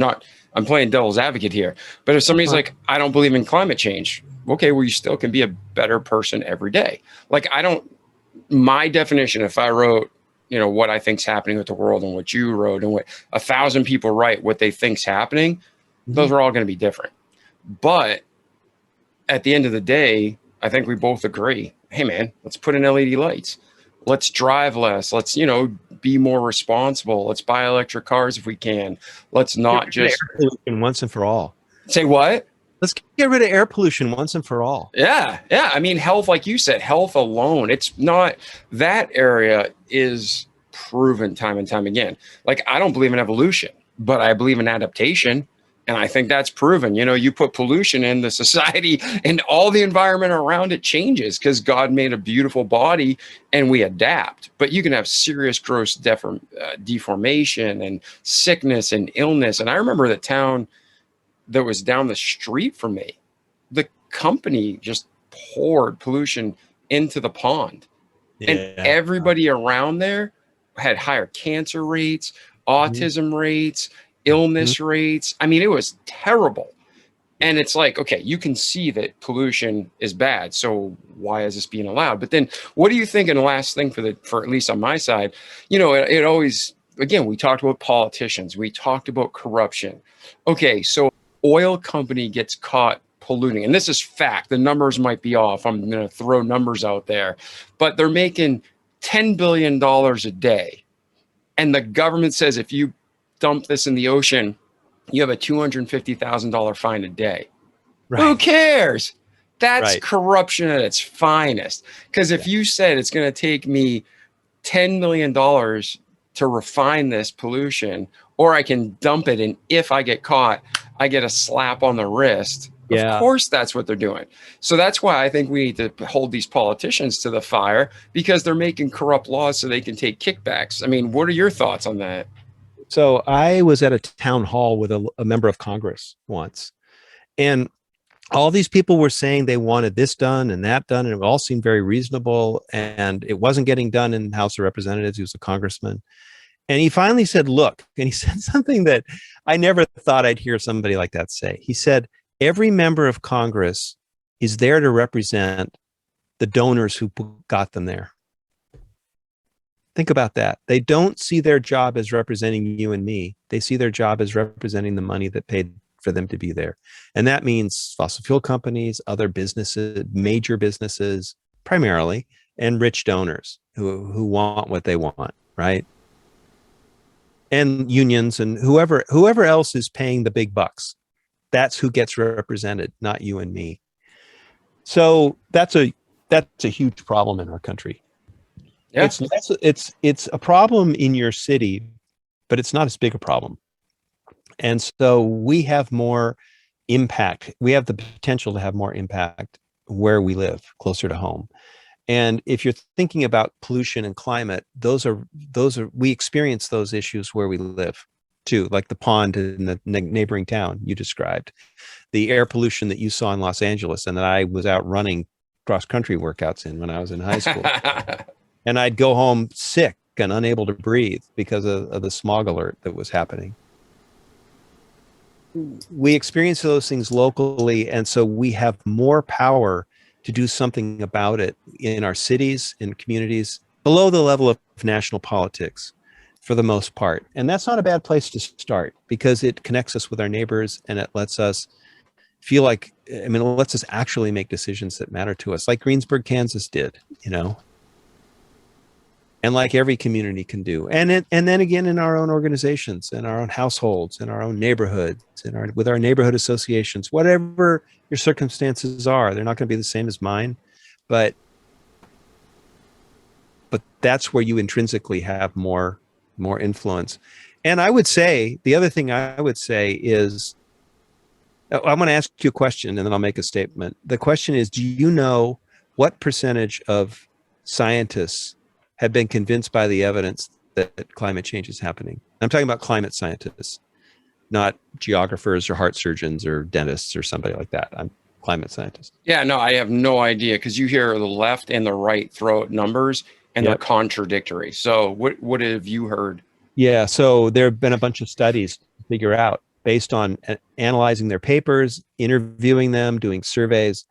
Speaker 2: I'm playing devil's advocate here, but if somebody's like, I don't believe in climate change, okay, well, you still can be a better person every day. Like my definition, if I wrote, what I think's happening with the world and what you wrote and what 1,000 people write, what they think's happening, those are all going to be different. But at the end of the day, I think we both agree, hey man, let's put in LED lights. Let's drive less. Let's, be more responsible. Let's buy electric cars if we can. Let's not just
Speaker 3: air pollution once and for all.
Speaker 2: Say what?
Speaker 3: Let's get rid of air pollution once and for all.
Speaker 2: Yeah. I mean, health, like you said, health alone. It's not, that area is proven time and time again. Like, I don't believe in evolution, but I believe in adaptation. And I think that's proven. You put pollution in the society and all the environment around it changes because God made a beautiful body and we adapt. But you can have serious gross deformation and sickness and illness. And I remember the town that was down the street from me, the company just poured pollution into the pond. And everybody around there had higher cancer rates, autism rates, illness rates. I mean, it was terrible. And it's like, okay, you can see that pollution is bad. So why is this being allowed? But then what do you think? And the last thing for at least on my side, it always, again, we talked about politicians. We talked about corruption. Okay, so oil company gets caught polluting. And this is fact. The numbers might be off. I'm going to throw numbers out there. But they're making $10 billion a day. And the government says if you dump this in the ocean, you have a $250,000 fine a day. Right. Who cares? That's corruption at its finest. Because if you said it's going to take me $10 million to refine this pollution, or I can dump it, and if I get caught, I get a slap on the wrist. Of course, that's what they're doing. So that's why I think we need to hold these politicians to the fire, because they're making corrupt laws so they can take kickbacks. I mean, what are your thoughts on that?
Speaker 3: So I was at a town hall with a member of Congress once, and all these people were saying they wanted this done and that done, and it all seemed very reasonable, and it wasn't getting done in the House of Representatives. He was a congressman. And he finally said, look, and he said something that I never thought I'd hear somebody like that say. He said, every member of Congress is there to represent the donors who got them there. Think about that. They don't see their job as representing you and me. They see their job as representing the money that paid for them to be there. And that means fossil fuel companies, other businesses, major businesses, primarily, and rich donors who want what they want, right? And unions and whoever else is paying the big bucks. That's who gets represented, not you and me. So that's a huge problem in our country. Yeah. It's a problem in your city, but it's not as big a problem. And so we have more impact. We have the potential to have more impact where we live, closer to home. And if you're thinking about pollution and climate, those are we experience those issues where we live too, like the pond in the neighboring town you described, the air pollution that you saw in Los Angeles and that I was out running cross-country workouts in when I was in high school. And I'd go home sick and unable to breathe because of the smog alert that was happening. We experience those things locally, and so we have more power to do something about it in our cities, in communities, below the level of national politics for the most part. And that's not a bad place to start, because it connects us with our neighbors, and it lets us feel like, it lets us actually make decisions that matter to us, like Greensburg, Kansas did, and like every community can do. And then again, in our own organizations, in our own households, in our own neighborhoods, with our neighborhood associations, whatever your circumstances are, they're not going to be the same as mine, but that's where you intrinsically have more influence. And I would say, the other thing I would say is, I'm going to ask you a question and then I'll make a statement. The question is, do you know what percentage of scientists have been convinced by the evidence that climate change is happening? I'm talking about climate scientists, not geographers or heart surgeons or dentists or somebody like that. I'm climate scientists.
Speaker 2: Yeah, no, I have no idea, because you hear the left and the right throw out numbers and they're contradictory. So what have you heard?
Speaker 3: Yeah, so there have been a bunch of studies to figure out, based on analyzing their papers, interviewing them, doing surveys.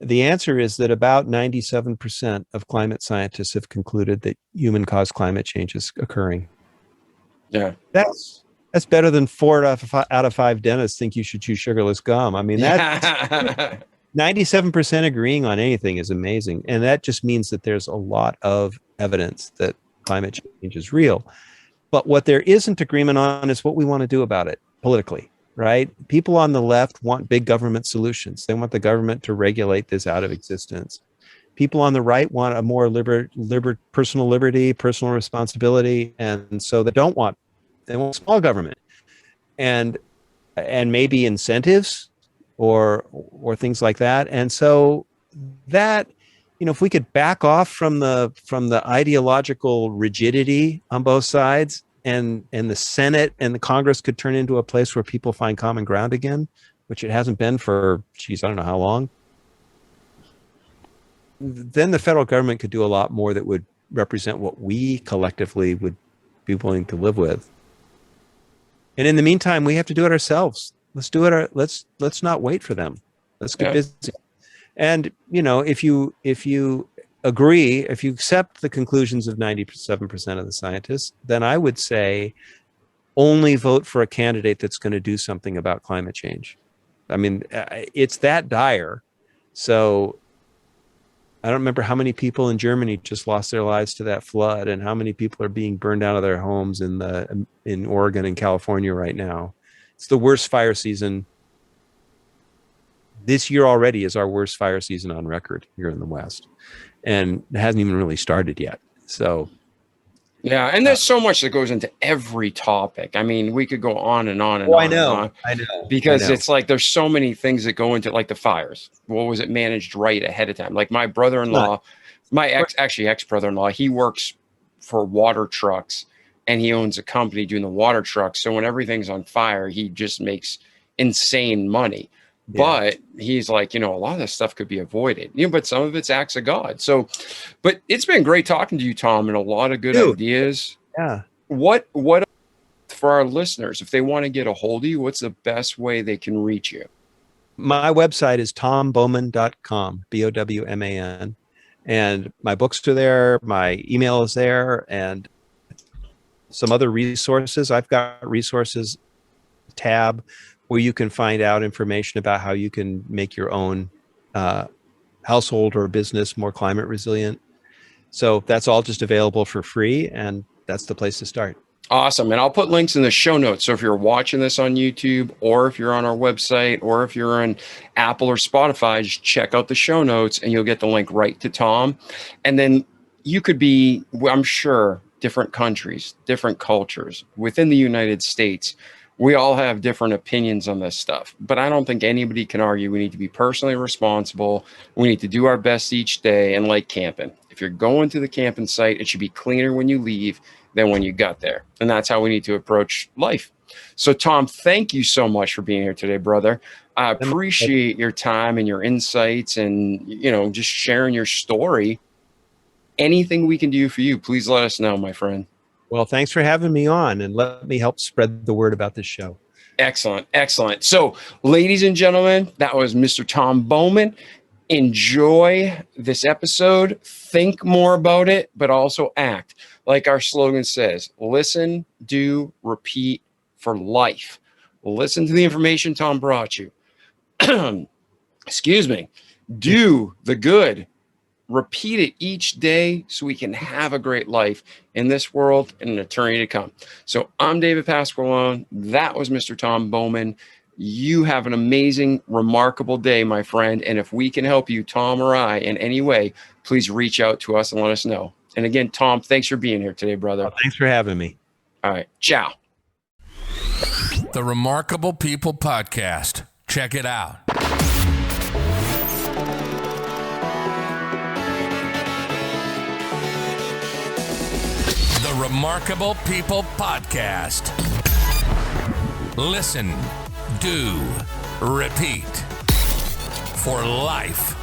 Speaker 3: The answer is that about 97% of climate scientists have concluded that human-caused climate change is occurring.
Speaker 2: Yeah.
Speaker 3: That's better than 4 out of 5 dentists think you should chew sugarless gum. That's 97% agreeing on anything is amazing. And that just means that there's a lot of evidence that climate change is real. But what there isn't agreement on is what we want to do about it politically. Right? People on the left want big government solutions. They want the government to regulate this out of existence. People on the right want a more personal liberty, personal responsibility. And so they want small government and maybe incentives or things like that. And so that, if we could back off from the ideological rigidity on both sides, and the Senate and the Congress could turn into a place where people find common ground again, which it hasn't been for, I don't know how long, then the federal government could do a lot more that would represent what we collectively would be willing to live with. And in the meantime, we have to do it ourselves. Let's do it. Let's not wait for them. Let's get busy. And if you agree, if you accept the conclusions of 97% of the scientists, then I would say only vote for a candidate that's going to do something about climate change. I mean, it's that dire. So I don't remember how many people in Germany just lost their lives to that flood, and how many people are being burned out of their homes in Oregon and California right now. It's the worst fire season. This year already is our worst fire season on record here in the West, and it hasn't even really started yet. So,
Speaker 2: yeah, and there's so much that goes into every topic. I mean, we could go on and on and on.
Speaker 3: I know.
Speaker 2: Because it's like there's so many things that go into, like the fires. What was it managed right ahead of time? Like my brother-in-law, my ex-brother-in-law, he works for water trucks, and he owns a company doing the water trucks. So when everything's on fire, he just makes insane money. Yeah. But he's like, a lot of this stuff could be avoided, but some of it's acts of God. So, but it's been great talking to you, Tom, and a lot of good ideas.
Speaker 3: Yeah.
Speaker 2: What for our listeners, if they want to get a hold of you, what's the best way they can reach you?
Speaker 3: My website is tombowman.com, BOWMAN. And my books are there. My email is there, and some other resources. I've got resources tab where you can find out information about how you can make your own household or business more climate resilient. So that's all just available for free, and that's the place to start.
Speaker 2: Awesome. And I'll put links in the show notes. So if you're watching this on YouTube, or if you're on our website, or if you're on Apple or Spotify, just check out the show notes and you'll get the link right to Tom. And then you could be, I'm sure, different countries, different cultures within the United States. We all have different opinions on this stuff, but I don't think anybody can argue we need to be personally responsible. We need to do our best each day, and like camping. If you're going to the camping site, it should be cleaner when you leave than when you got there. And that's how we need to approach life. So Tom, thank you so much for being here today, brother. I appreciate your time and your insights and, just sharing your story. Anything we can do for you, please let us know, my friend.
Speaker 3: Well, thanks for having me on, and let me help spread the word about this show.
Speaker 2: Excellent. Excellent. So, ladies and gentlemen, that was Mr. Tom Bowman. Enjoy this episode. Think more about it, but also act. Like our slogan says, listen, do, repeat for life. Listen to the information Tom brought you. Excuse me. Do the good. Repeat it each day so we can have a great life in this world and an eternity to come. So I'm David Pasqualone. That was Mr. Tom Bowman. You have an amazing, remarkable day, my friend. And if we can help you, Tom or I, in any way, please reach out to us and let us know. And again, Tom, thanks for being here today, brother.
Speaker 3: Well, thanks for having me.
Speaker 2: All right. Ciao.
Speaker 1: The Remarkable People Podcast. Check it out. The Remarkable People Podcast. Listen, do, repeat for life.